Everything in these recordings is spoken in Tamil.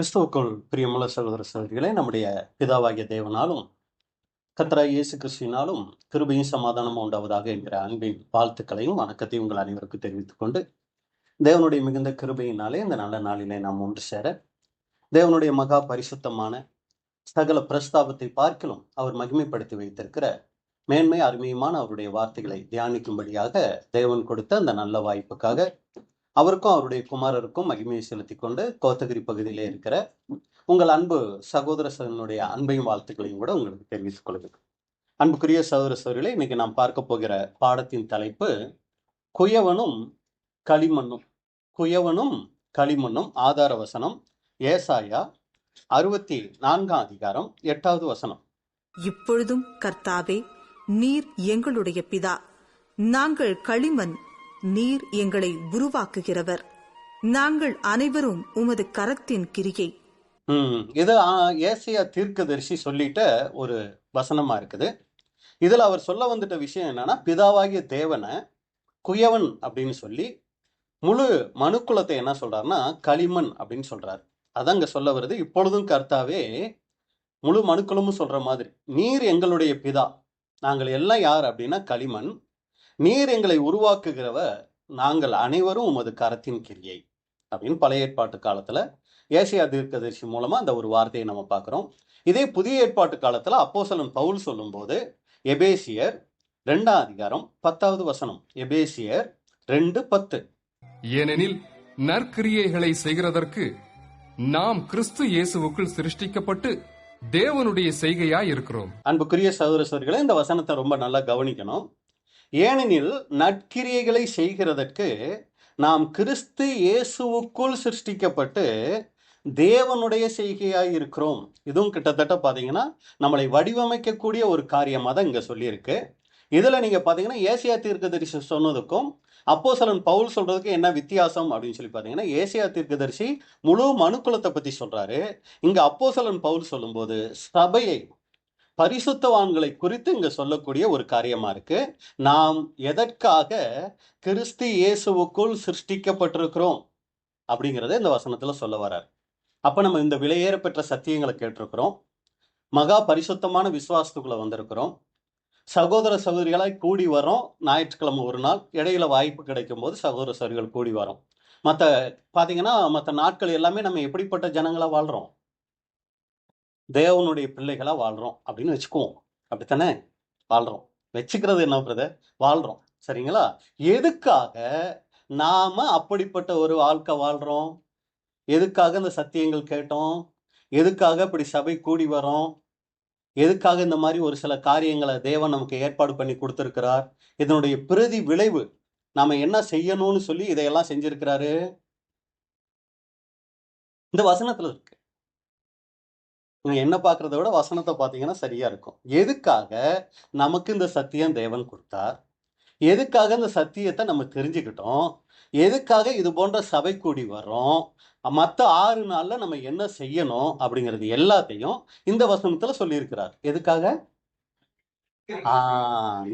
கிறிஸ்துவுக்குள் பிரியமுள்ள சகோதர சகோதரிகளே, நம்முடைய பிதாவாகிய தேவனாலும் கர்த்தராகிய இயேசு கிறிஸ்துவினாலும் கிருபையும் சமாதானமும் உண்டாவதாக என்கிற அன்பின் வாழ்த்துக்களையும் வணக்கத்தையும் உங்கள் அனைவருக்கும் தெரிவித்துக் கொண்டு, தேவனுடைய மிகுந்த கிருபையினாலே இந்த நல்ல நாளிலே நாம் ஒன்று சேர தேவனுடைய மகா பரிசுத்தமான சகல பிரஸ்தாபத்தை பார்க்கிலும் அவர் மகிமைப்படுத்தி வைத்திருக்கிற மேன்மை அருமையுமான அவருடைய வார்த்தைகளை தியானிக்கும்படியாக தேவன் கொடுத்த அந்த நல்ல வாய்ப்புக்காக அவருக்கும் அவருடைய குமாரருக்கும் மகிமையை செலுத்தி கொண்டு கோத்தகிரி பகுதியிலே இருக்கிற உங்கள் அன்பு சகோதர சகோதரனுடைய அன்பையும் வாழ்த்துக்களையும் கூட உங்களுக்கு தெரிவித்துக் கொள்கிறேன். அன்புக்குரிய சகோதர சகோதரிகளே, இன்னைக்கு நாம் பார்க்க போகிற பாடத்தின் தலைப்பு குயவனும் களிமண்ணும். குயவனும் களிமண்ணும். ஆதார வசனம் ஏசாயா 64 அதிகாரம் 8வது வசனம். இப்பொழுதும் கர்த்தாவே, நீர் எங்களுடைய பிதா, நாங்கள் களிமண், நீர் எங்களை உருவாக்குகிறவர், நாங்கள் அனைவரும் உமது கரத்தின் கிரியை. இது ஏசாயா தீர்க்கதரிசி சொல்லிட்ட ஒரு வசனமா இருக்குது. இதுல அவர் சொல்ல வந்துட்ட விஷயம் என்னன்னா, பிதாவாகிய தேவனை குயவன் அப்படின்னு சொல்லி முழு மனுக்குலத்தை என்ன சொல்றாருன்னா களிமண் அப்படின்னு சொல்றாரு. அதான் இங்க சொல்ல வருது. இப்பொழுதும் கர்த்தாவே, முழு மனுக்குலமும் சொல்ற மாதிரி, நீர் எங்களுடைய பிதா, நாங்கள் எல்லாம் யார் அப்படின்னா களிமண், நீர் எங்களை உருவாக்குகிறவ, நாங்கள் அனைவரும் உமது கரத்தின் கிரியை அப்படின்னு பழைய ஏற்பாட்டு காலத்துல ஏசாயா தீர்க்கதரிசி மூலமா அந்த ஒரு வார்த்தையை நம்ம பார்க்கிறோம். இதே புதிய ஏற்பாட்டு காலத்துல அப்போஸ்தலன் பவுல் சொல்லும் போது எபேசியர் 2 அதிகாரம் 10வது வசனம். எபேசியர் 2:10. ஏனெனில் நற்கிரியைகளை செய்கிறதற்கு நாம் கிறிஸ்து இயேசுவுக்குள் சிருஷ்டிக்கப்பட்டு தேவனுடைய செய்கையாய் இருக்கிறோம். அன்புக்குரிய சகோதர சகோதரிகளே, இந்த வசனத்தை ரொம்ப நல்லா கவனிக்கணும். ஏனெனில் நற்கிரியைகளை செய்கிறதற்கு நாம் கிறிஸ்து இயேசுவுக்குள் சிருஷ்டிக்கப்பட்டு தேவனுடைய செய்கையாய் இருக்கிறோம். இதுவும் கிட்டத்தட்ட பாத்தீங்கன்னா நம்மளை வடிவமைக்கக்கூடிய ஒரு காரியமாக தான் இங்க சொல்லியிருக்கு. இதுல நீங்க பாத்தீங்கன்னா ஏசாயா தீர்க்கதரிசி சொன்னதுக்கும் அப்போஸ்தலன் பவுல் சொல்றதுக்கு என்ன வித்தியாசம் அப்படின்னு சொல்லி பாத்தீங்கன்னா, ஏசாயா தீர்க்கதரிசி முழு மனுக்குலத்தை பத்தி சொல்றாரு. இங்க அப்போஸ்தலன் பவுல் சொல்லும்போது சபையை, பரிசுத்தவான்களை குறித்து இங்க சொல்லக்கூடிய ஒரு காரியமா இருக்கு. நாம் எதற்காக கிறிஸ்து இயேசுவுக்குள் சிருஷ்டிக்கப்பட்டிருக்கிறோம் அப்படிங்கறத இந்த வசனத்துல சொல்ல வர்றார். அப்ப நம்ம இந்த விலையேற பெற்ற சத்தியங்களை கேட்டிருக்கிறோம், மகா பரிசுத்தமான விசுவாசத்துக்குள்ள வந்திருக்கிறோம், சகோதர சகோதரிகளாய் கூடி வரோம். ஞாயிற்றுக்கிழமை ஒரு நாள் இடையில வாய்ப்பு கிடைக்கும் போது சகோதர சகோதரிகள் கூடி வரோம். மற்ற நாட்கள் எல்லாமே நம்ம எப்படிப்பட்ட ஜனங்களா வாழ்றோம்? தேவனுடைய பிள்ளைகளா வாழ்றோம் அப்படின்னு வச்சுக்குவோம். அப்படித்தானே வாழ்றோம். வச்சுக்கிறது என்ன பிரதர்? வாழ்றோம். சரிங்களா? எதுக்காக நாம அப்படிப்பட்ட ஒரு வாழ்க்கை வாழ்றோம்? எதுக்காக இந்த சத்தியங்கள் கேட்டோம்? எதுக்காக இப்படி சபை கூடி வரோம்? எதுக்காக இந்த மாதிரி ஒரு சில காரியங்களை தேவன் நமக்கு ஏற்பாடு பண்ணி கொடுத்திருக்கிறார்? இதனுடைய பிரதி விளைவு நாம என்ன செய்யணும்னு சொல்லி இதையெல்லாம் செஞ்சிருக்கிறாரு. இந்த வசனத்துல இருக்கு. நீங்க என்ன பாக்குறத விட வசனத்தை பாத்தீங்கன்னா சரியா இருக்கும். எதுக்காக நமக்கு இந்த சத்தியம் தேவன் கொடுத்தார்? எதுக்காக இந்த சத்தியத்தை நம்ம தெரிஞ்சுக்கிட்டோம்? எதுக்காக இது போன்ற சபை கூடி வர்றோம்? மற்ற 6 நாள்ல நம்ம என்ன செய்யணும் அப்படிங்கிறது எல்லாத்தையும் இந்த வசனத்துல சொல்லியிருக்கிறார். எதுக்காக?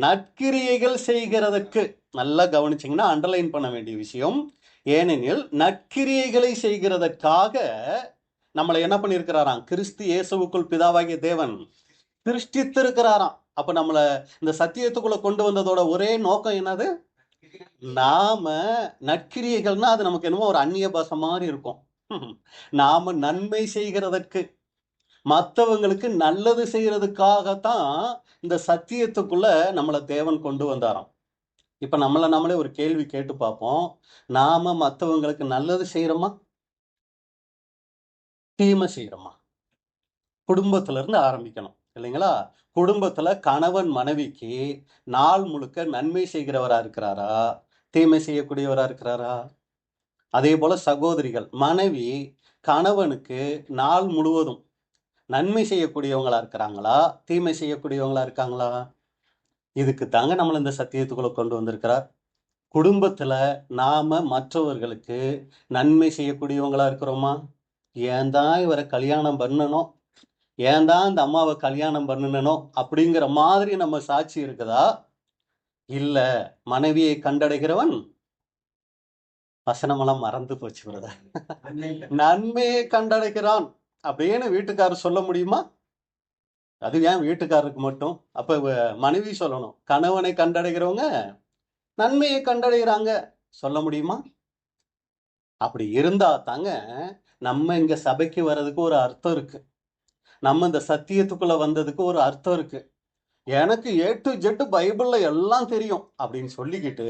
நற்கிரியைகள் செய்கிறதுக்கு. நல்லா கவனிச்சீங்கன்னா அண்டர்லைன் பண்ண வேண்டிய விஷயம். ஏனெனில் நற்கிரியைகளை செய்கிறதற்காக நம்மளை என்ன பண்ணியிருக்கிறாராம்? கிறிஸ்து இயேசுவுக்குள் பிதாவாகிய தேவன் சிருஷ்டித்திருக்கிறாராம். அப்ப நம்மள இந்த சத்தியத்துக்குள்ள கொண்டு வந்ததோட ஒரே நோக்கம் என்னது? நாம நற்கிரியைகள்னா அது நமக்கு என்னமோ ஒரு அந்நிய பாஷை மாதிரி இருக்கும். நாம நன்மை செய்கிறதற்கு, மற்றவங்களுக்கு நல்லது செய்யறதுக்காகத்தான் இந்த சத்தியத்துக்குள்ள நம்மளை தேவன் கொண்டு வந்தாராம். இப்ப நம்மளே ஒரு கேள்வி கேட்டு பார்ப்போம். நாம மற்றவங்களுக்கு நல்லது செய்யறோமா, தீமை செய்யறோமா? குடும்பத்துல இருந்து ஆரம்பிக்கணும் இல்லைங்களா? குடும்பத்துல கணவன் மனைவிக்கு நாள் முழுக்க நன்மை செய்கிறவரா இருக்கிறாரா, தீமை செய்யக்கூடியவரா இருக்கிறாரா? அதே போல சகோதரிகள், மனைவி கணவனுக்கு நாள் முழுவதும் நன்மை செய்யக்கூடியவங்களா இருக்கிறாங்களா, தீமை செய்யக்கூடியவங்களா இருக்காங்களா? இதுக்கு தாங்க நம்மள இந்த சத்தியத்துக்குள்ள கொண்டு வந்திருக்கிறார். குடும்பத்துல நாம மற்றவர்களுக்கு நன்மை செய்யக்கூடியவங்களா இருக்கிறோமா? ஏன் தான் இவரை கல்யாணம் பண்ணணும், ஏன் தான் இந்த அம்மாவை கல்யாணம் பண்ணணும் அப்படிங்கிற மாதிரி நம்ம சாட்சி இருக்குதா? இல்ல, மனைவியை கண்டடைகிறவன் வசனமெல்லாம் மறந்து போச்சு பிரதர். நன்மையை கண்டடைகிறான் அப்படின்னு வீட்டுக்காரர் சொல்ல முடியுமா? அது ஏன் வீட்டுக்காரருக்கு மட்டும்? அப்ப மனைவி சொல்லணும், கணவனை கண்டடைகிறவங்க நன்மையை கண்டடைகிறாங்க சொல்ல முடியுமா? அப்படி இருந்தா தாங்க நம்ம இங்க சபைக்கு வர்றதுக்கு ஒரு அர்த்தம் இருக்கு. நம்ம இந்த சத்தியத்துக்குள்ள வந்ததுக்கு ஒரு அர்த்தம் இருக்கு. எனக்கு A to Z பைபிள்ல எல்லாம் தெரியும் அப்படின்னு சொல்லிக்கிட்டு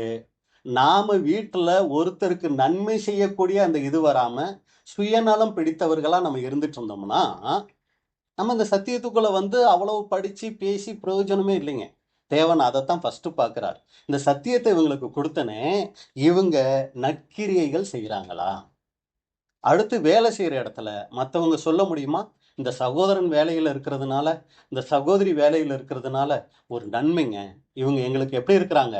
நாம வீட்டுல ஒருத்தருக்கு நன்மை செய்யக்கூடிய அந்த இது வராம சுயநலம் பிடித்தவர்களா நம்ம இருந்துட்டு இருந்தோம்னா நம்ம இந்த சத்தியத்துக்குள்ள வந்து அவ்வளவு படிச்சு பேசி பிரயோஜனமே இல்லைங்க. தேவன் அதைத்தான் ஃபர்ஸ்ட் பார்க்கிறார். இந்த சத்தியத்தை இவங்களுக்கு கொடுத்தனே, இவங்க நற்கிரியைகள் செய்யறாங்களா? அடுத்து வேலை செய்யற இடத்துல மற்றவங்க சொல்ல முடியுமா, இந்த சகோதரன் வேலையில இருக்கிறதுனால, இந்த சகோதரி வேலையில இருக்கிறதுனால ஒரு நன்மைங்க, இவங்க எங்களுக்கு எப்படி இருக்கிறாங்க,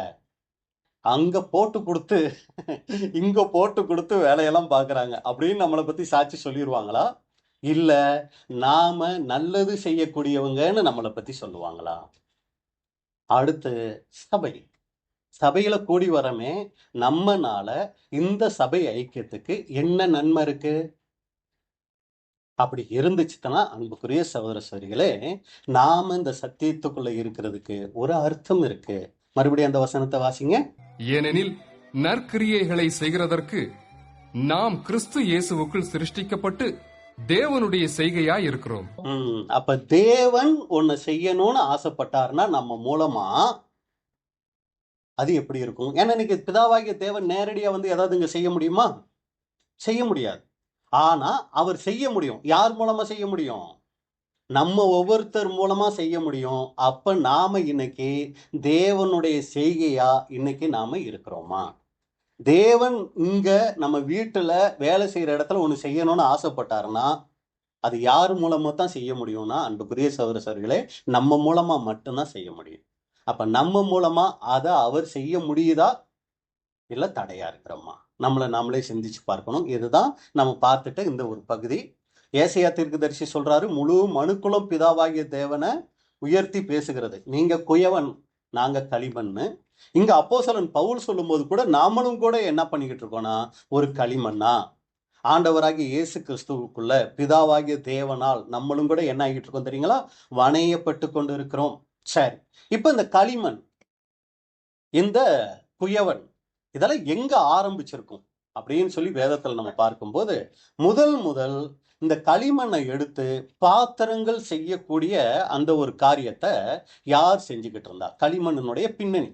அங்க போட்டு கொடுத்து இங்க போட்டு கொடுத்து வேலையெல்லாம் பாக்குறாங்க அப்படின்னு நம்மளை பத்தி சாட்சி சொல்லிடுவாங்களா? இல்ல நாம நல்லது செய்யக்கூடியவங்கன்னு நம்மளை பத்தி சொல்லுவாங்களா? அடுத்து சபை. சபையில கூடி வரமே நம்மனால இந்த சபை ஐக்கியத்துக்கு என்ன நன்மை இருக்கு? அப்படி இருந்துச்சுன்னா அன்புக்குரிய சகோதர சகோதரிகளே, நாம இந்த சத்தியத்துக்குள்ள இருக்கிறதுக்கு ஒரு அர்த்தம் இருக்கு. மறுபடியும் அந்த வசனத்தை வாசிங்க. ஏனெனில் நற்கிரியைகளை செய்கிறதற்கு நாம் கிறிஸ்து இயேசுவுக்குள் சிருஷ்டிக்கப்பட்டு தேவனுடைய செய்கையாய் இருக்கிறோம். அப்ப தேவன் ஒண்ணு செய்யணும்னு ஆசைப்பட்டாருன்னா நம்ம மூலமா அது எப்படி இருக்கும்? ஏன்னா இன்னைக்கு பிதாவாகிய தேவன் நேரடியா வந்து ஏதாவது இங்க செய்ய முடியுமா? செய்ய முடியாது. ஆனா அவர் செய்ய முடியும். யார் மூலமா செய்ய முடியும்? நம்ம ஒவ்வொருத்தர் மூலமா செய்ய முடியும். அப்ப நாம இன்னைக்கு தேவனுடைய செய்கையா இன்னைக்கு நாம இருக்கிறோமா? தேவன் இங்க நம்ம வீட்டுல வேலை செய்யற இடத்துல ஒண்ணு செய்யணும்னு ஆசைப்பட்டாருன்னா அது யார் மூலமா தான் செய்ய முடியும்னா, அன்புக்குரிய சகோதர சகோதரிகளே, நம்ம மூலமா மட்டும்தான் செய்ய முடியும். அப்ப நம்ம மூலமா அதை அவர் செய்ய முடியுதா இல்ல தடையா இருக்கிறோமா? நாமளே சிந்திச்சு பார்க்கணும். இதுதான் நம்ம பார்த்துட்டு இந்த ஒரு பகுதி. ஏசாயா தீர்க்கதரிசி சொல்றாரு, முழு மனுக்குலம் பிதாவாகிய தேவனை உயர்த்தி பேசுகிறது. நீங்க குயவன், நாங்க களிமண்ணு. இங்க அப்போஸ்தலன் பவுல் சொல்லும் போது கூட நாமளும் கூட என்ன பண்ணிக்கிட்டு இருக்கோம்னா ஒரு களிமண்ணா, ஆண்டவராகிய இயேசு கிறிஸ்துவுக்குள்ள பிதாவாகிய தேவனால் நம்மளும் கூட என்ன ஆகிட்டு இருக்கோம் தெரியுங்களா? வணையப்பட்டு கொண்டு இருக்கிறோம். சரி, இப்ப இந்த களிமண், இந்த குயவன், இதெல்லாம் எங்க ஆரம்பிச்சிருக்கும் அப்படின்னு சொல்லி வேதத்துல நம்ம பார்க்கும்போது முதல் இந்த களிமண்ணை எடுத்து பாத்திரங்கள் செய்யக்கூடிய அந்த ஒரு காரியத்தை யார் செஞ்சுக்கிட்டு இருந்தா? களிமண்ணினுடைய பின்னணி.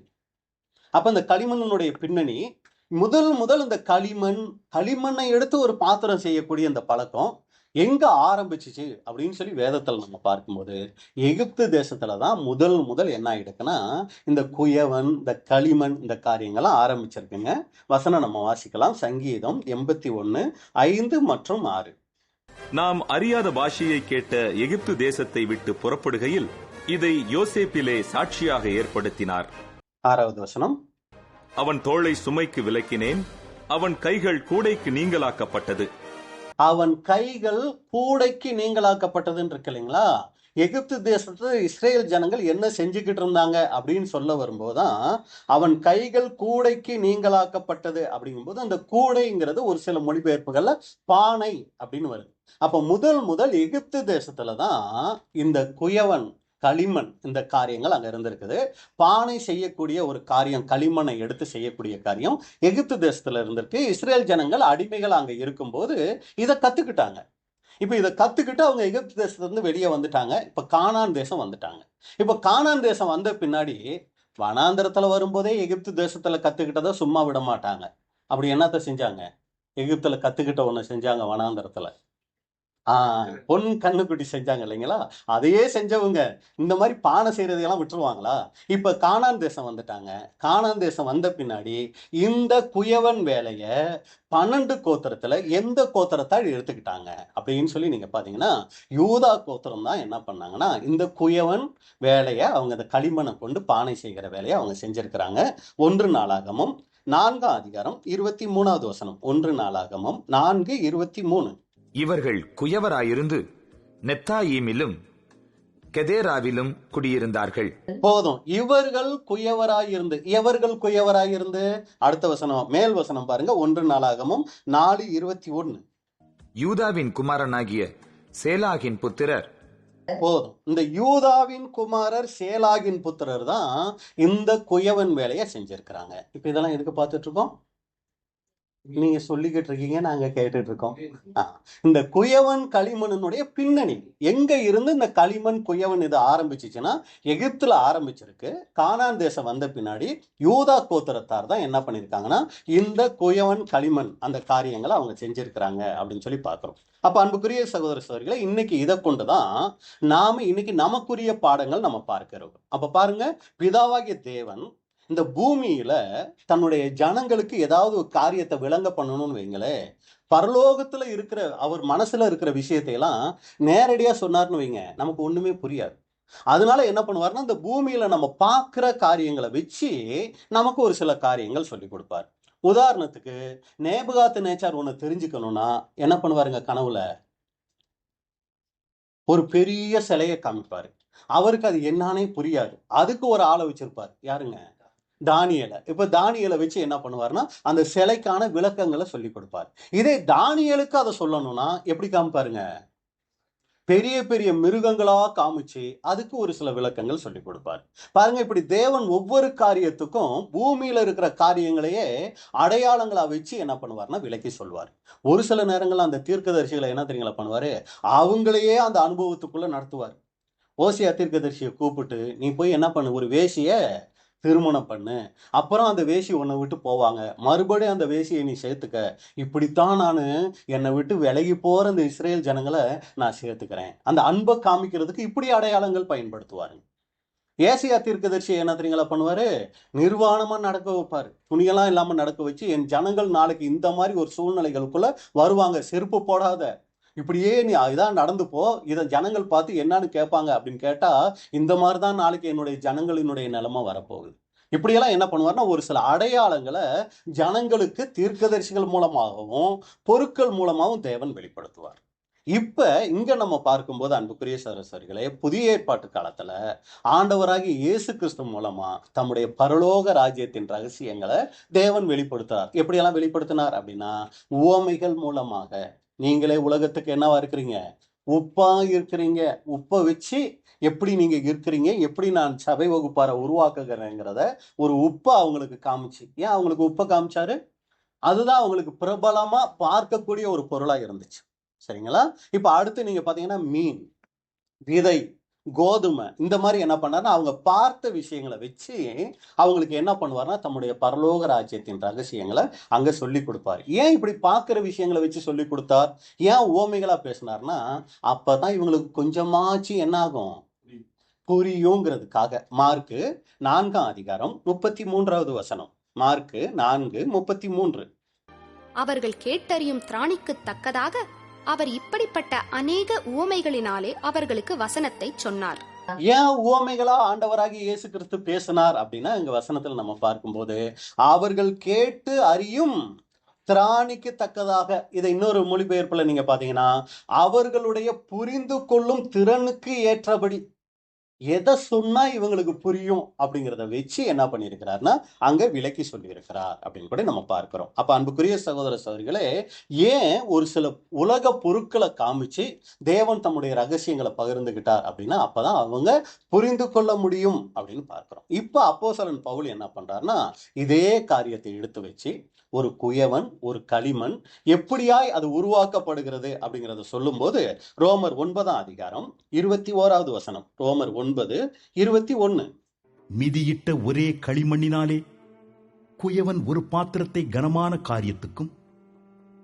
அப்ப இந்த களிமண்ணினுடைய பின்னணி முதல் இந்த களிமண்ணை எடுத்து ஒரு பாத்திரம் செய்யக்கூடிய இந்த பழக்கம் எங்க ஆரம்பிச்சிச்சு அப்படின்னு சொல்லி வேதத்துல நம்ம பார்க்கும்போது எகிப்து தேசத்துலதான் முதல் என்ன ஆயிடுக்குன்னா இந்த குயவன், இந்த களிமண், இந்த காரியங்கள்லாம் ஆரம்பிச்சிருக்குங்க. வசனம் நம்ம வாசிக்கலாம். சங்கீதம் 81:5 மற்றும் 6. நாம் அறியாத பாஷையை கேட்ட எகிப்து தேசத்தை விட்டு புறப்படுகையில் இதை யோசேப்பிலே சாட்சியாக ஏற்படுத்தினார். 6வது வசனம். அவன் தோளை சுமைக்கு விலக்கினேன், அவன் கைகள் கூடைக்கு நீங்களாக்கப்பட்டது. அவன் கைகள் கூடைக்கு நீங்களாக்கப்பட்டதுன்னு இருக்கு இல்லைங்களா? எகிப்து தேசத்துல இஸ்ரேல் ஜனங்கள் என்ன செஞ்சுக்கிட்டு இருந்தாங்க அப்படின்னு சொல்ல வரும்போதுதான் அவன் கைகள் கூடைக்கு நீங்களாக்கப்பட்டது அப்படிங்கும்போது அந்த கூடைங்கிறது ஒரு சில மொழிபெயர்ப்புகள்ல பானை அப்படின்னு வருது. அப்ப முதல் எகிப்து தேசத்துலதான் இந்த குயவன், களிமண், இந்த காரியங்கள் அங்க இருந்திருக்குது. பானை செய்யக்கூடிய ஒரு காரியம், களிமண்ணை எடுத்து செய்யக்கூடிய காரியம் எகிப்து தேசத்துல இருந்திருக்கு. இஸ்ரேல் ஜனங்கள் அடிமைகள் அங்க இருக்கும்போது இதை கத்துக்கிட்டாங்க. இப்ப இதை கத்துக்கிட்டு அவங்க எகிப்து தேசத்துல இருந்து வெளியே வந்துட்டாங்க. இப்ப கானான் தேசம் வந்துட்டாங்க. இப்ப கானான் தேசம் வந்த பின்னாடி வனாந்திரத்துல வரும்போதே எகிப்து தேசத்துல கத்துக்கிட்டதை சும்மா விட மாட்டாங்க. அப்படி என்னத்த செஞ்சாங்க? எகிப்துல கத்துக்கிட்ட ஒண்ணு செஞ்சாங்க. வனாந்திரத்துல பொன் கண்ணுக்குட்டி செஞ்சாங்க இல்லைங்களா? அதையே செஞ்சவங்க இந்த மாதிரி பானை செய்யறதையெல்லாம் விட்டுருவாங்களா? இப்ப கானான் தேசம் வந்துட்டாங்க. கானான் தேசம் வந்த பின்னாடி இந்த குயவன் வேலைய 12 கோத்திரத்துல எந்த கோத்திரத்தை எடுத்துக்கிட்டாங்க அப்படின்னு சொல்லி நீங்க பாத்தீங்கன்னா யூதா கோத்திரம் தான் என்ன பண்ணாங்கன்னா இந்த குயவன் வேலைய அவங்க இந்த களிமண்ணை கொண்டு பானை செய்கிற வேலையை அவங்க செஞ்சிருக்கிறாங்க. 1 நாளாகமம் 4ஆம் அதிகாரம் 23வது வசனம். 1 நாளாகமம் 4:23. இவர்கள் குயவராயிருந்து நெத்தாயீமிலும் கெதேராவிலும் குடியிருந்தார்கள். போதும். இவர்கள் குயவராயிருந்து அடுத்த வசனம், மேல் வசனம் பாருங்க. 1 நாளாகமம் 4:21. யூதாவின் குமாரனாகிய சேலாகின் புத்திரர். போதும். இந்த யூதாவின் குமாரர் சேலாகின் புத்திரர் தான் இந்த குயவன் வேலையை செஞ்சிருக்கிறாங்க. இப்ப இதெல்லாம் எதுக்கு பார்த்துட்டு இருக்கோம்? நீங்க சொல்லிக்கிட்டு இருக்கீங்க, நாங்க கேட்டுட்டு இருக்கோம். இந்த குயவன் களிமண்ணுடைய பின்னணி எங்க இருந்து இந்த களிமண் குயவன் இது ஆரம்பிச்சிச்சுன்னா, எகிப்துல ஆரம்பிச்சிருக்கு. கானான் தேசம் வந்த பின்னாடி யூதா கோத்திரத்தார் தான் என்ன பண்ணிருக்காங்கன்னா, இந்த குயவன் களிமண் அந்த காரியங்களை அவங்க செஞ்சிருக்கிறாங்க அப்படின்னு சொல்லி பார்க்கிறோம். அப்ப அன்புக்குரிய சகோதர சகோதரிகளை, இன்னைக்கு இதை கொண்டுதான் நாம இன்னைக்கு நமக்குரிய பாடங்கள் நம்ம பார்க்கிறோம். அப்ப பாருங்க, பிதாவாகிய தேவன் இந்த பூமியில தன்னுடைய ஜனங்களுக்கு ஏதாவது ஒரு காரியத்தை விளங்க பண்ணணும்னு வைங்களே, பரலோகத்துல இருக்கிற அவர் மனசுல இருக்கிற விஷயத்தை எல்லாம் நேரடியா சொன்னார்னு வைங்க, நமக்கு ஒண்ணுமே புரியாது. அதனால என்ன பண்ணுவாருன்னா, இந்த பூமியில நம்ம பார்க்கிற காரியங்களை வச்சு நமக்கு ஒரு சில காரியங்கள் சொல்லி கொடுப்பார். உதாரணத்துக்கு, நேபுகாத்து நேச்சார் ஒண்ணு தெரிஞ்சுக்கணும்னா என்ன பண்ணுவாருங்க, கனவுல ஒரு பெரிய சிலையை காமிப்பாரு. அவருக்கு அது என்னன்னே புரியாது. அதுக்கு ஒரு ஆளை வச்சிருப்பாரு. யாருங்க? தானியேலை. இப்ப தானியேலை வச்சு என்ன பண்ணுவாருன்னா, அந்த சிலைக்கான விளக்கங்களை சொல்லி கொடுப்பார். இதே தானியேலுக்கு அதை சொல்லணும்னா எப்படி காமிப்பாருங்க? பெரிய பெரிய மிருகங்களா காமிச்சு அதுக்கு ஒரு சில விளக்கங்கள் சொல்லி கொடுப்பார். பாருங்க, இப்படி தேவன் ஒவ்வொரு காரியத்துக்கும் பூமியில இருக்கிற காரியங்களையே அடையாளங்களா வச்சு என்ன பண்ணுவார்னா விளக்கி சொல்வார். ஒரு சில நேரங்கள்ல அந்த தீர்க்கதரிசிகளை என்ன தெரியுங்களா பண்ணுவாரு, அவங்களையே அந்த அனுபவத்துக்குள்ள நடத்துவார். ஓசியா தீர்க்கதரிசியை கூப்பிட்டு, நீ போய் என்ன பண்ணு, ஒரு வேசிய திருமணம் பண்ணு, அப்புறம் அந்த வேசி உன்னை விட்டு போவாங்க, மறுபடியும் அந்த வேசியை நீ சேர்த்துக்க, இப்படித்தான் நான் என்னை விட்டு விலகி போற இந்த இஸ்ரேல் ஜனங்களை நான் சேர்த்துக்கிறேன். அந்த அன்பை காமிக்கிறதுக்கு இப்படி அடையாளங்கள் பயன்படுத்துவாருங்க. ஏசியா தீர்க்கதரிசி என்ன தெரியுங்களா பண்ணுவாரு, நிர்வாணமா நடக்க வைப்பாரு. துணியெல்லாம் இல்லாம நடக்க வச்சு, என் ஜனங்கள் நாளைக்கு இந்த மாதிரி ஒரு சூழ்நிலைகளுக்குள்ள வருவாங்க, செருப்பு போடாத, இப்படியே நீ இதான் நடந்து போ, இதை ஜனங்கள் பார்த்து என்னன்னு கேட்பாங்க அப்படின்னு கேட்டா, இந்த மாதிரிதான் நாளைக்கு என்னுடைய ஜனங்களினுடைய நிலைமை வரப்போகுது. இப்படியெல்லாம் என்ன பண்ணுவார்னா, ஒரு சில அடையாளங்களை ஜனங்களுக்கு தீர்க்கதரிசிகள் மூலமாகவும் பொருட்கள் மூலமாகவும் தேவன் வெளிப்படுத்துவார். இப்ப இங்க நம்ம பார்க்கும்போது அன்புக்குரிய சகோதரர்களே, புதிய ஏற்பாட்டு காலத்துல ஆண்டவராகிய இயேசு கிறிஸ்து மூலமா தம்முடைய பரலோக ராஜ்யத்தின் ரகசியங்களை தேவன் வெளிப்படுத்துறார். எப்படியெல்லாம் வெளிப்படுத்தினார் அப்படின்னா, உவமைகள் மூலமாக. நீங்களே உலகத்துக்கு என்னவா இருக்கிறீங்க? உப்பா இருக்கிறீங்க. உப்பை வச்சு எப்படி நீங்க இருக்கிறீங்க, எப்படி நான் சபை வகுப்பாரை உருவாக்குகிறேங்கிறத ஒரு உப்பை அவங்களுக்கு காமிச்சு. ஏன் அவங்களுக்கு உப்பை காமிச்சாரு? அதுதான் அவங்களுக்கு பிரபலமா பார்க்கக்கூடிய ஒரு பொருளா இருந்துச்சு. சரிங்களா? இப்ப அடுத்து நீங்க பாத்தீங்கன்னா, மீன், விதை, கோதுமை, இந்த மாதிரி என்ன பண்ணாருன்னா, அவங்க பார்த்த விஷயங்களை வச்சு அவங்களுக்கு என்ன பண்ணுவார்னா, தம்முடைய பரலோக ராஜ்யத்தின் ரகசியங்களை அங்க சொல்லி கொடுப்பார். ஏன் இப்படி பார்க்கிற விஷயங்களை வச்சு சொல்லி கொடுத்தார்? ஏன் உவமைகளா பேசினார்னா, அப்பதான் இவங்களுக்கு கொஞ்சமாச்சு என்ன ஆகும், புரியுங்கிறதுக்காக. மார்க்கு 4:33 வசனம். மார்க்கு 4:33. அவர்கள் கேட்டறியும் திராணிக்கு தக்கதாக அவர் இப்படிப்பட்ட அநேக உவமைகளினாலே அவர்களுக்கு வசனத்தை சொன்னார். ஏன் உவமைகளா ஆண்டவராகிய இயேசு கிறிஸ்து பேசினார் அப்படின்னா, இங்க வசனத்துல நம்ம பார்க்கும்போது, அவர்கள் கேட்டு அறியும் திராணிக்கு தக்கதாக. இதை இன்னொரு மொழிபெயர்ப்புல நீங்க பாத்தீங்கன்னா, அவர்களுடைய புரிந்து கொள்ளும் திறனுக்கு ஏற்றபடி. எதை சொன்னா இவங்களுக்கு புரியும் அப்படிங்கிறத வச்சு என்ன பண்ணியிருக்கிறார்னா அங்க விளக்கி சொல்லி இருக்கிறார் அப்படின்னு கூட நம்ம பார்க்கிறோம். அப்ப அன்புக்குரிய சகோதர சகோதரிகளே, ஏன் ஒரு சில உலக பொருட்களை காமிச்சு தேவன் தம்முடைய ரகசியங்களை பகிர்ந்துகிட்டார் அப்படின்னா, அப்பதான் அவங்க புரிந்து கொள்ள முடியும் அப்படின்னு பார்க்கிறோம். இப்ப அப்போஸ்தலன் பவுல் என்ன பண்றாருன்னா, இதே காரியத்தை எடுத்து வச்சு ஒரு குயவன், ஒரு களிமண் எப்படியாய் அது உருவாக்கப்படுகிறது அப்படிங்கிறத சொல்லும் போது, ரோமர் 9:21 வசனம். ரோமர் 9:21. மிதியிட்ட ஒரே களிமண்ணினாலே குயவன் ஒரு பாத்திரத்தை கனமான காரியத்துக்கும்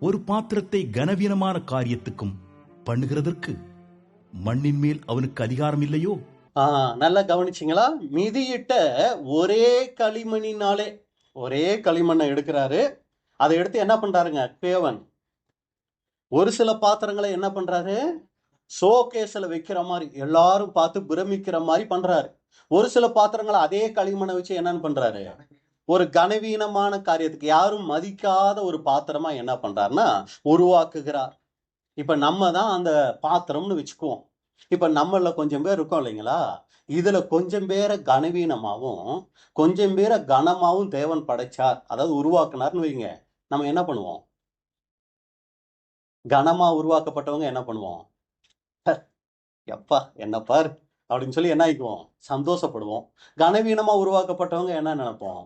ஒரு பாத்திரத்தை கனவீனமான காரியத்துக்கும் பண்ணுகிறதற்கு மண்ணின் மேல் அவனுக்கு அதிகாரம் இல்லையோ? நல்லா கவனிச்சிங்களா? மிதியிட்ட ஒரே களிமண்ணினாலே, ஒரே களிமண்ணை எடுக்கிறாரு. அதை எடுத்து என்ன பண்றாருங்க குயவன், ஒரு சில பாத்திரங்களை என்ன பண்றாரு, ஷோகேஸ்ல வைக்கிற மாதிரி எல்லாரும் பார்த்து பிரமிக்கிற மாதிரி பண்றாரு. ஒரு சில பாத்திரங்களை அதே களிமண்ணை வச்சு என்னன்னு பண்றாரு, ஒரு கனவீனமான காரியத்துக்கு யாரும் மதிக்காத ஒரு பாத்திரமா என்ன பண்றாருன்னா உருவாக்குகிறார். இப்ப நம்ம தான் அந்த பாத்திரம்னு வச்சுக்குவோம். இப்ப நம்மள கொஞ்சம் பேர் இருக்கோம் இல்லைங்களா, இதுல கொஞ்சம் பேரை கனவீனமாவும் கொஞ்சம் பேரை கனமாவும் தேவன் படைச்சார், அதாவது உருவாக்குனார்னு வைங்க, நம்ம என்ன பண்ணுவோம்? கனமா உருவாக்கப்பட்டவங்க என்ன பண்ணுவோம்? எப்பா என்ன பாரு அப்படின்னு சொல்லி என்ன ஆயிக்குவோம்? சந்தோஷப்படுவோம். கனவீனமா உருவாக்கப்பட்டவங்க என்ன நினைப்போம்?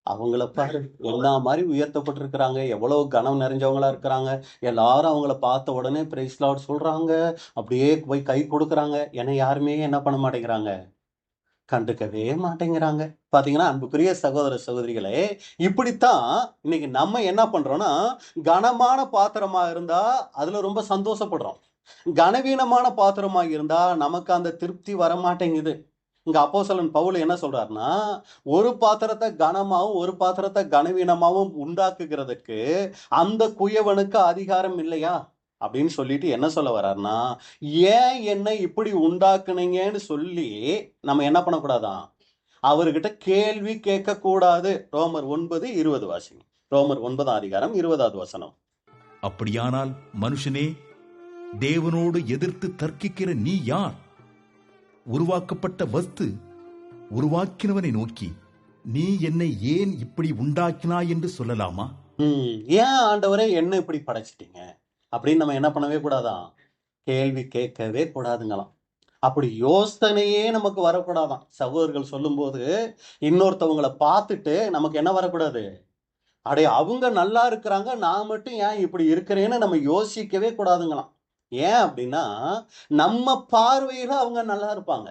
அவங்கள பாரு என்ன மாதிரி உயர்த்தப்பட்டிருக்கிறாங்க, எவ்வளவு கனம் நிறைஞ்சவங்களா இருக்கிறாங்க, எல்லாரும் அவங்கள பார்த்த உடனே பிரைஸ் லார்ட் சொல்றாங்க, அப்படியே போய் கை கொடுக்குறாங்க. ஏன்னா யாருமே என்ன பண்ண மாட்டேங்கிறாங்க? கண்டுக்கவே மாட்டேங்கிறாங்க. பாத்தீங்கன்னா அன்புக்குரிய சகோதர சகோதரிகளே, இப்படித்தான் இன்னைக்கு நம்ம என்ன பண்றோம்னா, கனமான பாத்திரமா இருந்தா அதுல ரொம்ப சந்தோஷப்படுறோம். கனவீனமான பாத்திரமா இருந்தா நமக்கு அந்த திருப்தி வரமாட்டேங்குது. இங்க அப்போஸ்தலன் பவுல் என்ன சொல்றாருன்னா, ஒரு பாத்திரத்தை கனமாவும் ஒரு பாத்திரத்தை கனவீனமாவும் உண்டாக்குகிறதுக்கு அந்த குயவனுக்கு அதிகாரம் இல்லையா அப்படின்னு சொல்லிட்டு என்ன சொல்ல வர்றாருன்னா, ஏன் என்னை இப்படி உண்டாக்குனீங்கன்னு சொல்லி நம்ம என்ன பண்ணக்கூடாதான்? அவர்கிட்ட கேள்வி கேட்க கூடாது. ரோமர் 9:20 வாசிங்க. ரோமர் 9ஆம் அதிகாரம் 20வது வசனம். அப்படியானால் மனுஷனே, தேவனோடு எதிர்த்து தர்க்கிக்கிற நீ யார்? உருவாக்கப்பட்ட வஸ்து உருவாக்கினவனை நோக்கி, நீ என்னை ஏன் இப்படி உண்டாக்கினாய் என்று சொல்லலாமா? ஏன் ஆண்டவரே என்ன இப்படி படைச்சிட்டீங்க அப்படின்னு நம்ம என்ன பண்ணவே கூடாதான்? கேள்வி கேட்கவே கூடாதுங்களாம். அப்படி யோசனையே நமக்கு வரக்கூடாதான். சகோதரர்கள் சொல்லும்போது இன்னொருத்தவங்களை பார்த்துட்டு நமக்கு என்ன வரக்கூடாது? அடே அவங்க நல்லா இருக்கிறாங்க, நான் மட்டும் ஏன் இப்படி இருக்கிறேன்னு நம்ம யோசிக்கவே கூடாதுங்களாம். ஏன் அப்படின்னா, நம்ம பார்வையில அவங்க நல்லா இருப்பாங்க.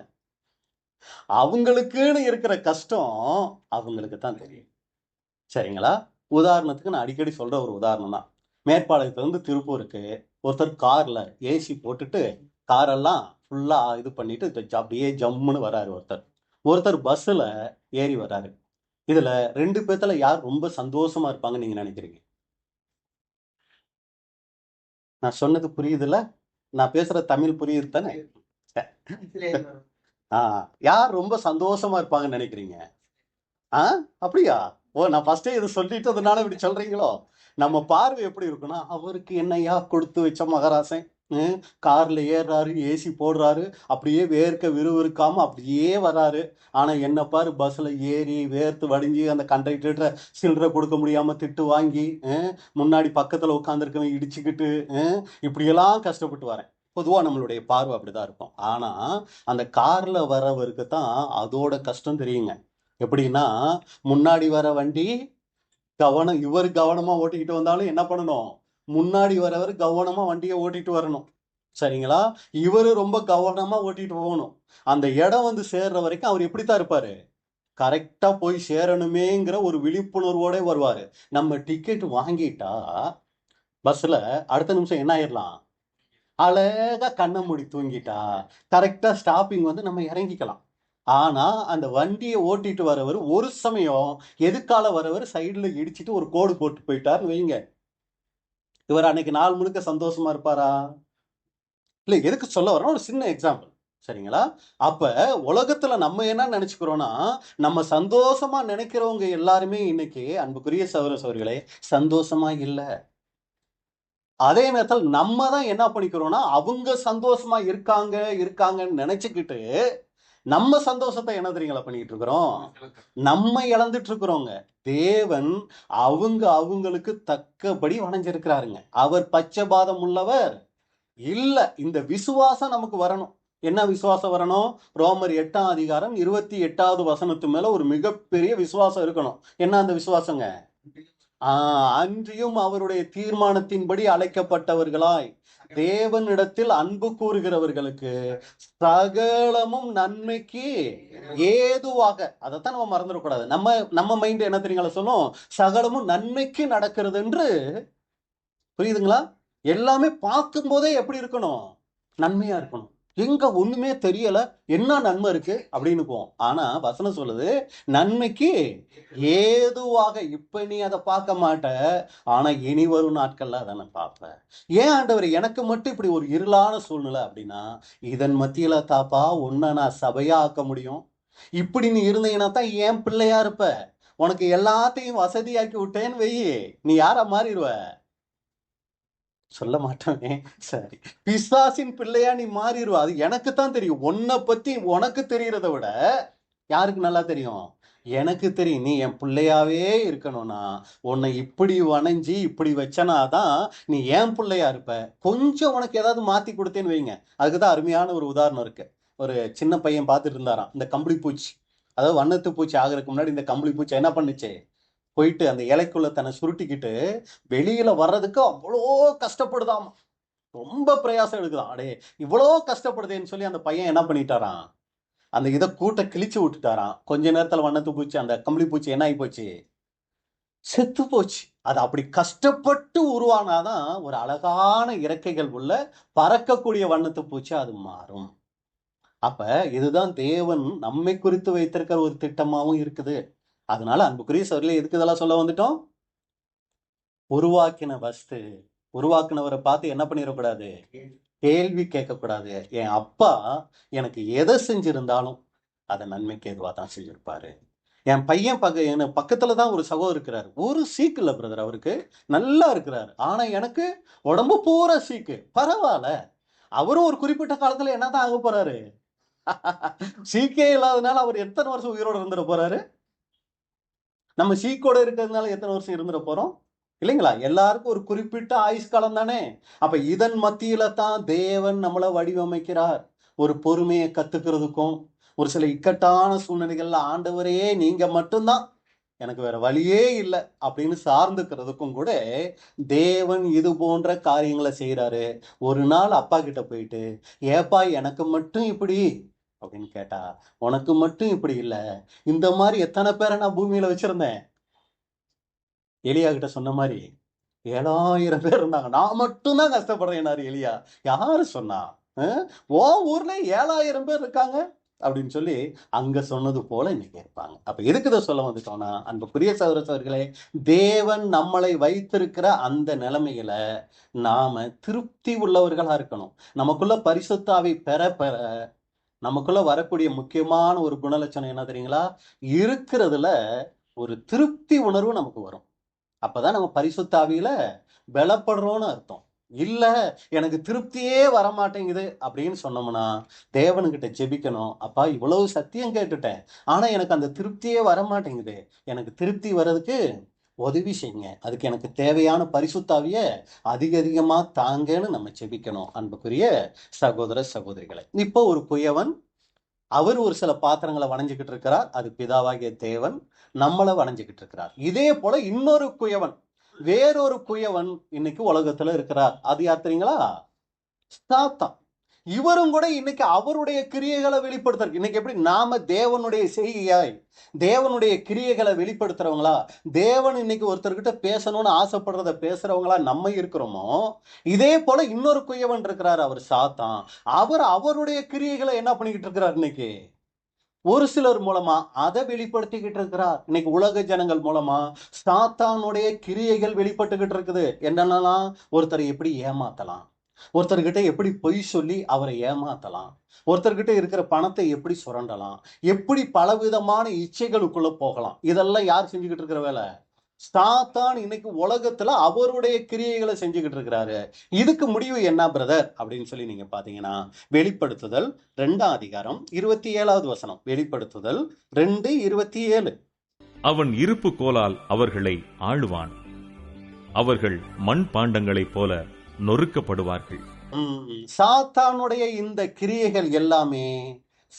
அவங்களுக்குன்னு இருக்கிற கஷ்டம் அவங்களுக்கு தான் தெரியும். சரிங்களா? உதாரணத்துக்கு நான் அடிக்கடி சொல்ற ஒரு உதாரணம் தான். மேற்பாளையத்துல இருந்து திருப்பூருக்கு ஒருத்தர் கார்ல ஏசி போட்டுட்டு காரெல்லாம் ஃபுல்லா இது பண்ணிட்டு அப்படியே ஜம்முன்னு வராரு ஒருத்தர் பஸ்ஸுல ஏறி வராரு. இதுல 2 பேத்துல யார் ரொம்ப சந்தோஷமா இருப்பாங்கன்னு நீங்க நினைக்கிறீங்க? நான் சொன்னது புரியுதுல்ல? நான் பேசுற தமிழ் புரியுது தானே? யார் ரொம்ப சந்தோஷமா இருப்பாங்கன்னு நினைக்கிறீங்க? அப்படியா? நான் ஃபர்ஸ்டே இது சொல்லிட்டதுனால இப்படி சொல்றீங்களோ? நம்ம பார்வை எப்படி இருக்குன்னா, அவருக்கு என்னையா கொடுத்து வச்ச மகராசன், கார்ல ஏறாரு, ஏசி போடுறாரு, அப்படியே வேர்க்க விறுவிறுக்காம அப்படியே வராரு. ஆனா என்ன பாரு, பஸ்ல ஏறி வேர்த்து வடிஞ்சு அந்த கண்டக்டர்கிட்ட சில்லறை கொடுக்க முடியாம திட்டு வாங்கி, முன்னாடி பக்கத்துல உட்காந்துருக்கவன் இடிச்சுக்கிட்டு, இப்படியெல்லாம் கஷ்டப்பட்டு வரேன். பொதுவா நம்மளுடைய பார்வை அப்படிதான் இருக்கும். ஆனா அந்த கார்ல வரவருக்கு தான் அதோட கஷ்டம் தெரியுங்க. எப்படின்னா, முன்னாடி வர வண்டி இவர் கவனமா ஓட்டிக்கிட்டு வந்தாலும் என்ன பண்ணணும்? முன்னாடி வரவர் கவனமா வண்டியை ஓட்டிட்டு வரணும். சரிங்களா? இவரு ரொம்ப கவனமா ஓட்டிட்டு போகணும். அந்த இடம் வந்து சேர்ற வரைக்கும் அவர் எப்படித்தான் இருப்பாரு? கரெக்டா போய் சேரணுமேங்கிற ஒரு விழிப்புணர்வோட வருவாரு. நம்ம டிக்கெட் வாங்கிட்டா பஸ்ல அடுத்த நிமிஷம் என்ன ஆயிடலாம்? அழகா கண்ணை மூடி தூங்கிட்டா கரெக்டா ஸ்டாப்பிங் வந்து நம்ம இறங்கிக்கலாம். ஆனா அந்த வண்டியை ஓட்டிட்டு வரவர் ஒரு சமயம் எதுக்கால வரவர் சைடுல இடிச்சிட்டு ஒரு கோடு போட்டு போயிட்டாருன்னு வைங்க, இவர் அன்னைக்கு நாள் முழுக்க சந்தோஷமா இருப்பாரா? இல்ல. எதுக்கு சொல்ல வரோம், ஒரு சின்ன எக்ஸாம்பிள். சரிங்களா? அப்ப உலகத்துல நம்ம என்ன நினைச்சுக்கிறோம்னா, நம்ம சந்தோஷமா நினைக்கிறவங்க எல்லாருமே இன்னைக்கு அன்புக்குரிய சகோதர சகோதரிகளே சந்தோஷமா இல்ல. அதே நேரத்தில் நம்ம தான் என்ன பண்ணிக்கிறோம்னா, அவங்க சந்தோஷமா இருக்காங்கன்னு நினைச்சுக்கிட்டு நம்ம சந்தோஷத்தை என்ன தெரியுங்களா பண்ணிட்டு இருக்கிறோம்? நம்ம இழந்துட்டு இருக்கிறோங்க. தேவன் அவங்களுக்கு தக்கபடி வணைஞ்சிருக்கிறாருங்க. அவர் பட்சபாதம் உள்ளவர் இல்ல. இந்த விசுவாசம் நமக்கு வரணும். என்ன விசுவாசம் வரணும்? ரோமர் 8ஆம் அதிகாரம் 28வது வசனத்து மேல ஒரு மிகப்பெரிய விசுவாசம் இருக்கணும். என்ன அந்த விசுவாசங்க? அன்றியும் அவருடைய தீர்மானத்தின்படி அழைக்கப்பட்டவர்களாய் தேவனிடத்தில் அன்பு கூறுகிறவர்களுக்கு சகலமும் நன்மைக்கு ஏதுவாக, அதைத்தான் நம்ம மறந்துடக்கூடாது. நம்ம மைண்ட் என்ன தெரியுங்களா சொல்லும்? சகலமும் நன்மைக்கு நடக்கிறது என்று. புரியுதுங்களா? எல்லாமே பார்க்கும் போதே எப்படி இருக்கணும்? நன்மையா இருக்கணும். எங்க ஒண்ணுமே தெரியல, என்ன நன்மை இருக்கு அப்படின்னு போவோம். ஆனா வசனம் சொல்லுது நன்மைக்கு ஏதுவாக. இப்ப நீ அதை பார்க்க மாட்ட, ஆனா இனி வரும் நாட்கள்ல அதை நான் பார்ப்பேன். ஏன் ஆண்டவர் எனக்கு மட்டும் இப்படி ஒரு இருளான சூழ்நிலை அப்படின்னா, இதன் மத்தியில தாப்பா உன்னை நான் சபையா ஆக்க முடியும். இப்படி நீ இருந்தீங்கன்னா தான் ஏன் பிள்ளையா இருப்ப. உனக்கு எல்லாத்தையும் வசதியாக்கி விட்டேன்னு வெயி, நீ யாரா மாறிடுவ? சொல்ல மாட்டோமே. சரி, பிசாசின் பிள்ளையா நீ மாறிடுவ. அது எனக்கு தான் தெரியும். உன்னை பத்தி உனக்கு தெரியறத விட யாருக்கு நல்லா தெரியும்? எனக்கு தெரியும். நீ என் பிள்ளையாவே இருக்கணும்னா உன்னை இப்படி வணைஞ்சி இப்படி வச்சனாதான் நீ ஏன் பிள்ளையா இருப்ப. கொஞ்சம் உனக்கு ஏதாவது மாத்தி கொடுத்தேன்னு வைங்க. அதுக்குதான் அருமையான ஒரு உதாரணம் இருக்கு. ஒரு சின்ன பையன் பார்த்துட்டு இருந்தாராம் இந்த கம்பளி பூச்சி. அதாவது வண்ணத்து பூச்சி ஆகிறதுக்கு முன்னாடி இந்த கம்பளி பூச்சி என்ன பண்ணுச்சு, போயிட்டு அந்த இலைக்குள்ள தன்னை சுருட்டிக்கிட்டு வெளியில வர்றதுக்கு அவ்வளோ கஷ்டப்படுதாம். ரொம்ப பிரயாசம் எடுக்குதான். அடே இவ்வளோ கஷ்டப்படுதேன்னு சொல்லி அந்த பையன் என்ன பண்ணிட்டாராம், அந்த இதை கூட்ட கிழிச்சு விட்டுட்டாராம். கொஞ்ச நேரத்துல வண்ணத்து பூச்சி அந்த கம்பளி பூச்சி என்ன ஆகி போச்சு, செத்து போச்சு. அது அப்படி கஷ்டப்பட்டு உருவானாதான் ஒரு அழகான இறக்கைகள் உள்ள பறக்கக்கூடிய வண்ணத்து பூச்சி அது மாறும். அப்ப இதுதான் தேவன் நம்மை குறித்து வைத்திருக்கிற ஒரு திட்டமாவும் இருக்குது. அதனால அன்புக்குரிய சகோதரர்களே, எதுக்கு இதெல்லாம் சொல்ல வந்துட்டோம்? உருவாக்கின வஸ்து உருவாக்குனவரை பார்த்து என்ன பண்ணிடக்கூடாது, கேள்வி கேட்கக்கூடாது. என் அப்பா எனக்கு எதை செஞ்சிருந்தாலும் அதை நன்மைக்கு எதுவா தான் செஞ்சிருப்பாரு. என் பையன் எனக்கு பக்கத்துல தான் ஒரு சகோதரர் இருக்கிறார். ஒரு சீக்கு இல்ல பிரதர், அவருக்கு நல்லா இருக்கிறார். ஆனா எனக்கு உடம்பு பூரா சீக்கு. பரவாயில்ல, அவரும் ஒரு குறிப்பிட்ட காலத்துல என்னதான் ஆக போறாரு. சீக்கே இல்லாதனால அவர் எத்தனை வருஷம் உயிரோட இருந்துட போறாரு? நம்ம சீக்கோட இருக்கிறதுனால எத்தனை வருஷம் இருந்துட போறோம் இல்லைங்களா? எல்லாருக்கும் ஒரு குறிப்பிட்ட ஆயுஷ்காலம் தானே. அப்ப இதன் மத்தியில தான் தேவன் நம்மளை வடிவமைக்கிறார். ஒரு பொறுமையை கத்துக்கிறதுக்கும், ஒரு சில இக்கட்டான சூழ்நிலைகள்ல ஆண்டவரே நீங்க மட்டும்தான், எனக்கு வேற வழியே இல்லை அப்படின்னு சார்ந்துக்கிறதுக்கும் கூட தேவன் இது போன்ற காரியங்களை செய்யறாரு. ஒரு நாள் அப்பா கிட்ட போயிட்டு, ஏப்பா எனக்கு மட்டும் இப்படி அப்படின்னு கேட்டா, உனக்கு மட்டும் இப்படி இல்லை, இந்த மாதிரி எத்தனை பேரை நான் பூமியில வச்சிருந்தேன். எலியா கிட்ட சொன்ன மாதிரி 7000 பேர் இருந்தாங்க, நான் மட்டும்தான் கஷ்டப்படுறேன் எலியா. யாரு சொன்னா? ஓ ஊர்ல 7000 பேர் இருக்காங்க அப்படின்னு சொல்லி அங்க சொன்னது போல இன்னைக்கு இருப்பாங்க. அப்ப எதுக்கு இதை சொல்ல வந்துட்டோம்னா, அன்புக்குரிய சகோதர சகோதரிகளே, தேவன் நம்மளை வைத்திருக்கிற அந்த நிலைமையில நாம திருப்தி உள்ளவர்களா இருக்கணும். நமக்குள்ள பரிசுத்த ஆவி பெற பெற நமக்குள்ள வரக்கூடிய முக்கியமான ஒரு குணலட்சணம் என்ன தெரியுங்களா? இருக்கிறதுல ஒரு திருப்தி உணர்வு நமக்கு வரும். அப்பதான் நம்ம பரிசுத்த ஆவியில பலப்படுறோம்னு அர்த்தம். இல்ல எனக்கு திருப்தியே வரமாட்டேங்குது அப்படின்னு சொன்னோம்னா தேவனுக்கிட்ட ஜெபிக்கணும். அப்பா இவ்வளவு சத்தியம் கேட்டுட்டேன், ஆனா எனக்கு அந்த திருப்தியே வரமாட்டேங்குது, எனக்கு திருப்தி வர்றதுக்கு உதவி செய்யுங்க, அதுக்கு எனக்கு தேவையான பரிசுத்தாவிய அதிகமா தாங்கன்னு நம்ம ஜெபிக்கணும். அன்புக்குரிய சகோதர சகோதரிகளை, இப்போ ஒரு குயவன் அவர் ஒரு சில பாத்திரங்களை வணைஞ்சுக்கிட்டு இருக்கிறார். அது பிதாவாகிய தேவன் நம்மளை வணைஞ்சுக்கிட்டு இருக்கிறார். இதே போல இன்னொரு குயவன், வேறொரு குயவன் இன்னைக்கு உலகத்துல இருக்கிறார். அது யார் தெரியுங்களா? சாத்தான். இவரும் கூட இன்னைக்கு அவருடைய கிரியைகளை வெளிப்படுத்துற. இன்னைக்கு எப்படி நாம தேவனுடைய செய்கையாய் தேவனுடைய கிரியைகளை வெளிப்படுத்துறவங்களா, தேவன் இன்னைக்கு ஒருத்தர்கிட்ட பேசணும்னு ஆசைப்படுறத பேசுறவங்களா நம்ம இருக்கிறோமோ, இதே போல இன்னொரு குயவன் இருக்கிறார், அவர் சாத்தான். அவர் அவருடைய கிரியைகளை என்ன பண்ணிக்கிட்டு இருக்கிறார், இன்னைக்கு ஒரு சிலர் மூலமா அதை வெளிப்படுத்திக்கிட்டு இருக்கிறார். இன்னைக்கு உலக ஜனங்கள் மூலமா சாத்தானுடைய கிரியைகள் வெளிப்பட்டுக்கிட்டு இருக்குது. என்னென்னலாம், ஒருத்தரை எப்படி ஏமாத்தலாம், ஒருத்தர்கிட்ட எப்படி பொய் சொல்லி அவரை ஏமாத்தலாம், ஒருத்தர்கிட்ட இருக்கிற பணத்தை எப்படி சுரண்டலாம், எப்படி பலவிதமான இச்சைகளுக்குள்ள போகலாம், இதெல்லாம் யார் செஞ்சுக்கிட்டு இருக்கிற வேலை? சாத்தான் இன்னைக்கு உலகத்துல அவருடைய கிரியைகளை செஞ்சுக்கிட்டு இருக்கிறாரு. இதுக்கு முடிவு என்ன பிரதர் அப்படின்னு சொல்லி நீங்க பாத்தீங்கன்னா, வெளிப்படுத்துதல் 2ஆம் அதிகாரம் 27வது வசனம். வெளிப்படுத்துதல் 2:27. அவன் இருப்பு கோலால் அவர்களை ஆளுவான், அவர்கள் மண் பாண்டங்களைப் போல நொறுக்கப்படுவார்கள். சாத்தானுடைய இந்த கிரியைகள் எல்லாமே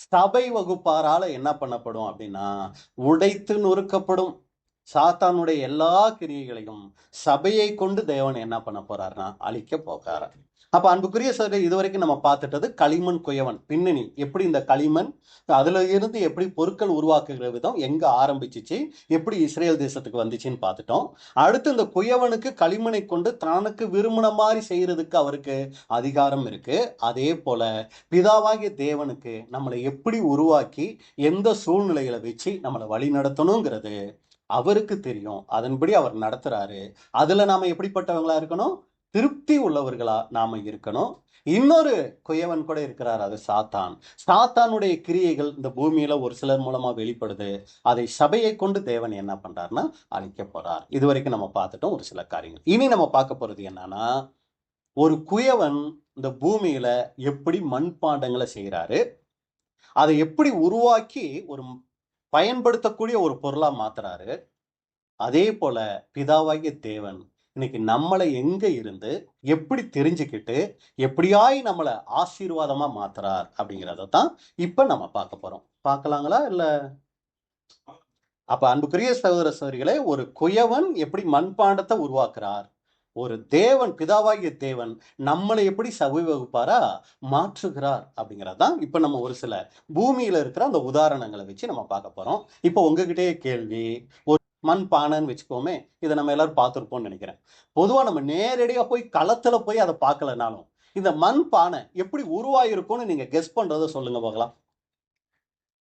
சபை வகுப்பாரால என்ன பண்ணப்படும் அப்படின்னா உடைத்து நொறுக்கப்படும். சாத்தானுடைய எல்லா கிரியைகளையும் சபையை கொண்டு தேவன் என்ன பண்ண போறாருன்னா அழிக்க போகிறார். அப்ப அன்புக்குரிய சகோதரரே, இதுவரைக்கும் நம்ம பார்த்துட்டது களிமண் குயவன் பின்னணி, எப்படி இந்த களிமண் அதுல இருந்து எப்படி பொருட்கள் உருவாக்குகிற விதம் எங்க ஆரம்பிச்சிச்சு, எப்படி இஸ்ரேல் தேசத்துக்கு வந்துச்சுன்னு பார்த்துட்டோம். அடுத்து இந்த குயவனுக்கு களிமண்ணை கொண்டு தனக்கு விரும்பின மாதிரி செய்யறதுக்கு அவருக்கு அதிகாரம் இருக்கு. அதே போல பிதாவாகிய தேவனுக்கு நம்மளை எப்படி உருவாக்கி எந்த சூழ்நிலைகளை வச்சு நம்மளை வழி நடத்தணுங்கிறது அவருக்கு தெரியும். அதன்படி அவர் நடத்துறாரு. அதுல நாம எப்படிப்பட்டவங்களா இருக்கணும்? திருப்தி உள்ளவர்களா நாம இருக்கணும். இன்னொரு குயவன் கூட இருக்கிறார், அது சாத்தான். சாத்தானுடைய கிரியைகள் இந்த பூமியில ஒரு சிலர் மூலமா வெளிப்படுது. அதை சபையை கொண்டு தேவன் என்ன பண்றாருன்னா அழிக்க போறார். இதுவரைக்கும் நம்ம பார்த்துட்டோம் ஒரு சில காரியங்கள். இனி நம்ம பார்க்க போறது என்னன்னா, ஒரு குயவன் இந்த பூமியில எப்படி மண்பாண்டங்களை செய்கிறாரு, அதை எப்படி உருவாக்கி ஒரு பயன்படுத்தக்கூடிய ஒரு பொருளா மாத்துறாரு, அதே போல பிதாவாகிய தேவன் இன்னைக்கு நம்மளை எங்க இருந்து எப்படி தெரிஞ்சுக்கிட்டு எப்படியாய் நம்மளை ஆசீர்வாதமா மாத்துறார் அப்படிங்கிறத தான் இப்ப நம்ம பார்க்க போறோம். பார்க்கலாங்களா? இல்ல அப்ப அன்புக்குரிய சகோதர சகோதரிகளே, ஒரு குயவன் எப்படி மண்பாண்டத்தை உருவாக்குறார், ஒரு தேவன் பிதாவாகிய தேவன் நம்மளை எப்படி சவிவகுப்பாரா மாற்றுகிறார் அப்படிங்கிறதான் இப்ப நம்ம ஒரு சில பூமியில இருக்கிற அந்த உதாரணங்களை வச்சு நம்ம பார்க்க போறோம். இப்போ உங்ககிட்டயே கேள்வி, ஒரு மண் பானைன்னு வச்சுக்கோமே, இதை நம்ம எல்லாரும் பார்த்துருப்போம்னு நினைக்கிறேன். பொதுவா நம்ம நேரடியா போய் களத்துல போய் அதை பார்க்கலனாலும் இந்த மண் பானை எப்படி உருவாயிருக்கும்னு நீங்க கெஸ் பண்றதை சொல்லுங்க பார்க்கலாம்.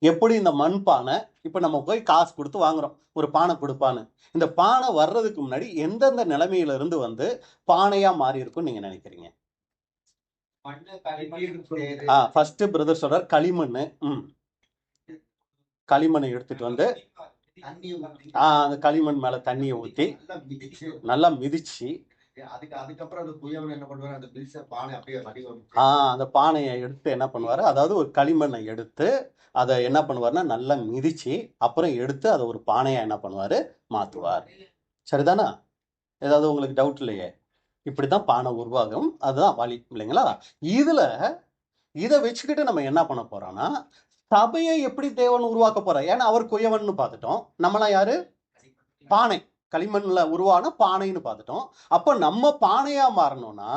எப்படி இந்த மண் பானை இப்ப நம்ம போய் காசு கொடுத்து வாங்குறோம், ஒரு பானை கொடுப்பான்னு, இந்த பானை வர்றதுக்கு முன்னாடி எந்தெந்த நிலைமையில இருந்து வந்து பானையா மாறி இருக்கும்னு நீங்க நினைக்கிறீங்க? ஃபர்ஸ்ட் பிரதர் சொல்றார் களிமண். களிமண்ணை எடுத்துட்டு வந்து அந்த களிமண் மேல தண்ணியை ஊத்தி நல்லா மிதிச்சு அந்த பானையை எடுத்து என்ன பண்ணுவாரு, அதாவது ஒரு களிமண்ணை எடுத்து அதை என்ன பண்ணுவாருன்னா நல்லா மிதிச்சு அப்புறம் எடுத்து அதை ஒரு பானையா என்ன பண்ணுவாரு மாத்துவார். சரிதானா? ஏதாவது உங்களுக்கு டவுட் இல்லையே? இப்படித்தான் பானை உருவாகும், அதுதான் வழி இல்லைங்களா? இதுல இதை வச்சுக்கிட்டு நம்ம என்ன பண்ண போறோம்னா சபையை எப்படி தேவன் உருவாக்க போறார். ஏன்னா அவர் குயவன் பார்த்துட்டோம், நம்மளாம் யாரு? பானை, களிமண்ல உருவான பானைன்னு பார்த்துட்டோம். அப்ப நம்ம பானையா மாறணும்னா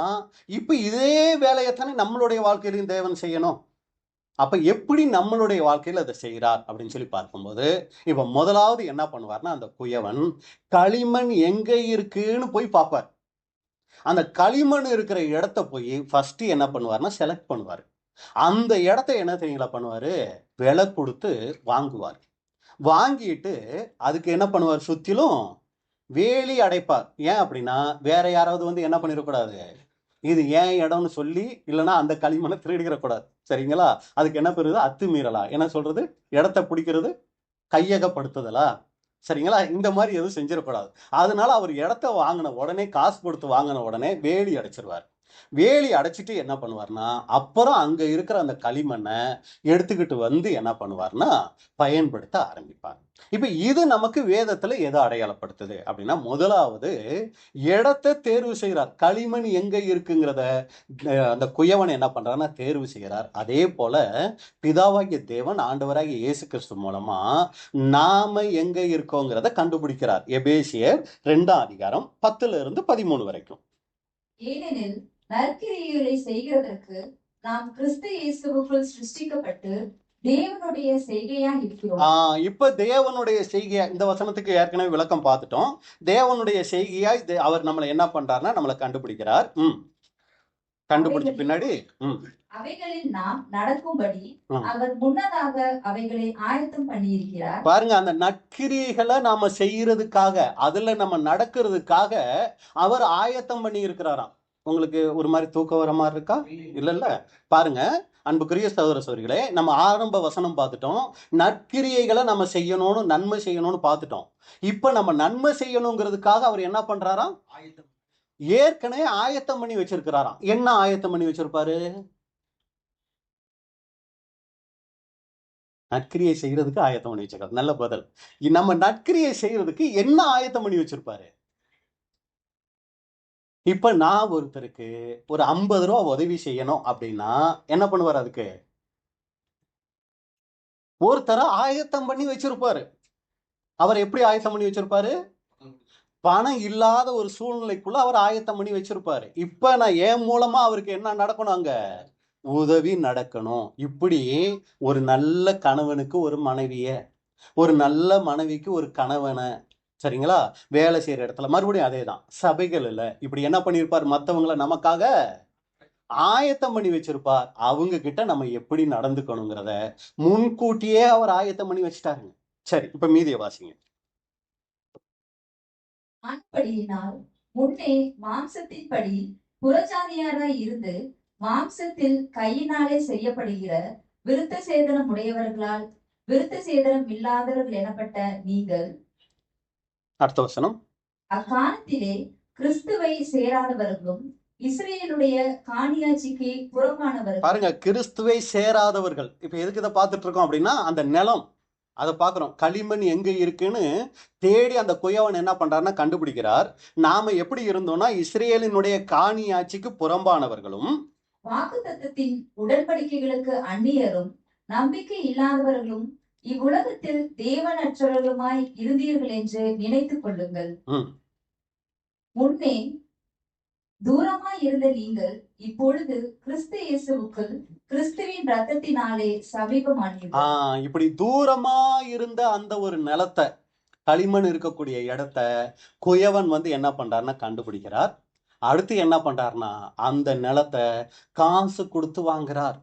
இப்ப இதே வேலையைத்தானே நம்மளுடைய வாழ்க்கையிலையும் தேவன் செய்யணும். அப்ப எப்படி நம்மளுடைய வாழ்க்கையில அதை செய்கிறார் அப்படின்னு சொல்லி பார்க்கும்போது இப்ப முதலாவது என்ன பண்ணுவார்னா அந்த குயவன் களிமண் எங்க இருக்குன்னு போய் பார்ப்பார். அந்த களிமண் இருக்கிற இடத்த போய் ஃபர்ஸ்ட் என்ன பண்ணுவார்னா செலக்ட் பண்ணுவார். அந்த இடத்த என்ன தெரியுங்களா பண்ணுவாரு, விலை கொடுத்து வாங்குவார். வாங்கிட்டு அதுக்கு என்ன பண்ணுவார், சுத்திலும் வேலி அடைப்பார். ஏன் அப்படின்னா வேற யாராவது வந்து என்ன பண்ணிடக்கூடாது, இது ஏன் இடம்னு சொல்லி இல்லைன்னா அந்த களிமண்ணை திருடிக்கிறக்கூடாது. சரிங்களா? அதுக்கு என்ன பெறுது, அத்துமீறலா, என்ன சொல்றது, இடத்த பிடிக்கிறது கையகப்படுத்துதலா. சரிங்களா? இந்த மாதிரி எதுவும் செஞ்சிடக்கூடாது. அதனால அவர் இடத்த வாங்கின உடனே, காசு கொடுத்து வாங்கின உடனே வேலி அடைச்சிருவார். வேலி அடைச்சிட்டு என்ன பண்ணுவார்னா அப்புறம் அங்க இருக்கிற அந்த களிமண்ணை எடுத்துக்கிட்டு வந்து என்ன பண்ணுவார்னா பயன்படுத்த ஆரம்பிப்பார். இப்ப இது நமக்கு வேதத்துல எதை அடையாளப்படுத்துது அப்படின்னா, முதலாவது இடத்தை தேர்வு செய்கிறார். களிமண் எங்க இருக்குங்கிறத அந்த குயவன் என்ன பண்றாருன்னா தேர்வு செய்கிறார். அதே போல பிதாவாகிய தேவன் ஆண்டவராகிய இயேசு கிறிஸ்து மூலமா நாம எங்க இருக்கோங்கிறத கண்டுபிடிக்கிறார். எபேசியர் 2:10-13 வரைக்கும். ஏனெனில் நற்கிரியைகளை செய்கிறதற்கு நாம் கிறிஸ்து இயேசுவுக்குள் சிருஷ்டிக்கப்பட்டு தேவனுடைய செய்கையா இருக்கிறோம். இப்ப தேவனுடைய செய்கையா, இந்த வசனத்துக்கு ஏற்கனவே விளக்கம் பார்த்துட்டோம். தேவனுடைய செய்கையா அவர் நம்மளை என்ன பண்றாருன்னா நம்மளை கண்டுபிடிக்கிறார். கண்டுபிடிச்ச பின்னாடி அவைகளில் நாம் நடக்கும்படி அவர் முன்னதாக அவைகளை ஆயத்தம் பண்ணியிருக்கிறார். பாருங்க, அந்த நற்கிரியைகளை நாம செய்யறதுக்காக, அதுல நம்ம நடக்கிறதுக்காக அவர் ஆயத்தம் பண்ணி இருக்கிறாராம். உங்களுக்கு ஒரு மாதிரி தூக்கம் வர மாதிரி இருக்கா? இல்ல பாருங்க அன்புக்குரிய சகோதர சகோதரிகளே, நம்ம ஆரம்ப வசனம் பார்த்துட்டோம். நற்கிரியைகளை நம்ம செய்யணும்னு, நன்மை செய்யணும்னு பார்த்துட்டோம். இப்ப நம்ம நன்மை செய்யணுங்கிறதுக்காக அவர் என்ன பண்றாராம், ஏற்கனவே ஆயத்தம் பண்ணி வச்சிருக்கிறாராம். என்ன ஆயத்தம் பண்ணி வச்சிருப்பாரு? நற்கிரியை செய்யறதுக்கு ஆயத்தம் பண்ணி வச்சிருக்காரு. நல்ல பதில். நம்ம நற்கிரியை செய்யறதுக்கு என்ன ஆயத்தம் பண்ணி வச்சிருப்பாரு? இப்ப நான் ஒருத்தருக்கு ஒரு 50 ரூபா உதவி செய்யணும் அப்படின்னா என்ன பண்ணுவார், அதுக்கு ஒருத்தர ஆயத்தம் பண்ணி வச்சிருப்பாரு. அவர் எப்படி ஆயத்தம் பண்ணி வச்சிருப்பாரு? பணம் இல்லாத ஒரு சூழ்நிலைக்குள்ள அவர் ஆயத்தம் பண்ணி வச்சிருப்பாரு. இப்ப நான் என் மூலமா அவருக்கு என்ன நடக்கணும், அங்க உதவி நடக்கணும். இப்படி ஒரு நல்ல கணவனுக்கு ஒரு மனைவிய, ஒரு நல்ல மனைவிக்கு ஒரு கணவனை, சரிங்களா, வேலை செய்யற இடத்துல மறுபடியும் அதே தான், சபைகள் இல்ல, இப்படி என்ன பண்ணிருப்பார், மற்றவங்களை நமக்காக ஆயத்தம் பண்ணி வச்சிருப்பார். அவங்க கிட்ட நம்ம எப்படி நடந்துக்கணுங்கிறத முன்கூட்டியே அவர் ஆயத்தம் பண்ணி வச்சுட்டாருங்க. சரி, இப்ப மீதிய வாசிங்க. அன்படியினால் முன்னே மாம்சத்தின்படி புறஜாதியாராய் இருந்து மாம்சத்தில் கையினாலே செய்யப்படுகிற விருத்த சேதனம் உடையவர்களால் விருத்த சேதனம் இல்லாதவர்கள் எனப்பட்ட நீங்கள், அடுத்த வசனம், அக்காலத்திலே கிறிஸ்துவை சேராதவர்களும் இஸ்ரேலுடைய காணியாட்சிக்கு புறம்பானவர்கள். பாருங்க, கிறிஸ்துவை சேராதவர்கள். இப்ப எதுக்கு இதை பார்த்துட்டு இருக்கோம் அப்படின்னா, அந்த நிலம் அதை பார்க்குறோம். களிமண் எங்க இருக்குன்னு தேடி அந்த குயவன் என்ன பண்றாருன்னா கண்டுபிடிக்கிறார். நாம எப்படி இருந்தோம்னா, இஸ்ரேலினுடைய காணியாட்சிக்கு புறம்பானவர்களும், வாக்குத்தத்தத்தின் உடன்படிக்கைகளுக்கு அந்நியரும் நம்பிக்கை இல்லாதவர்களும் இவ்வுலகத்தில் தேவனற்றவர்களுமாய் இருந்தீர்கள் என்று நினைத்துக் கொள்ளுங்கள். முன்னே தூரமாய் இருந்த நீங்கள் இப்பொழுது கிறிஸ்து இயேசுவுக்குள் கிறிஸ்துவின் ரத்தத்தினாலே சமீபமானீர்கள். இப்படி தூரமா இருந்த அந்த ஒரு நிலத்தை, களிமண் இருக்கக்கூடிய இடத்த குயவன் என்ன பண்றாருன்னா கண்டுபிடிக்கிறார். அடுத்து என்ன பண்றாருன்னா, அந்த நிலத்தை காசு கொடுத்து வாங்குறார்.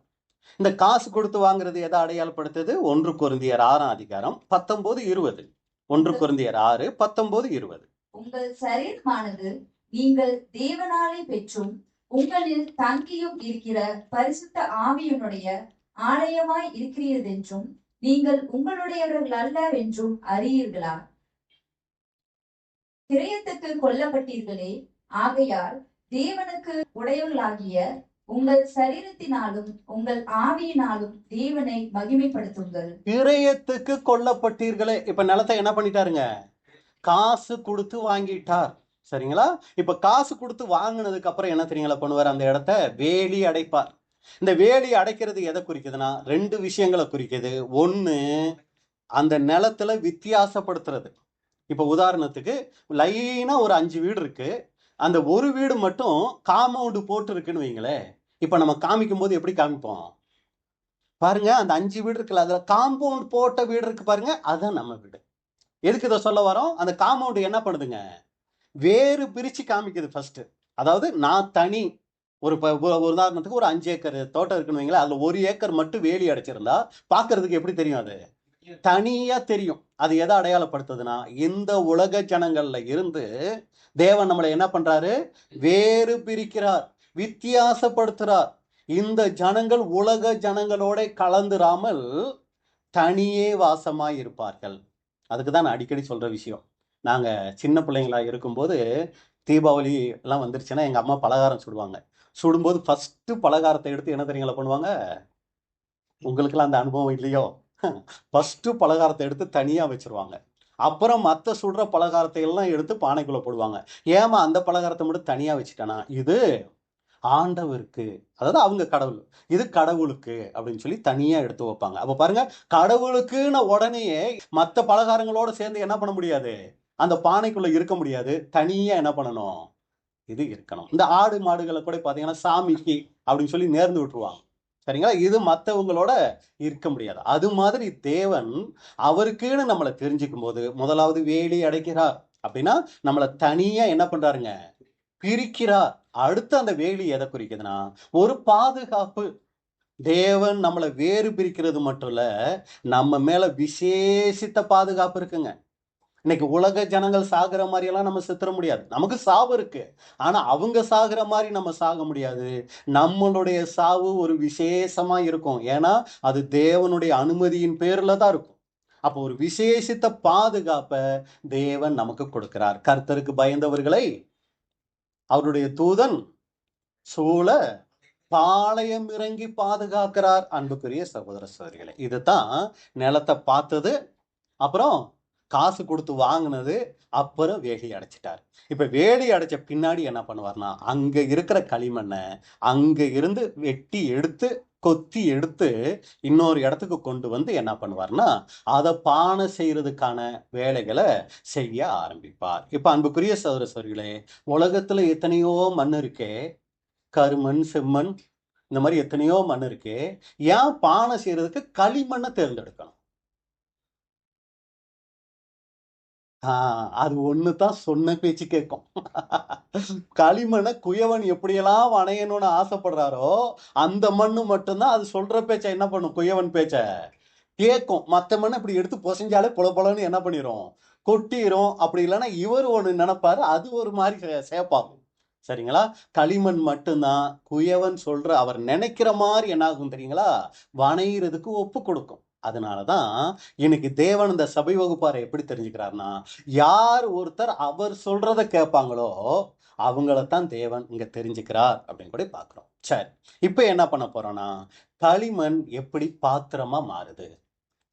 இந்த காசு கொடுத்து வாங்குறது எதை அடையாளப்படுத்துது? 1 கொரிந்தியர் 6ஆம் அதிகாரம் 19-20. 1 கொரிந்தியர் 6:19-20. உங்கள் சரீரமானது நீங்கள் தேவனாலே பெற்றும் உங்களில் தங்கியும் இருக்கிற பரிசுத்த ஆவியினுடைய ஆலயமாய் இருக்கிறதென்றும் நீங்கள் உங்களுடையவர்கள் அல்லவென்றும் அறியீர்களா? கிரயத்துக்கு கொல்லப்பட்டீர்களே, ஆகையால் தேவனுக்கு உடையவர்களாகிய உங்கள் சரீரத்தினாலும் உங்கள் ஆவியினாலும் தேவனை மகிமைப்படுத்துங்கள். கிரயத்துக்கு கொல்லப்பட்டீர்களே. இப்ப நிலத்தை என்ன பண்ணிட்டாருங்க? காசு கொடுத்து வாங்கிட்டார். சரிங்களா? இப்ப காசு கொடுத்து வாங்கினதுக்கு அப்புறம் என்ன தெரியுங்களா பண்ணுவார்? அந்த இடத்த வேலி அடைப்பார். இந்த வேலி அடைக்கிறது எதை குறிக்குதுன்னா, 2 விஷயங்களை குறிக்குது. ஒண்ணு, அந்த நிலத்துல வித்தியாசப்படுத்துறது. இப்ப உதாரணத்துக்கு லைனா ஒரு 5 வீடு இருக்கு. அந்த ஒரு வீடு மட்டும் காம்பவுண்டு போட்டு இருக்குன்னு வைங்களேன். இப்ப நம்ம காமிக்கும் போது எப்படி காமிப்போம்? பாருங்க, அந்த 5 வீடு இருக்குல்ல, அதுல காம்பவுண்ட் போட்ட வீடு இருக்கு பாருங்க, அதுதான் நம்ம வீடு. எதுக்கு இதை சொல்ல வரோம்? அந்த காம்பவுண்ட் என்ன பண்ணுதுங்க? வேறு பிரிச்சு காமிக்குது ஃபர்ஸ்ட். அதாவது நான் தனி ஒரு உதாரணத்துக்கு ஒரு 5 ஏக்கர் தோட்டம் இருக்குன்னு வைங்களேன். அதுல 1 ஏக்கர் மட்டும் வேலி அடைச்சிருந்தா பாக்குறதுக்கு எப்படி தெரியும்? அது தனியா தெரியும். அது எதை அடையாளப்படுத்துதுன்னா, இந்த உலக ஜனங்கள்ல இருந்து தேவன் நம்மளை என்ன பண்றாரு? வேறு பிரிக்கிறார், வித்தியாசப்படுத்துறார். இந்த ஜனங்கள் உலக ஜனங்களோட கலந்துராமல் தனியே வாசமாய் இருப்பார்கள். அதுக்கு தான் நான் அடிக்கடி சொல்ற விஷயம். நாங்க சின்ன பிள்ளைங்களா இருக்கும்போது தீபாவளி எல்லாம் வந்துருச்சுன்னா எங்க அம்மா பலகாரம் சுடுவாங்க. சுடும்போது ஃபர்ஸ்ட் பலகாரத்தை எடுத்து என்ன தெரியுங்களா பண்ணுவாங்க? உங்களுக்கெல்லாம் அந்த அனுபவம் இல்லையோ? ஃபர்ஸ்ட் பலகாரத்தை எடுத்து தனியா வச்சிருவாங்க. அப்புறம் மற்ற சுடுற பலகாரத்தை எல்லாம் எடுத்து பானைக்குள்ள போடுவாங்க. ஏமா அந்த பலகாரத்தை மட்டும் தனியா வச்சுட்டானா? இது ஆண்டவருக்கு, அதாவது அவங்க கடவுள், இது கடவுளுக்கு அப்படின்னு சொல்லி தனியா எடுத்து வைப்பாங்க. அப்ப பாருங்க, கடவுளுக்குன்னு உடனேயே மற்ற பலகாரங்களோட சேர்ந்து என்ன பண்ண முடியாது? அந்த பானைக்குள்ள இருக்க முடியாது. தனியா என்ன பண்ணணும்? இது இருக்கணும். இந்த ஆடு மாடுகளை கூட பாத்தீங்கன்னா சாமிக்கு அப்படின்னு சொல்லி நேர்ந்து விட்டுருவாங்க. சரிங்களா? இது மற்றவங்களோட இருக்க முடியாது. அது மாதிரி தேவன் அவருக்குன்னு நம்மளை தெரிஞ்சுக்கும் போது முதலாவது வேலி அடைக்கிறார். அப்படின்னா நம்மளை தனியா என்ன பண்றாருங்க? பிரிக்கிறார். அடுத்து அந்த வேலி எதை குறிக்குதுன்னா, ஒரு பாதுகாப்பு. தேவன் நம்மளை வேறு பிரிக்கிறது மட்டும் இல்ல, நம்ம மேல விசேஷித்த பாதுகாப்பு இருக்குங்க. இன்னைக்கு உலக ஜனங்கள் சாகுற மாதிரி எல்லாம் நம்ம செத்துற முடியாது. நமக்கு சாவு இருக்கு, ஆனா அவங்க சாகுற மாதிரி நம்ம சாக முடியாது. நம்மளுடைய சாவு ஒரு விசேஷமா இருக்கும். ஏன்னா அது தேவனுடைய அனுமதியின் பேர்ல தான் இருக்கும். அப்போ ஒரு விசேஷித்த பாதுகாப்பை தேவன் நமக்கு கொடுக்கிறார். கர்த்தருக்கு பயந்தவர்களை அவருடைய தூதன் சூழ பாளையம் இறங்கி பாதுகாக்கிறார். அன்புக்குரிய சகோதர சகோதரிகளே, இதுதான் நிலத்தை பார்த்தது, அப்புறம் காசு கொடுத்து வாங்கினது, அப்புறம் வேலி அடைச்சிட்டார். இப்ப வேலி அடைச்ச பின்னாடி என்ன பண்ணுவார்னா, அங்க இருக்கிற களிமண்ணை அங்க இருந்து வெட்டி எடுத்து கொத்தி எடுத்து இன்னொரு இடத்துக்கு கொண்டு வந்து என்ன பண்ணுவார்னா, அதை பானை செய்யறதுக்கான வேலைகளை செய்ய ஆரம்பிப்பார். இப்ப அன்புக்குரிய சகோதர சகோதரிகளே, உலகத்துல எத்தனையோ மண் இருக்கே, கருமண், செம்மண், இந்த மாதிரி எத்தனையோ மண் இருக்கே. ஏன் பானை செய்யறதுக்கு களிமண்ணை தேர்ந்தெடுக்கணும்? அது ஒண்ணுதான் சொன்ன பேச்சு கேட்கும். களிமண்ணை குயவன் எப்படியெல்லாம் வணையணும்னு ஆசைப்படுறாரோ, அந்த மண்ணு மட்டும்தான் அது சொல்ற பேச்ச என்ன பண்ணும்? குயவன் பேச்ச கேட்கும். மத்த மண்ணை இப்படி எடுத்து பொசைஞ்சாலே பொல பொலன்னு என்ன பண்ணிரும்? கொட்டிரும். அப்படி இல்லைன்னா இவர் ஒண்ணு நினைப்பாரு, அது ஒரு மாதிரி சேப்பாகும். சரிங்களா? களிமண் மட்டும்தான் குயவன் சொல்ற, அவர் நினைக்கிற மாதிரி என்ன ஆகும் தெரியுங்களா? வணையறதுக்கு ஒப்பு கொடுக்கும். அதனாலதான் இன்னைக்கு தேவன் இந்த சபை வகுப்பாரை எப்படி தெரிஞ்சுக்கிறார்னா, யார் ஒருத்தர் அவர் சொல்றத கேட்பாங்களோ அவங்களத்தான் தேவன் இங்க தெரிஞ்சுக்கிறார் அப்படின்னு கூட பார்க்கிறோம். சரி, இப்ப என்ன பண்ண போறோம்னா, களிமண் எப்படி பாத்திரமா மாறுது,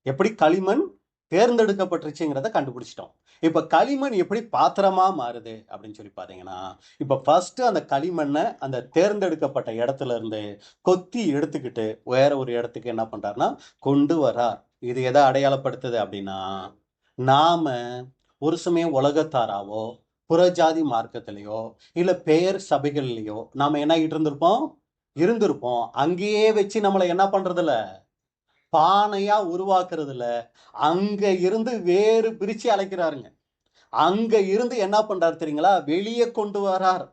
எப்படி களிமண் தேர்ந்தெடுக்கப்பட்டுருச்சுங்கிறத கண்டுபிடிச்சிட்டோம். இப்ப களிமண் எப்படி பாத்திரமா மாறுது அப்படின்னு சொல்லி பாத்தீங்கன்னா, இப்ப ஃபர்ஸ்ட் அந்த களிமண்ணை அந்த தேர்ந்தெடுக்கப்பட்ட இடத்துல இருந்து கொத்தி எடுத்துக்கிட்டு வேற ஒரு இடத்துக்கு என்ன பண்றாருன்னா கொண்டு வரார். இது எதை அடையாளப்படுத்துது அப்படின்னா, நாம ஒரு சமயம் உலகத்தாராவோ புறஜாதி மார்க்கத்திலேயோ இல்ல பெயர் சபைகள்லயோ நாம என்ன ஆகிட்டு இருந்திருப்போம். அங்கேயே வச்சு நம்மளை என்ன பண்றதில்ல, பானையா உருவாக்குறதுல அங்க இருந்து வேறு பிரிச்சு அழைக்கிறாருங்க. அங்க இருந்து என்ன பண்றாரு தெரியுங்களா, வெளியே கொண்டு வரார்.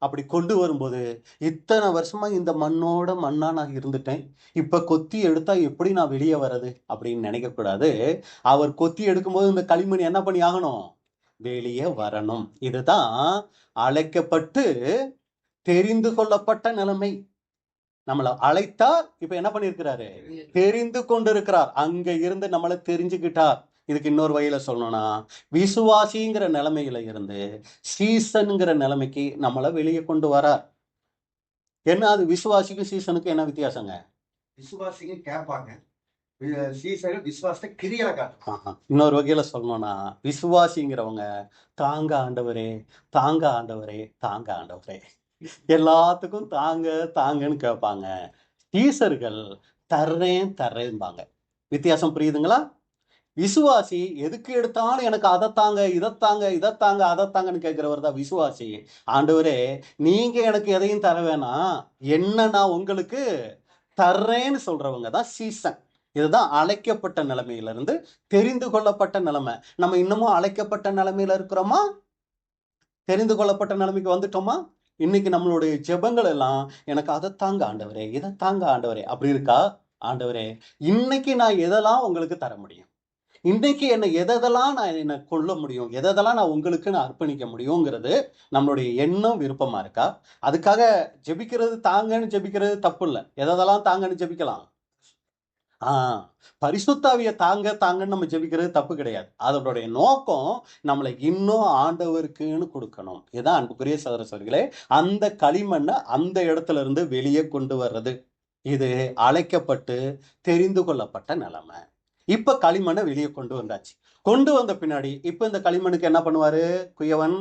அப்படி கொண்டு வரும்போது, இத்தனை வருஷமா இந்த மண்ணோட மண்ணா நான் இருந்துட்டேன், இப்ப கொத்தி எடுத்தா எப்படி நான் வெளியே வர்றது அப்படின்னு நினைக்க கூடாது. அவர் கொத்தி எடுக்கும்போது இந்த களிமண் என்ன பண்ணி ஆகணும், வெளியே வரணும். இதுதான் அழைக்கப்பட்டு தெரிந்து கொள்ளப்பட்ட நிலைமை. நம்மளை அழைத்தார், இப்ப என்ன பண்ணிருக்கிறாரு, தெரிந்து கொண்டிருக்கிறார். அங்க இருந்து நம்மளை தெரிஞ்சுக்கிட்டார். இதுக்கு இன்னொரு வகையில சொல்லணும்னா, விசுவாசிங்கிற நிலைமையில இருந்து சீசனுங்கிற நிலைமைக்கு நம்மளை வெளியே கொண்டு வரார். என்ன அது விசுவாசிக்கும் சீசனுக்கும் என்ன வித்தியாசங்க? விசுவாசிங்க கேட்பாங்க, சீசர்கள் விசுவாசத்தை கிரியா காட்டுவாங்க. இன்னொரு வகையில சொல்லணும்னா, விசுவாசிங்கிறவங்க தாங்க ஆண்டவரே, தாங்க ஆண்டவரே, தாங்க ஆண்டவரே, எல்லாத்துக்கும் தாங்க தாங்கன்னு கேட்பாங்க. டீசர்கள் தர்றேன் தர்றேன்பாங்க. வித்தியாசம் புரியுதுங்களா? விசுவாசி எதுக்கு எடுத்தாலும் எனக்கு அதைத்தாங்க இதைத்தாங்க இதைத்தாங்க அதைத்தாங்கன்னு கேட்கிறவர் தான் விசுவாசி. ஆண்டவரே நீங்க எனக்கு எதையும் தர வேணாம், என்ன நான் உங்களுக்கு தர்றேன்னு சொல்றவங்க தான் சீசன். இதுதான் அழைக்கப்பட்ட நிலைமையிலிருந்து தெரிந்து கொள்ளப்பட்ட நிலைமை. நம்ம இன்னமும் அழைக்கப்பட்ட நிலைமையில இருக்கிறோமா, தெரிந்து கொள்ளப்பட்ட நிலைமைக்கு வந்துட்டோமா? இன்னைக்கு நம்மளுடைய ஜெபங்கள் எல்லாம் எனக்கு அதைத்தாங்க ஆண்டவரே, இதைத்தாங்க ஆண்டவரே அப்படி இருக்கா? ஆண்டவரே இன்னைக்கு நான் எதெல்லாம் உங்களுக்கு தர முடியும், இன்னைக்கு எதெல்லாம் நான் என்ன கொள்ள முடியும், எதெல்லாம் நான் உங்களுக்கு நான் அர்ப்பணிக்க முடியுங்கிறது நம்மளுடைய எண்ணம் விருப்பமா இருக்கா? அதுக்காக ஜெபிக்கிறது தாங்கன்னு ஜெபிக்கிறது தப்பு இல்லை, எதெல்லாம் தாங்கன்னு ஜெபிக்கலாம். பரிசுத்தாவிய தாங்க தாங்கன்னு நம்ம ஜெபிக்கிறது தப்பு கிடையாது. அதனுடைய நோக்கம் நம்மளை இன்னும் ஆண்டவருக்குன்னு கொடுக்கணும். இதுதான் அன்புக்குரிய சகோதர சகோதரிகளே, அந்த களிமண்ணை அந்த இடத்துல இருந்து வெளியே கொண்டு வர்றது. இது அழைக்கப்பட்டு தெரிந்து கொள்ளப்பட்ட நிலைமை. இப்ப களிமண்ணை வெளியே கொண்டு வந்தாச்சு. கொண்டு வந்த பின்னாடி இப்ப இந்த களிமண்ணுக்கு என்ன பண்ணுவாரு குயவன்?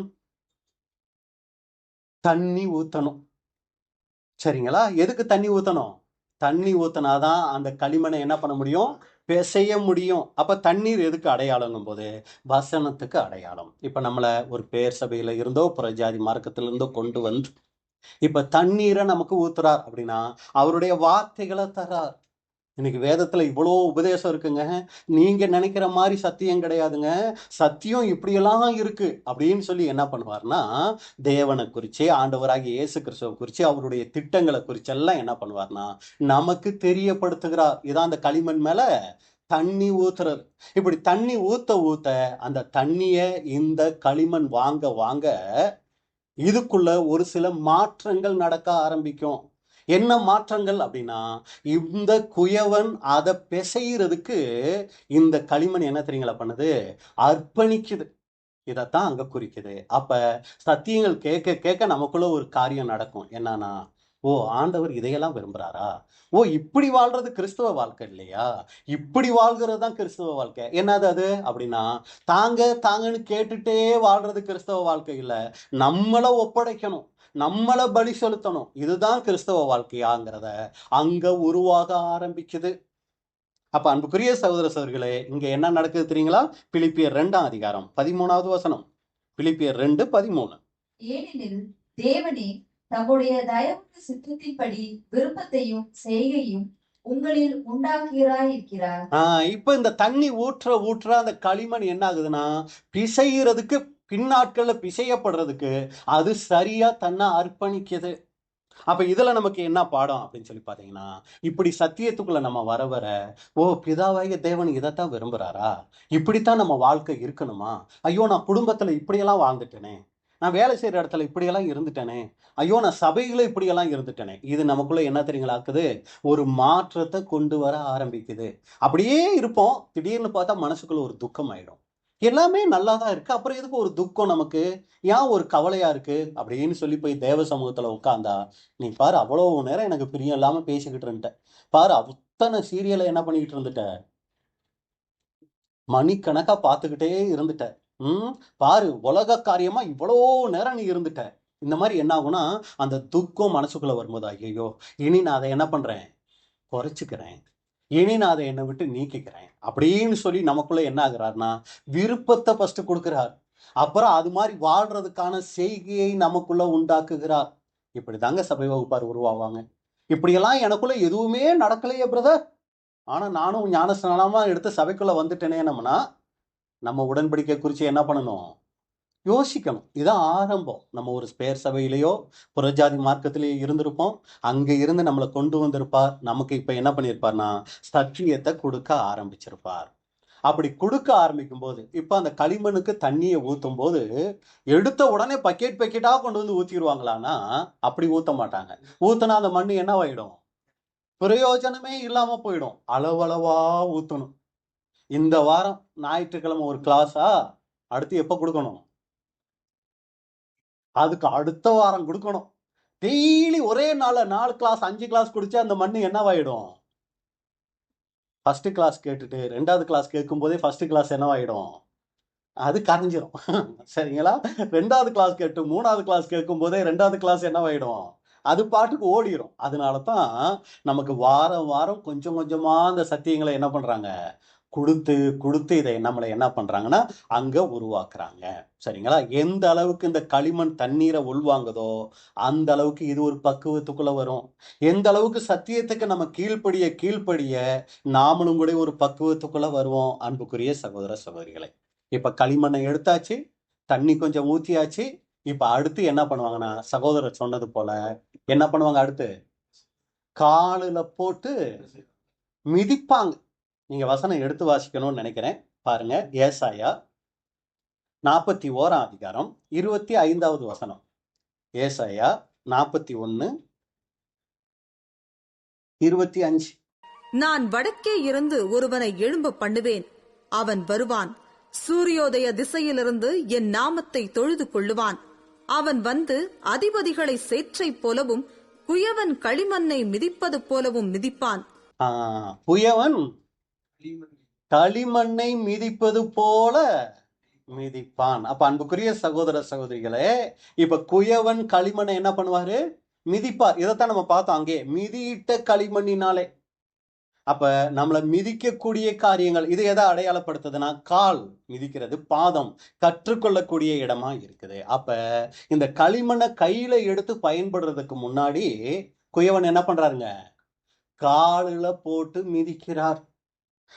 தண்ணி ஊத்தணும். சரிங்களா? எதுக்கு தண்ணி ஊத்தணும்? தண்ணி ஊத்தினாதான் அந்த களிமண்ணை என்ன பண்ண முடியும், பிசைய முடியும். அப்ப தண்ணீர் எதுக்கு அடையாளங்கும் போது வசனத்துக்கு அடையாளம். இப்ப நம்மள ஒரு பேர் சபையில இருந்தோ புறஜாதி மார்க்கத்தில இருந்தோ கொண்டு வந்து இப்ப தண்ணீரை நமக்கு ஊத்துறார் அப்படின்னா அவருடைய வார்த்தைகளை தரார். இன்னைக்கு வேதத்துல இவ்வளோ உபதேசம் இருக்குங்க. நீங்க நினைக்கிற மாதிரி சத்தியம் கிடையாதுங்க, சத்தியம் இப்படியெல்லாம் இருக்கு அப்படின்னு சொல்லி என்ன பண்ணுவார்னா, தேவனை குறிச்சு ஆண்டவராகிய இயேசு கிறிஸ்துவை குறிச்சு அவருடைய திட்டங்களை குறிச்செல்லாம் என்ன பண்ணுவார்னா நமக்கு தெரியப்படுத்துகிறார். இதான் அந்த களிமண் மேல தண்ணி ஊத்துறது. இப்படி தண்ணி ஊத்த ஊத்த அந்த தண்ணிய இந்த களிமண் வாங்க வாங்க இதுக்குள்ள ஒரு சில மாற்றங்கள் நடக்க ஆரம்பிக்கும். என்ன மாற்றங்கள் அப்படின்னா, இந்த குயவன் அதை பிசைறதுக்கு இந்த களிமண் என்ன தெரியுங்களா பண்ணுது, அர்ப்பணிக்குது. இதைத்தான் அங்க குறிக்குது. அப்ப சத்தியங்கள் கேட்க கேட்க நமக்குள்ள ஒரு காரியம் நடக்கும். என்னன்னா, ஓ ஆண்டவர் இதையெல்லாம் விரும்புறாரா, ஓ இப்படி வாழ்றது கிறிஸ்துவ வாழ்க்கை இல்லையா, இப்படி வாழ்கிறது தான் கிறிஸ்துவ வாழ்க்கை. என்னது அது அப்படின்னா, தாங்க தாங்கன்னு கேட்டுட்டே வாழ்றது கிறிஸ்தவ வாழ்க்கை இல்லை, நம்மளை ஒப்படைக்கணும், நம்மளை பலி செலுத்தணும், இதுதான் கிறிஸ்தவ வாழ்க்கையாங்கிறத அங்க உருவாக ஆரம்பிக்குது. அப்ப அன்புக்குரிய சகோதர சகோதரிகளே, இங்க என்ன நடக்குது தெரியுங்களா? பிலிப்பியர் 2ஆம் அதிகாரம் 13வது வசனம். பிலிப்பியர் 2:13. ஏனெனில் தேவனே தம்முடைய தயவுள்ள சித்தத்தின்படி விருப்பத்தையும் செய்கையும் உங்களில் உண்டாக்குகிறார். இப்ப இந்த தண்ணி ஊற்ற ஊற்ற அந்த களிமண் என்ன ஆகுதுன்னா, பிசைகிறதுக்கு பின்னாட்கள்ல பிசையப்படுறதுக்கு அது சரியா தன்னை அர்ப்பணிக்குது. அப்ப இதுல நமக்கு என்ன பாடம் அப்படின்னு சொல்லி பாத்தீங்கன்னா, இப்படி சத்தியத்துக்குள்ள நம்ம வர வர, ஓ பிதாவாகிய தேவன் இதைத்தான் விரும்புறாரா, இப்படித்தான் நம்ம வாழ்க்கை இருக்கணுமா, ஐயோ நான் குடும்பத்துல இப்படியெல்லாம் வாழ்ந்துட்டேனே, நான் வேலை செய்யற இடத்துல இப்படியெல்லாம் இருந்துட்டேனே, ஐயோ நான் சபைகளை இப்படியெல்லாம் இருந்துட்டேனே, இது நமக்குள்ள என்ன தெரியுங்களாக்குது, ஒரு மாற்றத்தை கொண்டு வர ஆரம்பிக்குது. அப்படியே இருப்போம், திடீர்னு பார்த்தா மனசுக்குள்ள ஒரு துக்கம் ஆயிடும். எல்லாமே நல்லா தான் இருக்கு, அப்புறம் எதுக்கு ஒரு துக்கம் நமக்கு, ஏன் ஒரு கவலையா இருக்கு அப்படின்னு சொல்லி போய் தேவ சமூகத்துல உட்கார்ந்தா, நீ பாரு அவ்வளவு நேரம் எனக்கு பிரியம் இல்லாம பேசிக்கிட்டு இருந்துட்ட, பாரு அத்தனை சீரியலை என்ன பண்ணிக்கிட்டு இருந்துட்ட, மணிக்கணக்கா பார்த்துக்கிட்டே இருந்துட்ட, பாரு உலக காரியமா இவ்வளோ நேரம் நீ இருந்துட்ட. இந்த மாதிரி என்ன ஆகும்னா, அந்த துக்கம் மனசுக்குள்ள வரும்போது, ஐயோ இனி நான் அதை என்ன பண்றேன், குறைச்சிக்கிறேன், இனி நான் அதை என்னை விட்டு நீக்கிக்கிறேன் அப்படின்னு சொல்லி நமக்குள்ள என்ன ஆகுறாருன்னா, விருப்பத்தை ஃபர்ஸ்ட் கொடுக்கிறார், அப்புறம் அது மாதிரி வாழ்றதுக்கான செய்கையை நமக்குள்ள உண்டாக்குகிறார். இப்படிதாங்க சபை வகுப்பார் உருவாவாங்க. இப்படியெல்லாம் எனக்குள்ள எதுவுமே நடக்கலையே பிரதர், ஆனா நானும் ஞானஸ்நானமா எடுத்து சபைக்குள்ள வந்துட்டேனே, நம்ம உடன்படிக்கை குறித்து என்ன பண்ணணும், யோசிக்கணும். இதான் ஆரம்பம். நம்ம ஒரு ஸ்பேர் சபையிலேயோ புறஜாதி மார்க்கத்திலேயோ இருந்திருப்போம், அங்க இருந்து நம்மளை கொண்டு வந்திருப்பார், நமக்கு இப்ப என்ன பண்ணியிருப்பார்னா சத்தியத்தை கொடுக்க ஆரம்பிச்சிருப்பார். அப்படி கொடுக்க ஆரம்பிக்கும் போது, இப்ப அந்த களிமண்ணுக்கு தண்ணியை ஊத்தும் போது எடுத்த உடனே பக்கெட்டா கொண்டு வந்து ஊத்திடுவாங்களான்னா அப்படி ஊத்த மாட்டாங்க. ஊத்துனா அந்த மண்ணு என்னவாயிடும், பிரயோஜனமே இல்லாம போயிடும். அளவளவா ஊத்தணும். இந்த வாரம் ஞாயிற்றுக்கிழமை ஒரு கிளாஸா, அடுத்து எப்ப கொடுக்கணும், அதுக்கு அடுத்த வாரம் கொடுக்கணும். டெய்லி ஒரே நாள்ல 4 கிளாஸ் 5 கிளாஸ் குடிச்சா அந்த மண்ணு என்னவாயிடும், ஃபர்ஸ்ட் கிளாஸ் கேட்டுட்டு 2வது கிளாஸ் கேட்கும் போதே ஃபர்ஸ்ட் கிளாஸ் என்னவாயிடும், அது கரைஞ்சிரும். சரிங்களா? 2வது கிளாஸ் கேட்டு 3வது கிளாஸ் கேட்கும் போதே 2வது கிளாஸ் என்னவாயிடும், அது பாட்டுக்கு ஓடிடும். அதனால தான் நமக்கு வாரம் வாரம் கொஞ்சம் கொஞ்சமா அந்த சத்தியங்களை என்ன பண்றாங்க, கொடுத்து கொடுத்து இதை நம்மளை என்ன பண்றாங்கன்னா அங்க உருவாக்குறாங்க. சரிங்களா? எந்த அளவுக்கு இந்த களிமண் தண்ணீரை உள்வாங்குதோ அந்த அளவுக்கு இது ஒரு பக்குவத்துக்குள்ள வரும். எந்த அளவுக்கு சத்தியத்துக்கு நம்ம கீழ்ப்படிய நாமளும் கூட ஒரு பக்குவத்துக்குள்ள வருவோம். அன்புக்குரிய சகோதர சகோதரிகளை, இப்ப களிமண்ணை எடுத்தாச்சு, தண்ணி கொஞ்சம் ஊத்தியாச்சு. இப்ப அடுத்து என்ன பண்ணுவாங்கன்னா, சகோதரர் சொன்னது போல என்ன பண்ணுவாங்க, அடுத்து காலுல போட்டு மிதிப்பாங்க. நீங்க வசனம் எடுத்து வாசிக்கணும்னு நினைக்கிறேன். பாருங்க, ஏசாயா 41 அதிகாரம் 25வது வசனம். ஏசாயா 41:25. நான் வடக்கே இருந்து ஒருவனை எழும்ப பண்ணுவேன், அவன் வருவான். சூரியோதய திசையிலிருந்து என் நாமத்தை தொழுது கொள்ளுவான். அவன் வந்து அதிபதிகளை சேற்றை போலவும் குயவன் களிமண்ணை மிதிப்பது போலவும் மிதிப்பான். குயவன் களிமண்ணை மிதிப்பது போல மிதிப்பான். அப்ப அன்புக்குரிய சகோதர சகோதரிகளே, இப்ப குயவன் களிமண்ணை என்ன பண்ணுவாரு, மிதிப்பார். இதைத்தான் நம்ம பார்த்தோம் அங்கே, மிதியிட்ட களிமண்ணினாலே. அப்ப நம்மளை மிதிக்கக்கூடிய காரியங்கள் இது எதை அடையாளப்படுத்துதுன்னா, கால் மிதிக்கிறது, பாதம் கற்றுக்கொள்ளக்கூடிய இடமா இருக்குது. அப்ப இந்த களிமண்ணை கையில எடுத்து பயன்படுறதுக்கு முன்னாடி குயவன் என்ன பண்றாருங்க, காலில் போட்டு மிதிக்கிறார்.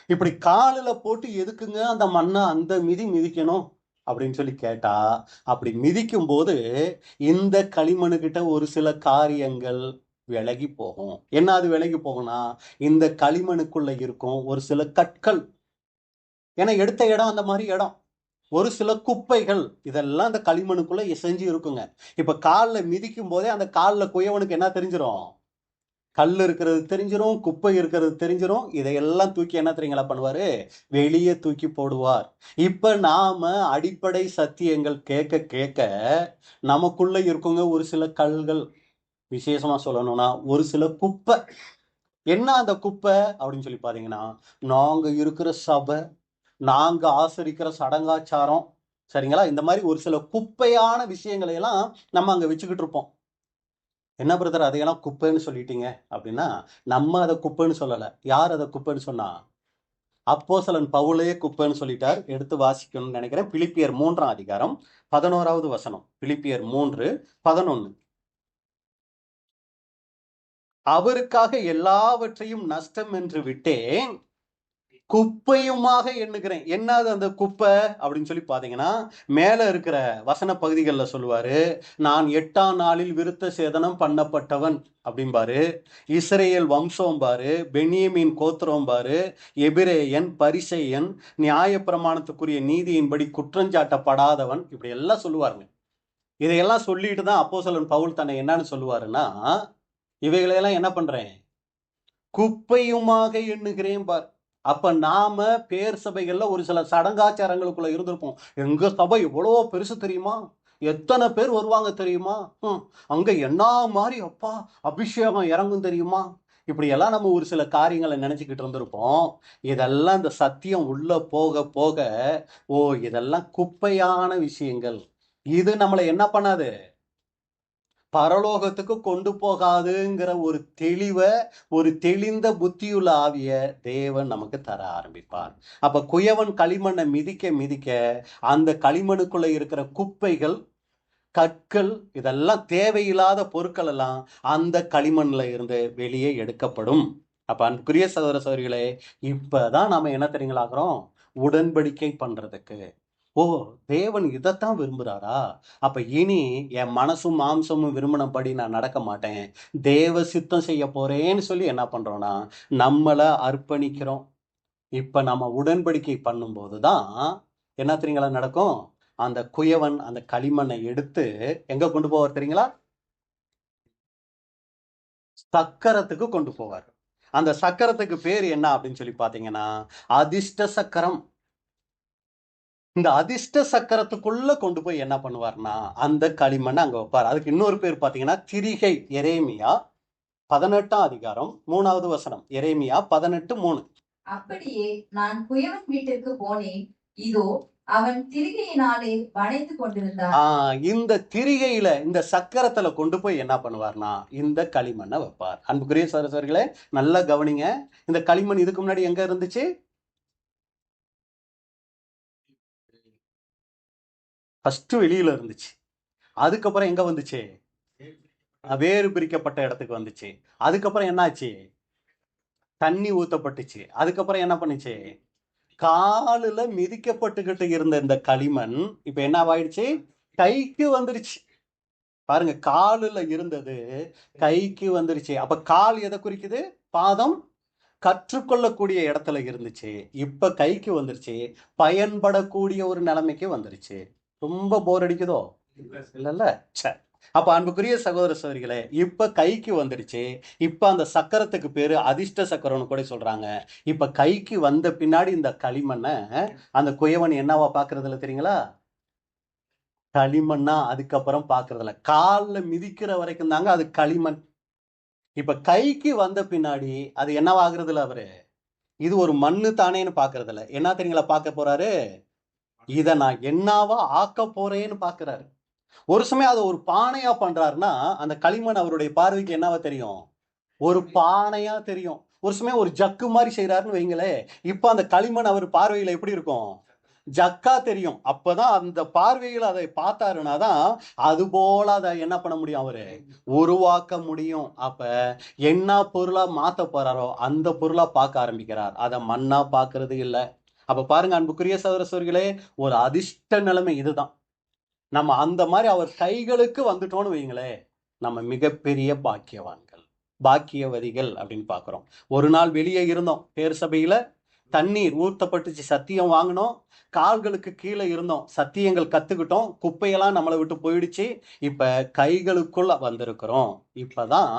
இப்படி காலில் போட்டு எதுக்குங்க அந்த மண்ணை அந்த மிதிக்கணும் அப்படின்னு சொல்லி கேட்டா, அப்படி மிதிக்கும் போது இந்த களிமண்ணுகிட்ட ஒரு சில காரியங்கள் விலகி போகும். என்ன அது விலகி போகும்னா, இந்த களிமண்ணுக்குள்ள இருக்கும் ஒரு சில கற்கள், ஏன்னா எடுத்த இடம் அந்த மாதிரி இடம், ஒரு சில குப்பைகள், இதெல்லாம் அந்த களிமண்ணுக்குள்ள செஞ்சு இருக்குங்க. இப்ப காலில் மிதிக்கும் போதே அந்த காலில் குயவனுக்கு என்ன தெரிஞ்சிடும், கல் இருக்கிறது தெரிஞ்சிடும், குப்பை இருக்கிறது தெரிஞ்சிடும். இதையெல்லாம் தூக்கி என்ன தெரியுங்களா பண்ணுவாரு, வெளியே தூக்கி போடுவார். இப்ப நாம அடிப்படை சத்தியங்கள் கேட்க கேட்க நமக்குள்ள இருக்குங்க ஒரு சில கல்கள், விசேஷமா சொல்லணும்னா ஒரு சில குப்பை. என்ன அந்த குப்பை அப்படின்னு சொல்லி பாத்தீங்கன்னா, நாங்க இருக்கிற சபை, நாங்க ஆசரிக்கிற சடங்காச்சாரம், சரிங்களா, இந்த மாதிரி ஒரு சில குப்பையான விஷயங்களை எல்லாம் நம்ம அங்க வச்சுக்கிட்டு இருப்போம். என்ன பிரதர் அதையெல்லாம் குப்பைன்னு சொல்லிட்டீங்க அப்படின்னா, நம்ம அதை குப்பைன்னு சொல்லலை. யார் அதை குப்பைன்னு சொன்னா, அப்போஸ்தலன் பவுலே குப்பைன்னு சொல்லிட்டார். எடுத்து வாசிக்கணும்னு நினைக்கிறேன். பிலிப்பியர் 3ஆம் அதிகாரம் 11வது வசனம். பிலிப்பியர் 3:11. அவருக்காக எல்லாவற்றையும் நஷ்டம் என்று விட்டேன், குப்பையுமாக எண்ணுகிறேன். என்னது அந்த குப்பை அப்படின்னு சொல்லி பாத்தீங்கன்னா, மேல இருக்கிற வசன பகுதிகளில் சொல்லுவாரு, நான் 8ஆம் நாளில் விருத்த சேதனம் பண்ணப்பட்டவன் அப்படிம்பாரு, இஸ்ரேல் வம்சம் பாரு, பென்யமீன் கோத்திரம் பாரு, எபிரேயன், பரிசேயன், நியாய பிரமாணத்துக்குரிய நீதியின்படி குற்றஞ்சாட்டப்படாதவன், இப்படி எல்லாம் சொல்லுவாருங்க. இதையெல்லாம் சொல்லிட்டு தான் அப்போஸ்தலன் பவுல் தன்னை என்னன்னு சொல்லுவாருன்னா, இவைகளையெல்லாம் என்ன பண்றேன், குப்பையுமாக எண்ணுகிறேன் பார். அப்ப நாம பேர் சபைகள்ல ஒரு சில சடங்காச்சாரங்களுக்குள்ள இருந்திருப்போம். எங்க சபை எவ்வளோ பெருசு தெரியுமா, எத்தனை பேர் வருவாங்க தெரியுமா, அங்க என்ன மாதிரி அப்பா அபிஷேகம் இறங்கும் தெரியுமா, இப்படி எல்லாம் நம்ம ஒரு சில காரியங்களை நினைச்சுக்கிட்டு இருந்திருப்போம். இதெல்லாம் இந்த சத்தியம் உள்ள போக போக, ஓ இதெல்லாம் குப்பையான விஷயங்கள், இது நம்மளை என்ன பண்ணாது, பரலோகத்துக்கு கொண்டு போகாதுங்கிற ஒரு தெளிவை, ஒரு தெளிந்த புத்தியுள்ள ஆவிய தேவன் நமக்கு தர ஆரம்பிப்பார். அப்ப குயவன் களிமண்ணை மிதிக்க மிதிக்க அந்த களிமண்ணுக்குள்ள இருக்கிற குப்பைகள், கற்கள், இதெல்லாம் தேவையில்லாத பொருட்கள் எல்லாம் அந்த களிமண்ல இருந்து வெளியே எடுக்கப்படும். அப்ப அன்புக்குரிய சகோதர சகோதரிகளே, இப்பதான் நாம என்ன தெரியுங்களாகிறோம், உடன்படிக்கை பண்றதுக்கு. ஓ தேவன் இதைத்தான் விரும்புறாரா, அப்ப இனி என் மனசும் மாம்சமும் விரும்பினபடி நான் நடக்க மாட்டேன், தேவ சித்தம் செய்ய போறேன்னு சொல்லி என்ன பண்றோம்னா நம்மளை அர்ப்பணிக்கிறோம். இப்ப நம்ம உடன்படிக்கை பண்ணும்போது தான் என்ன தெரியுங்களா நடக்கும், அந்த குயவன் அந்த களிமண்ணை எடுத்து எங்க கொண்டு போவார் தெரியுங்களா, சக்கரத்துக்கு கொண்டு போவார். அந்த சக்கரத்துக்கு பேர் என்ன அப்படின்னு சொல்லி பாத்தீங்கன்னா அதிர்ஷ்ட சக்கரம். இந்த அதிர்ஷ்ட சக்கரத்துக்குள்ள கொண்டு போய் என்ன பண்ணுவார்னா அந்த களிமண்ணை அங்க வைப்பார். அதுக்கு இன்னொரு பேர் பாத்தீங்கன்னா திரிகை. எரேமியா 18ஆம் அதிகாரம் 3வது வசனம். எரேமியா 18:3. அப்படியே நான் குயவன் வீட்டிற்கு போனேன், இதோ அவன் திரிகையினாலே வளைந்து கொண்டிருந்தான். இந்த திரிகையில, இந்த சக்கரத்துல கொண்டு போய் என்ன பண்ணுவார்னா இந்த களிமண்ணை வைப்பார். அன்புக்குரிய சகோதரர்களே நல்லா கவனிங்க, இந்த களிமண் இதுக்கு முன்னாடி எங்க இருந்துச்சு, ஃபர்ஸ்ட் வெளியில இருந்துச்சு. அதுக்கப்புறம் எங்க வந்துச்சு, வேறு பிரிக்கப்பட்ட இடத்துக்கு வந்துச்சு. அதுக்கப்புறம் என்னாச்சு, தண்ணி ஊத்தப்பட்டுச்சு. அதுக்கப்புறம் என்ன பண்ணுச்சு, காலுல மிதிக்கப்பட்டுக்கிட்டு இருந்த இந்த களிமண் இப்ப என்ன ஆயிடுச்சு, கைக்கு வந்துருச்சு. பாருங்க, காலுல இருந்தது கைக்கு வந்துருச்சு. அப்ப கால் எதை குறிக்குது, பாதம் கற்றுக்கொள்ளக்கூடிய இடத்துல இருந்துச்சு, இப்ப கைக்கு வந்துருச்சு, பயன்படக்கூடிய ஒரு நிலைமைக்கு வந்துருச்சு. ரொம்ப போர் அடிக்குதோ இல்லல்ல. சரி, அப்ப அன்புக்குரிய சகோதர சகோதரிகளே, இப்ப கைக்கு வந்துடுச்சு. இப்ப அந்த சக்கரத்துக்கு பேரு அதிர்ஷ்ட சக்கரம்னு கூட சொல்றாங்க. இப்ப கைக்கு வந்த பின்னாடி இந்த களிமண்ணை அந்த குயவன் என்னவா பாக்குறதுல தெரியுங்களா, களிமண்ணா அதுக்கப்புறம் பாக்குறதுல, கால்ல மிதிக்கிற வரைக்கும் தாங்க அது களிமண். இப்ப கைக்கு வந்த பின்னாடி அது என்னவாகிறதுல, அவரு இது ஒரு மண்ணு தானேன்னு பாக்குறதுல என்ன தெரியுங்களா பார்க்க போறாரு, இத நான் என்னவா ஆக்க போறேன்னு பாக்குறாரு. ஒரு சமயம் அதை ஒரு பானையா பண்றாருன்னா அந்த களிமண் அவருடைய பார்வைக்கு என்னவா தெரியும், ஒரு பானையா தெரியும். ஒரு சமயம் ஒரு ஜக்கு மாதிரி செய்யறாருன்னு வைங்களே, இப்ப அந்த களிமண் அவர் பார்வையில எப்படி இருக்கும், ஜக்கா தெரியும். அப்பதான் அந்த பார்வையில் அதை பார்த்தாருன்னா தான் அது போல அதை என்ன பண்ண முடியும், அவரு உருவாக்க முடியும். அப்ப என்ன பொருளா மாத்த போறாரோ அந்த பொருளா பார்க்க ஆரம்பிக்கிறார், அதை மண்ணா பார்க்கறது இல்லை. அப்ப பாருங்க அன்புக்குரிய சகோதர சகோதரிகளே, ஒரு அதிர்ஷ்ட நிலைமை இதுதான். நம்ம அந்த மாதிரி அவர் கைகளுக்கு வந்துட்டோம்னு வைங்களே, நம்ம மிகப்பெரிய பாக்கியவான்கள், பாக்கியவதிகள் அப்படின்னு பாக்குறோம். ஒரு நாள் வெளியே இருந்தோம், பேர் சபையில தண்ணீர் ஊத்தப்பட்டுச்சு, சத்தியம் வாங்கினோம், கால்களுக்கு கீழே இருந்தோம், சத்தியங்கள் கத்துக்கிட்டோம், குப்பையெல்லாம் நம்மளை விட்டு போயிடுச்சு, இப்ப கைகளுக்குள்ள வந்திருக்கிறோம். இப்பதான்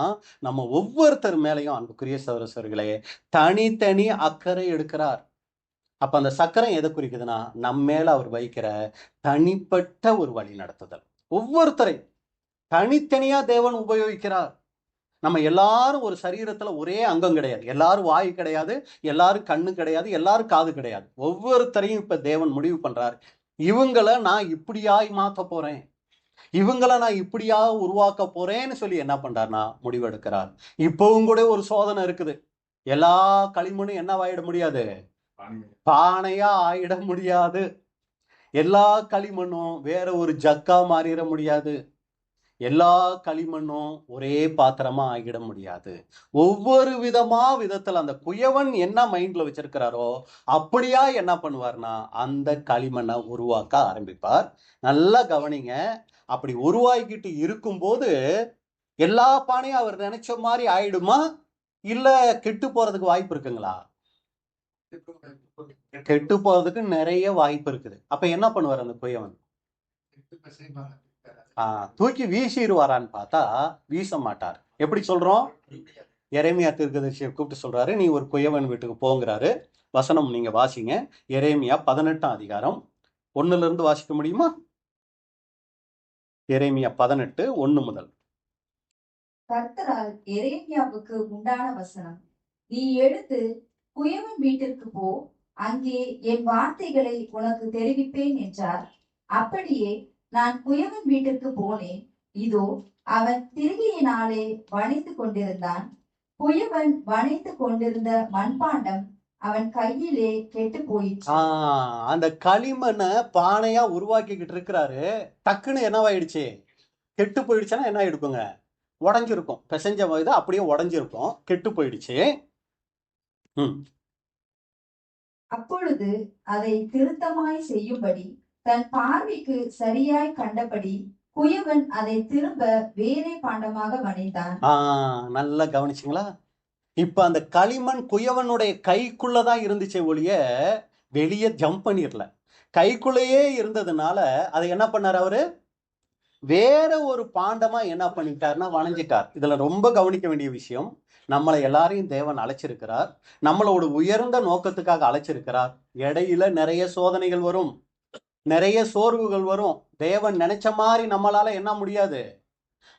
நம்ம ஒவ்வொருத்தர் மேலையும் அன்புக்குரிய சகோதர சகோதரிகளே தனித்தனி அக்கறை எடுக்கிறார். அப்ப அந்த சக்கரம் எதை குறிக்குதுன்னா நம்ம மேல அவர் வைக்கிற தனிப்பட்ட ஒரு வழி நடத்துதல். ஒவ்வொருத்தரை தனித்தனியா தேவன் உபயோகிக்கிறார். நம்ம எல்லாரும் ஒரு சரீரத்துல ஒரே அங்கம் கிடையாது, எல்லாரும் வாய் கிடையாது, எல்லாரும் கண்ணு கிடையாது, எல்லாரும் காது கிடையாது. ஒவ்வொருத்தரையும் இப்ப தேவன் முடிவு பண்றார், இவங்களை நான் இப்படியாய் மாத்த போறேன், இவங்களை நான் இப்படியா உருவாக்க போறேன்னு சொல்லி என்ன பண்றாருன்னா முடிவெடுக்கிறார். இப்பவும் கூட ஒரு சோதனை இருக்குது. எல்லா களிமண்ணும் என்னவாயிட முடியாது, பானையா ஆயிட முடியாது. எல்லா களிமண்ணும் வேற ஒரு ஜக்கா மாறிட முடியாது. எல்லா களிமண்ணும் ஒரே பாத்திரமா ஆகிட முடியாது. ஒவ்வொரு விதத்துல அந்த குயவன் என்ன மைண்ட்ல வச்சிருக்கிறாரோ அப்படியா என்ன பண்ணுவார்னா அந்த களிமண்ணை உருவாக்க ஆரம்பிப்பார். நல்லா கவனிங்க, அப்படி உருவாக்கிட்டு இருக்கும்போது எல்லா பானையும் அவர் நினைச்ச மாதிரி ஆயிடுமா, இல்ல கெட்டு போறதுக்கு வாய்ப்பு இருக்குங்களா, கெட்டு போறதுக்கு நிறைய வாய்ப்பு இருக்குது. அப்ப என்ன பண்ணுவார் அந்த குயவன், தூக்கி வீசிடுவாரான்னு பார்த்தா வீச மாட்டார். எப்படி சொல்றோம், எரேமியா தீர்க்கதரிசியை கூப்பிட்டு சொல்றாரு, நீ ஒரு குயவன் வீட்டுக்கு போங்கிறாரு. வசனம் நீங்க வாசிங்க. எரேமியா 18 அதிகாரம் 1 வாசிக்க முடியுமா? எரேமியா 18 1 முதல். கர்த்தரால் எரேமியாவுக்கு உண்டான வசனம்: நீ எழுந்து குயவன் வீட்டிற்கு போ, அங்கே என் வார்த்தைகளை உனக்கு தெரிவிப்பேன் என்றார். அப்படியே நான் குயவன் வீட்டிற்கு போனேன். இதோ அவன் திரிகையினாலே வணைந்து கொண்டிருந்தான். குயவன் வணைந்து கொண்டிருந்த மண்பாண்டம் அவன் கையிலே கெட்டு போயிற்று. அந்த களிமண்ணை பானையா உருவாக்கிக்கிட்டு இருக்கிறாரு. டக்குன்னு என்னவாயிடுச்சு? கெட்டு போயிடுச்சுன்னா என்ன ஆயிடுக்குங்க? உடஞ்சிருக்கும். பிசைஞ்ச இது அப்படியே உடஞ்சிருக்கும், கெட்டு போயிடுச்சு. அப்பொழுது அதை திருத்தமாய் செய்யும்படி தன் பார்வைக்கு சரியாய் கண்டபடி குயவன் அதை திரும்ப வேறே பாண்டமாக வணைந்தான். நல்லா கவனிச்சிங்களா? இப்ப அந்த களிமண் குயவனுடைய கைக்குள்ளதான் இருந்துச்சே ஒழிய வெளியே ஜம்ப் பண்ணிடல. கைக்குள்ளேயே இருந்ததுனால அதை என்ன பண்ணார்? அவரு வேற ஒரு பாண்டமா என்ன பண்ணிட்டாருன்னா வணைஞ்சிட்டார். இதுல ரொம்ப கவனிக்க வேண்டிய விஷயம், நம்மளை எல்லாரையும் தேவன் அழைச்சிருக்கிறார். நம்மளோட உயர்ந்த நோக்கத்துக்காக அழைச்சிருக்கிறார். இடையில நிறைய சோதனைகள் வரும், நிறைய சோர்வுகள் வரும். தேவன் நினைச்ச மாதிரி நம்மளால என்ன முடியாது,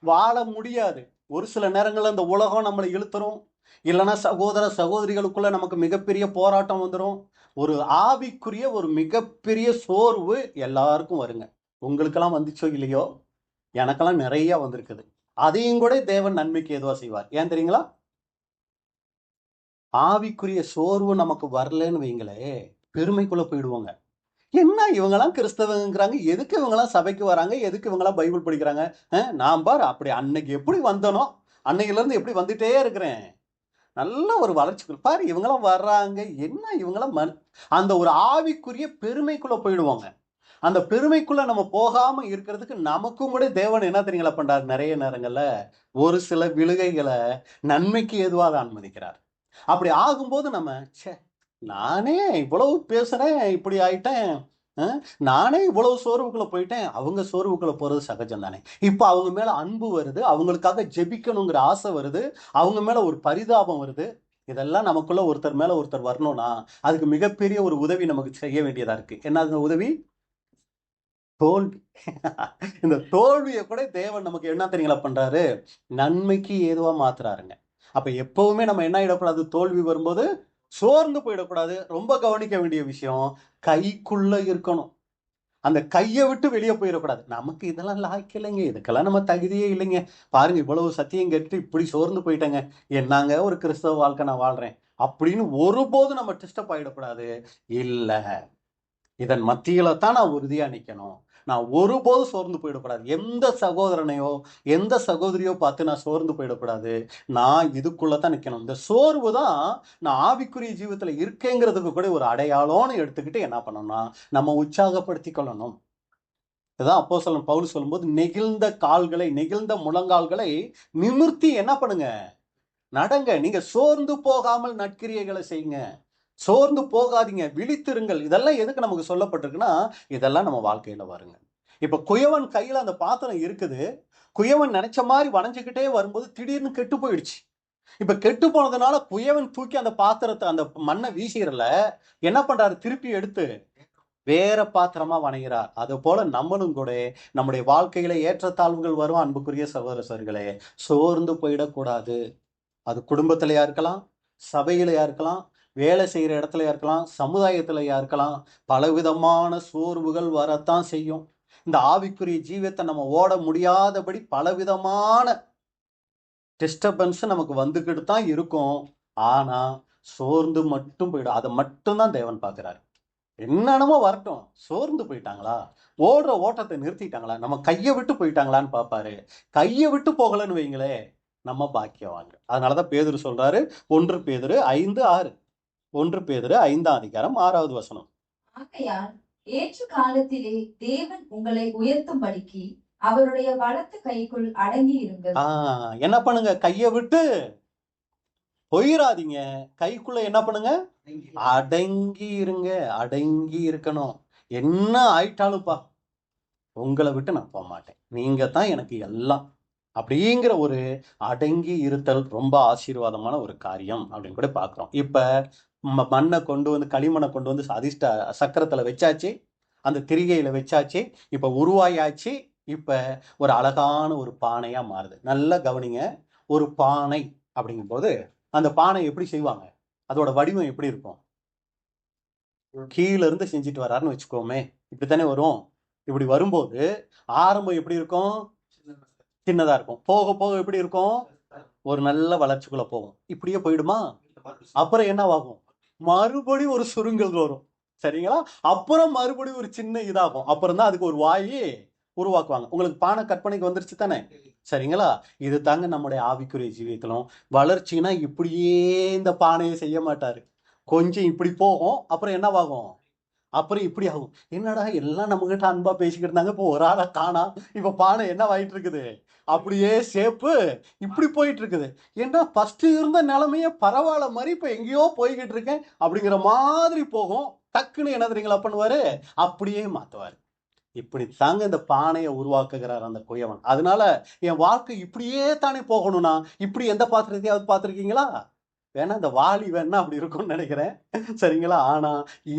வாழ முடியாது. ஒரு சில நேரங்கள்ல இந்த உலகம் நம்மளை இழுத்துரும், இல்லைன்னா சகோதர சகோதரிகளுக்குள்ள நமக்கு மிகப்பெரிய போராட்டம் வந்துடும். ஒரு ஆவிக்குரிய ஒரு மிகப்பெரிய சோர்வு எல்லாருக்கும் வருங்க. உங்களுக்கெல்லாம் வந்துச்சோ இல்லையோ, எனக்கெல்லாம் நிறைய வந்திருக்குது. அதையும் கூட தேவன் நன்மைக்கு எதுவா செய்வார். ஏன் தெரியுங்களா? ஆவிக்குரிய சோர்வு நமக்கு வரலன்னு வைங்களே, பெருமைக்குள்ள போயிடுவாங்க. என்ன இவங்கெல்லாம் கிறிஸ்தவங்கிறாங்க, எதுக்கு இவங்கெல்லாம் சபைக்கு வராங்க, எதுக்கு இவங்கெல்லாம் பைபிள் படிக்கிறாங்க? நான் பாரு அப்படி அன்னைக்கு எப்படி வந்தனோ அன்னையில இருந்து எப்படி வந்துட்டே இருக்கிறேன். நல்ல ஒரு வளர்ச்சிக்குள் பாரு இவங்கெல்லாம் வர்றாங்க, என்ன இவங்கெல்லாம் அந்த ஒரு ஆவிக்குரிய பெருமைக்குள்ள போயிடுவாங்க. அந்த பெருமைக்குள்ள நம்ம போகாம இருக்கிறதுக்கு நமக்கும் கூட தேவன் என்ன தெரியுங்களா பண்றாரு? நிறைய நேரங்கள்ல ஒரு சில விழுகைகளை நன்மைக்கு எதுவாக அனுமதிக்கிறார். அப்படி ஆகும்போது நம்ம நானே இவ்வளவு பேசுறேன், இப்படி ஆயிட்டேன், நானே இவ்வளவு சோர்வுக்குள்ள போயிட்டேன். அவங்க சோர்வுக்குள்ள போறது சகஜம் தானே. இப்ப அவங்க மேல அன்பு வருது, அவங்களுக்காக ஜெபிக்கணுங்கிற ஆசை வருது, அவங்க மேல ஒரு பரிதாபம் வருது. இதெல்லாம் நமக்குள்ள ஒருத்தர் மேல ஒருத்தர் வரணும்னா அதுக்கு மிகப்பெரிய ஒரு உதவி நமக்கு செய்ய வேண்டியதா இருக்கு. என்ன அந்த உதவி? தோல்வி. இந்த தோல்வியை கூட தேவன் நமக்கு என்ன தெரியுங்களா பண்றாரு? நன்மைக்கு ஏதுவா மாத்துறாருங்க. அப்ப எப்பவுமே நம்ம என்ன ஆயிடக்கூடாது? தோல்வி வரும்போது சோர்ந்து போயிடக்கூடாது. ரொம்ப கவனிக்க வேண்டிய விஷயம், கைக்குள்ள இருக்கணும். அந்த கையை விட்டு வெளியே போயிடக்கூடாது. நமக்கு இதெல்லாம் லாய்க்கலைங்க, இதுக்கெல்லாம் நம்ம தகுதியே இல்லைங்க, பாருங்க இவ்வளவு சத்தியம் கேட்டு இப்படி சோர்ந்து போயிட்டேங்க, என்னங்க ஒரு கிறிஸ்தவ வாழ்க்கை நான் வாழ்றேன் அப்படின்னு ஒருபோதும் நம்ம டிஸ்டர்ப் ஆயிடக்கூடாது. இல்ல, இதன் மத்தியில தான் நான் உறுதியா நிக்கணும். நான் ஒருபோதும் சோர்ந்து போயிடக்கூடாது. எந்த சகோதரனையோ எந்த சகோதரியோ பார்த்து நான் சோர்ந்து போயிடக்கூடாது. நான் இதுக்குள்ளதான் நிக்கணும். இந்த சோர்வு தான் நான் ஆவிக்குரிய ஜீவத்துல இருக்கேங்கிறதுக்கு கூட ஒரு அடையாளம்னு எடுத்துக்கிட்டு என்ன பண்ணணும்னா நம்ம உற்சாகப்படுத்தி கொள்ளணும். இதான் அப்போஸ்தலன் பவுல் சொல்லும்போது, நெகிழ்ந்த கால்களை, நெகிழ்ந்த முழங்கால்களை நிமிர்த்தி என்ன பண்ணுங்க, நடங்க. நீங்க சோர்ந்து போகாமல் நற்கிரியைகளை செய்யுங்க. சோர்ந்து போகாதீங்க, விழித்திருங்கள். இதெல்லாம் எதுக்கு நமக்கு சொல்லப்பட்டிருக்குன்னா இதெல்லாம் நம்ம வாழ்க்கையில வருங்க. இப்ப குயவன் கையில அந்த பாத்திரம் இருக்குது, குயவன் நினைச்ச மாதிரி வளைஞ்சுக்கிட்டே வரும்போது திடீர்னு கெட்டு போயிடுச்சு. இப்ப கெட்டு போனதுனால குயவன் தூக்கி அந்த பாத்திரத்தை, அந்த மண்ணை வீசிடல, என்ன பண்றாரு? திருப்பி எடுத்து வேற பாத்திரமா வணைகிறார். அது போல நம்மளும் கூட நம்முடைய வாழ்க்கையில ஏற்றத்தாழ்வுகள் வரும். அன்புக்குரிய சகோதரர்களே, சோர்ந்து போயிடக்கூடாது. அது குடும்பத்திலயா இருக்கலாம், சபையிலயா இருக்கலாம், வேலை செய்யற இடத்துலயா இருக்கலாம், சமுதாயத்திலயா இருக்கலாம். பலவிதமான சோர்வுகள் வரத்தான் செய்யும். இந்த ஆவிக்குரிய ஜீவத்தை நம்ம ஓட முடியாதபடி பலவிதமான டிஸ்டர்பன்ஸ் நமக்கு வந்துக்கிட்டு தான் இருக்கும். ஆனா சோர்ந்து மட்டும் போயிடும். அதை மட்டும்தான் தேவன் பார்க்கிறாரு. என்னென்னமோ வரட்டும், சோர்ந்து போயிட்டாங்களா, ஓடுற ஓட்டத்தை நிறுத்திட்டாங்களா, நம்ம கையை விட்டு போயிட்டாங்களான்னு பார்ப்பாரு. கையை விட்டு போகலன்னு வைங்களே, நம்ம பாக்கியவாங்க. அதனாலதான் பேதுரு சொல்றாரு, 1 பேதுரு 5:6, 1 பேதுரு 5ஆம் அதிகாரம் 6வது வசனம். ஆகையால் ஏற்ற காலத்திலே தேவன் உங்களை உயர்த்தும்படிக்கு அவருடைய வலது கைக்குள் அடங்கி இருங்கள். என்ன பண்ணுங்க? கையை விட்டு போயிடாதீங்க. கைக்குள்ள என்ன பண்ணுங்க? அடங்கி இருங்க. அடங்கி இருக்கணும். என்ன ஆயிட்டாலும்ப்பா, உங்களை விட்டு நான் போக மாட்டேன், நீங்க தான் எனக்கு எல்லாம் அப்படிங்கிற ஒரு அடங்கி இருத்தல் ரொம்ப ஆசீர்வாதமான ஒரு காரியம் அப்படின்னு கூட பார்க்கிறோம். இப்ப மண்ணை கொண்டு வந்து, களிமண்ணை கொண்டு வந்து அதிர்ஷ்ட சக்கரத்துல வச்சாச்சு, அந்த திரிகையில வச்சாச்சு, இப்ப உருவாயாச்சு. இப்ப ஒரு அழகான ஒரு பானையா மாறுது. நல்லா கவனிங்க. ஒரு பானை அப்படிங்கும் போது அந்த பானை எப்படி செய்வாங்க, அதோட வடிவம் எப்படி இருக்கும்? கீழ இருந்து செஞ்சுட்டு வர்றாருன்னு வச்சுக்கோமே, இப்படித்தானே வரும். இப்படி வரும்போது ஆரம்பம் எப்படி இருக்கும்? சின்னதா இருக்கும். போக போக எப்படி இருக்கும்? ஒரு நல்ல வளர்ச்சிக்குள்ள போகும். இப்படியே போயிடுமா? அப்புறம் என்னவாகும்? மறுபடியும் ஒரு சுருங்கல் வரும். சரிங்களா? அப்புறம் மறுபடியும் ஒரு சின்ன இதாகும். அப்புறம் தான் அதுக்கு ஒரு வாயி உருவாக்குவாங்க. உங்களுக்கு பானை கற்பனைக்கு வந்துருச்சு தானே? சரிங்களா? இது தாங்க நம்முடைய ஆவிக்குரிய ஜீவியத்திலும் வளர்ச்சினா இப்படியே இந்த பானையை செய்ய மாட்டாரு. கொஞ்சம் இப்படி போகும், அப்புறம் என்னவாகும்? அப்புறம் இப்படி ஆகும். என்னடா எல்லாம் நம்ம கிட்ட அன்பா பேசிக்கிட்டு இருந்தாங்க, இப்போ ஒரு ஆளா காணா, இப்ப பானை என்ன ஆயிட்டு இருக்குது? அப்படியே சேப்பு இப்படி போயிட்டு இருக்குது. ஏன்னா ஃபர்ஸ்ட் இருந்த நிலைமையே பரவாயில்ல மாதிரி இப்ப எங்கேயோ போய்கிட்டு இருக்கேன் அப்படிங்கிற மாதிரி போகும். டக்குன்னு என்ன தெரியுங்களா பண்ணுவாரு? அப்படியே மாத்துவாரு. இப்படி தாங்க இந்த பானையை உருவாக்குகிறார் அந்த குயவன். அதனால என் வாழ்க்கை இப்படியே தானே போகணும்னா, இப்படி எந்த பாத்திரத்தையாவது பார்த்திருக்கீங்களா? வேணா இந்த வாளி வேணா அப்படி இருக்கும்னு நினைக்கிறேன். சரிங்களா? ஆனா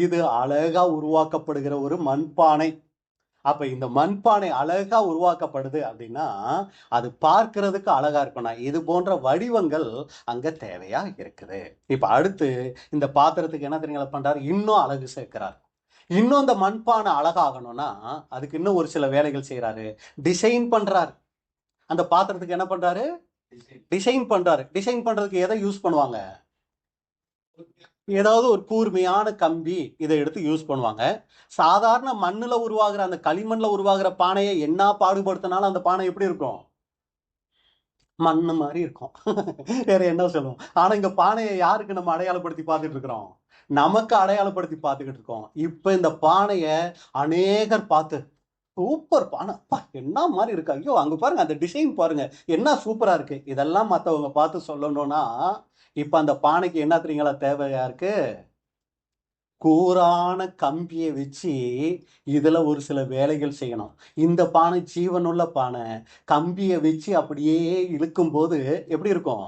இது அழகா உருவாக்கப்படுகிற ஒரு மண்பானை. அப்ப இந்த மண்பானை அழகா உருவாக்கப்படுது அப்படின்னா அது பார்க்கிறதுக்கு அழகா இருக்கும்னா இது போன்ற வடிவங்கள் அங்க தேவையா இருக்குது. இப்ப அடுத்து இந்த பாத்திரத்துக்கு என்ன தெரியுங்களா பண்றாரு? இன்னும் அழகு சேர்க்கிறார். இன்னும் இந்த மண்பானை அழகாகணும்னா அதுக்கு இன்னும் ஒரு சில வேலைகள் செய்யறாரு. டிசைன் பண்றாரு. அந்த பாத்திரத்துக்கு என்ன பண்றாரு? டிசைன் பண்றாரு. டிசைன் பண்றதுக்கு எதை யூஸ் பண்ணுவாங்க? ஏதாவது ஒரு கூர்மையான கம்பி இதை எடுத்து யூஸ் பண்ணுவாங்க. சாதாரண மண்ணுல உருவாகிற அந்த களிமண்ல உருவாகிற பானையை என்ன பாடுபடுத்தினாலும் அந்த பானை எப்படி இருக்கும்? மண்ணு மாதிரி இருக்கும். வேற என்ன சொல்லுவோம்? ஆனா இங்க பானையை யாருக்கு நம்ம அடையாளப்படுத்தி பார்த்துட்டு இருக்கிறோம்? நமக்கு அடையாளப்படுத்தி பார்த்துக்கிட்டு இருக்கோம். இப்ப இந்த பானைய அநேகர் பார்த்து சூப்பர் பானை, அப்பா என்ன மாதிரி இருக்கு, ஐயோ அங்க பாருங்க அந்த டிசைன் பாருங்க என்ன சூப்பரா இருக்கு, இதெல்லாம் மத்தவங்க பார்த்து சொல்லணும்னா இப்ப அந்த பானைக்கு என்ன தெரியுங்களா தேவையா இருக்கு? கூரான கம்பியை வச்சு இதுல ஒரு சில வேலைகள் செய்யணும். இந்த பானை ஜீவனுள்ள பானை. கம்பியை வச்சு அப்படியே இழுக்கும் போது எப்படி இருக்கும்?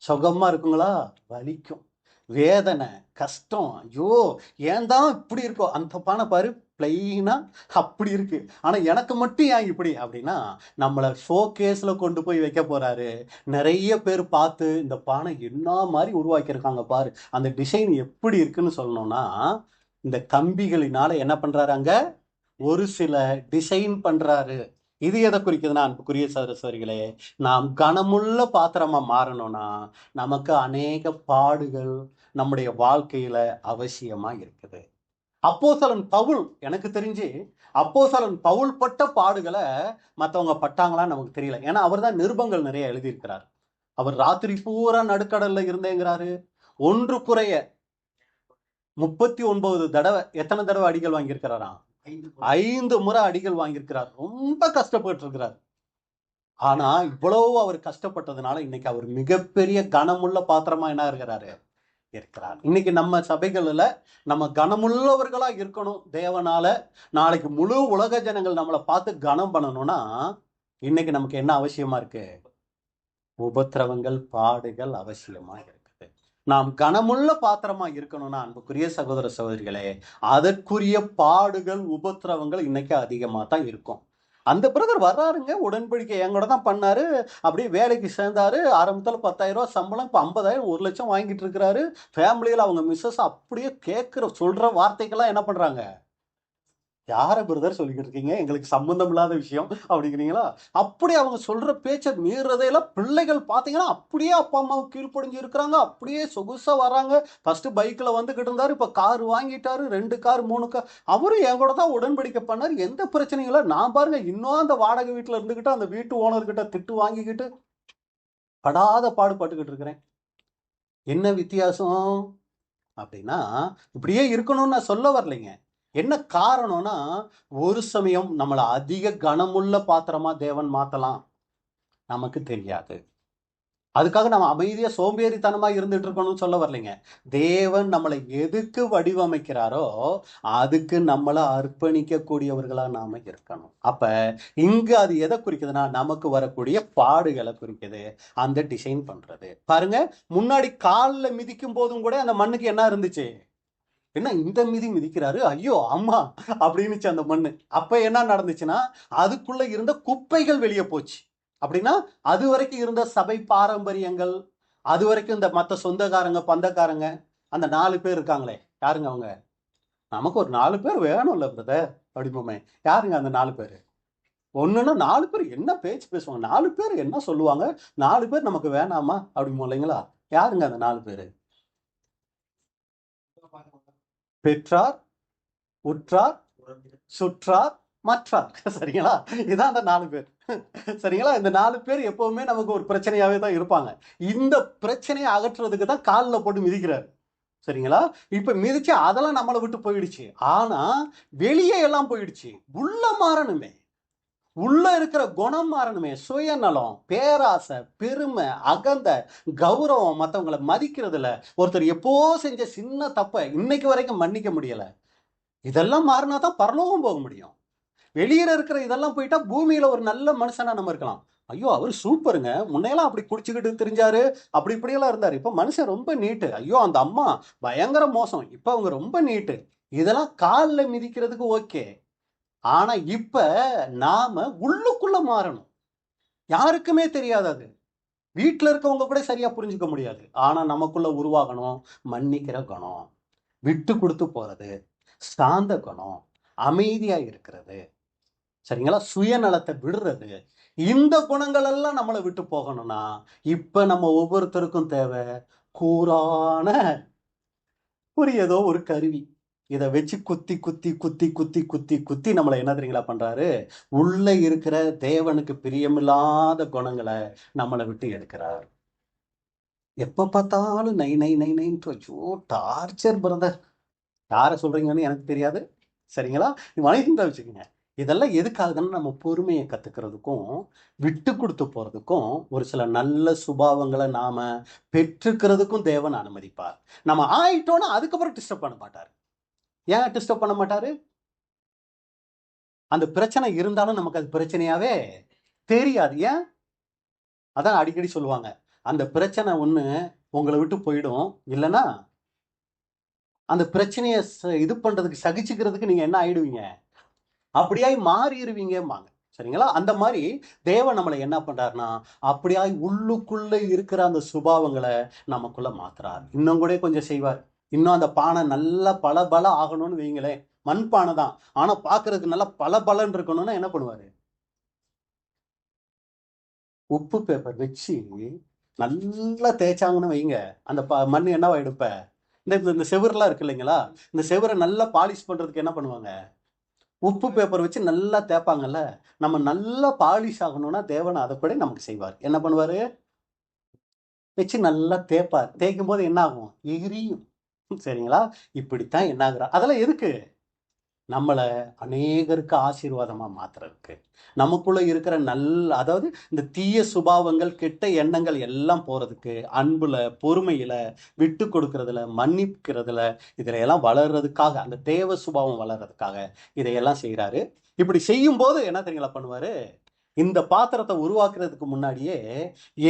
சுகமா இருக்குங்களா? வலிக்கும். வேதனை, கஷ்டம். ஐயோ ஏன் தான் இப்படி இருக்கோ? அந்த பானை பாரு பிளைனா அப்படி இருக்கு. ஆனா எனக்கு மட்டும் ஏன் இப்படி அப்படின்னா நம்மளை ஷோகேஸ்ல கொண்டு போய் வைக்க போறாரு. நிறைய பேர் பார்த்து இந்த பானை என்ன மாதிரி உருவாக்கியிருக்காங்க பாரு, அந்த டிசைன் எப்படி இருக்குன்னு சொல்லணும்னா இந்த கம்பிகளினால என்ன பண்றாரு? அங்க ஒரு சில டிசைன் பண்றாரு. இது எதை குறிக்குதுன்னா அன்புக்குரிய சகோதரர்களே, நாம் கனமுள்ள பாத்திரமா மாறணும்னா நமக்கு அநேக பாடுகள் நம்முடைய வாழ்க்கையில அவசியமா இருக்குது. அப்போஸ்தலன் பவுல், எனக்கு தெரிஞ்சு அப்போஸ்தலன் பவுல் பட்ட பாடுகளை மற்றவங்க பட்டாங்களான்னு நமக்கு தெரியல. ஏன்னா அவர் தான் நிருபங்கள் நிறைய எழுதியிருக்கிறார். அவர் ராத்திரி பூரா நடுக்கடல்ல இருந்தேங்கிறாரு. ஒன்று குறைய 39 தடவை, எத்தனை தடவை அடிகள் வாங்கியிருக்கிறாராம்? 5 முறை அடிகள் வாங்கியிருக்கிறார். ரொம்ப கஷ்டப்பட்டு இருக்கிறார். ஆனா இவ்வளவு அவர் கஷ்டப்பட்டதுனால இன்னைக்கு அவர் மிகப்பெரிய கனமுள்ள பாத்திரமா என்ன இருக்கிறாரு? இருக்கிறார். இன்னைக்கு நம்ம சபைகள்ல நம்ம கனமுள்ளவர்களா இருக்கணும் தேவனால. நாளைக்கு முழு உலக ஜனங்கள் நம்மளை பார்த்து கனம் பண்ணணும்னா இன்னைக்கு நமக்கு என்ன அவசியமா இருக்கு? உபத்திரவங்கள், பாடுகள் அவசியமா இருக்குது. நாம் கனமுள்ள பாத்திரமா இருக்கணும்னா அன்புக்குரிய சகோதர சகோதரிகளே, அதற்குரிய பாடுகள், உபத்திரவங்கள் இன்னைக்கு அதிகமா தான் இருக்கும். அந்த பிரதர் வர்றாருங்க, உடன்படிக்கை என் கூட தான் பண்ணாரு, அப்படியே வேலைக்கு சேர்ந்தாரு, ஆரம்பத்தில் 10,000 ரூபாய் சம்பளம், இப்போ 50,000 1 லட்சம் வாங்கிட்டு இருக்கிறாரு. ஃபேமிலியில் அவங்க மிஸ்ஸஸ் அப்படியே கேட்குற சொல்ற வார்த்தைக்கெல்லாம் என்ன பண்றாங்க? யார பிரதர் சொல்லிக்கிட்டு இருக்கீங்க, எங்களுக்கு சம்பந்தம் இல்லாத விஷயம் அப்படிங்கிறீங்களா? அப்படி அவங்க சொல்ற பேச்சை மீறதையெல்லாம் பிள்ளைகள் பார்த்தீங்கன்னா அப்படியே அப்பா அம்மாவுக்கு கீழ்ப்படிஞ்சு இருக்கிறாங்க. அப்படியே சொகுசா வராங்க. ஃபர்ஸ்ட் பைக்ல வந்துகிட்டு இருந்தாரு, இப்ப கார் வாங்கிட்டாரு, 2 கார் 3 கார். அவரும் என் கூட தான் உடன்படிக்கை பண்ணாரு, எந்த பிரச்சனையும் இல்லை. நான் பாருங்க இன்னும் அந்த வாடகை வீட்டுல இருந்துகிட்டு அந்த வீட்டு ஓனர்கிட்ட திட்டு வாங்கிக்கிட்டு படாத பாடுபட்டுக்கிட்டு இருக்கிறேன். என்ன வித்தியாசம் அப்படின்னா இப்படியே இருக்கணும்னு நான் சொல்ல வரலைங்க. என்ன காரணம்னா ஒரு சமயம் நம்மளை அதிக கனமுள்ள பாத்திரமா தேவன் மாத்தலாம், நமக்கு தெரியாது. அதுக்காக நம்ம அமைதியா சோம்பேறித்தனமா இருந்துட்டு இருக்கணும்னு சொல்ல வரலைங்க. தேவன் நம்மளை எதுக்கு வடிவமைக்கிறாரோ அதுக்கு நம்மளை அர்ப்பணிக்க கூடியவர்களா நாம இருக்கணும். அப்ப இங்க அது எதை குறிக்குதுன்னா நமக்கு வரக்கூடிய பாடுகளை குறிக்குது. அந்த டிசைன் பண்றது பாருங்க, முன்னாடி காலில் மிதிக்கும் போதும் கூட அந்த மண்ணுக்கு என்ன இருந்துச்சு? என்ன இந்த மிதி மிதிக்கிறாரு, ஐயோ அம்மா அப்படின்னுச்சு அந்த மண்ணு. அப்ப என்ன நடந்துச்சுன்னா அதுக்குள்ள இருந்த குப்பைகள் வெளியே போச்சு. அப்படின்னா அது வரைக்கும் இருந்த சபை பாரம்பரியங்கள், அது வரைக்கும் இந்த மற்ற சொந்தக்காரங்க பந்தக்காரங்க அந்த 4 பேர் இருக்காங்களே, யாருங்க அவங்க? நமக்கு ஒரு 4 பேர் வேணும்ல பிரதர் அப்படிம்போமே. யாருங்க அந்த 4 பேர்? ஒண்ணுன்னா 4 பேர் என்ன பேச்சு பேசுவாங்க, 4 பேர் என்ன சொல்லுவாங்க, 4 பேர் நமக்கு வேணாமா அப்படிமோ இல்லைங்களா? யாருங்க அந்த 4 பேரு? பெற்றார், உற்றார், சுற்றார், மற்றார். சரிங்களா? இதான் அந்த 4 பேர். சரிங்களா? இந்த 4 பேர் எப்பவுமே நமக்கு ஒரு பிரச்சனையாவே தான் இருப்பாங்க. இந்த பிரச்சனையை அகற்றுறதுக்கு தான் காலில் போட்டு மிதிக்கிறாரு. சரிங்களா? இப்ப மிதிச்சு அதெல்லாம் நம்மளை விட்டு போயிடுச்சு. ஆனா வெளியே எல்லாம் போயிடுச்சு. உள்ள மாறணுமே, உள்ள இருக்கிற குணம் மாறணுமே. சுயநலம், பேராசை, பெருமை, அகந்த, கௌரவம், மற்றவங்களை மதிக்கிறதுல ஒருத்தர் எப்போ செஞ்ச சின்ன தப்பை இன்னைக்கு வரைக்கும் மன்னிக்க முடியல. இதெல்லாம் மாறினா தான் பரலோகம் போக முடியும். வெளியில இருக்கிற இதெல்லாம் போயிட்டா பூமியில ஒரு நல்ல மனுஷனா நம்ம இருக்கலாம். ஐயோ அவர் சூப்பருங்க, முன்னையெல்லாம் அப்படி குடிச்சுக்கிட்டு தெரிஞ்சாரு, அப்படி இப்படியெல்லாம் இருந்தாரு, இப்ப மனுஷன் ரொம்ப நீட்டு, ஐயோ அந்த அம்மா பயங்கர மோசம், இப்ப அவங்க ரொம்ப நீட்டு. இதெல்லாம் காலில் மிதிக்கிறதுக்கு ஓகே. ஆனா இப்ப நாம உள்ளுக்குள்ள மாறணும். யாருக்குமே தெரியாது அது. வீட்டுல இருக்கவங்க கூட சரியா புரிஞ்சுக்க முடியாது. ஆனா நமக்குள்ள உருவாகணும் மன்னிக்கிற குணம், விட்டு கொடுத்து போறது, சாந்த குணம், அமைதியா இருக்கிறது. சரிங்களா? சுயநலத்தை விடுறது. இந்த குணங்கள் எல்லாம் நம்மளை விட்டு போகணும்னா இப்ப நம்ம ஒவ்வொருத்தருக்கும் தேவை கூரான ஏதோ ஒரு கருவி. இதை வச்சு குத்தி குத்தி குத்தி குத்தி குத்தி குத்தி நம்மளை என்ன தெரியுங்களா பண்றாரு? உள்ள இருக்கிற தேவனுக்கு பிரியமில்லாத குணங்களை நம்மளை விட்டு எடுக்கிறார். எப்ப பார்த்தாலும் நை நை நை நைன்னு ஐயோ டார்ச்சர் பிரதர். யாரை சொல்றீங்கன்னு எனக்கு தெரியாது. சரிங்களா? மனிதன் வச்சுக்கோங்க. இதெல்லாம் எதுக்காகன்னு நம்ம பொறுமையை கத்துக்கிறதுக்கும் விட்டு கொடுத்து போறதுக்கும் ஒரு சில நல்ல சுபாவங்களை நாம பெற்றுக்கிறதுக்கும் தேவன் அனுமதிப்பார். நம்ம ஆயிட்டோம்னா அதுக்கப்புறம் டிஸ்டர்ப் பண்ண மாட்டார். ஏன் டிஸ்டர்ப் பண்ண மாட்டாரு? அந்த பிரச்சனை இருந்தாலும் நமக்கு அது பிரச்சனையாவே தெரியாது. ஏன்? அதான் அடிக்கடி சொல்லுவாங்க, அந்த பிரச்சனை ஒண்ணு உங்களை விட்டு போயிடும், இல்லைன்னா அந்த பிரச்சனையை இது பண்றதுக்கு சகிச்சுக்கிறதுக்கு நீங்க என்ன ஆயிடுவீங்க? அப்படியாய் மாறிடுவீங்கம்பாங்க. சரிங்களா? அந்த மாதிரி தேவன் நம்மளை என்ன பண்றாருன்னா அப்படியாய் உள்ளுக்குள்ள இருக்கிற அந்த சுபாவங்களை நமக்குள்ள மாத்துறாரு. இன்னும் கூட கொஞ்சம் செய்வார். இன்னும் அந்த பானை நல்லா பல பல ஆகணும்னு வைங்களேன். மண் பானை தான், ஆனா பாக்குறதுக்கு நல்லா பல பலன் இருக்கணும்னா என்ன பண்ணுவாரு? உப்பு பேப்பர் வச்சு நல்லா தேய்ச்சாங்கன்னு வைங்க, அந்த மண் என்னவா எடுப்ப? இந்த செவரெல்லாம் இருக்கு இல்லைங்களா, இந்த செவரை நல்லா பாலிஷ் பண்றதுக்கு என்ன பண்ணுவாங்க? உப்பு பேப்பர் வச்சு நல்லா தேய்ப்பாங்கல்ல. நம்ம நல்லா பாலிஷ் ஆகணும்னா தேவன் அதை கூட நமக்கு செய்வார். என்ன பண்ணுவாரு? வச்சு நல்லா தேய்ப்பார். தேய்க்கும் போது என்ன ஆகும்? எகிரியும். சரிங்களா? இப்படித்தான் என்ன ஆகுறா? அதெல்லாம் எதுக்கு? நம்மளை அநேகருக்கு ஆசீர்வாதமா மாத்துறதுக்கு. நமக்குள்ள இருக்கிற அதாவது இந்த தீய சுபாவங்கள், கெட்ட எண்ணங்கள் எல்லாம் போறதுக்கு, அன்புல, பொறுமையில, விட்டு கொடுக்கறதுல, மன்னிக்கிறதுல, இதுல எல்லாம் வளர்றதுக்காக, அந்த தேவ சுபாவம் வளர்றதுக்காக இதையெல்லாம் செய்யறாரு. இப்படி செய்யும் போது என்ன தெரியுங்களா பண்ணுவாரு? இந்த பாத்திரத்தை உருவாக்குறதுக்கு முன்னாடியே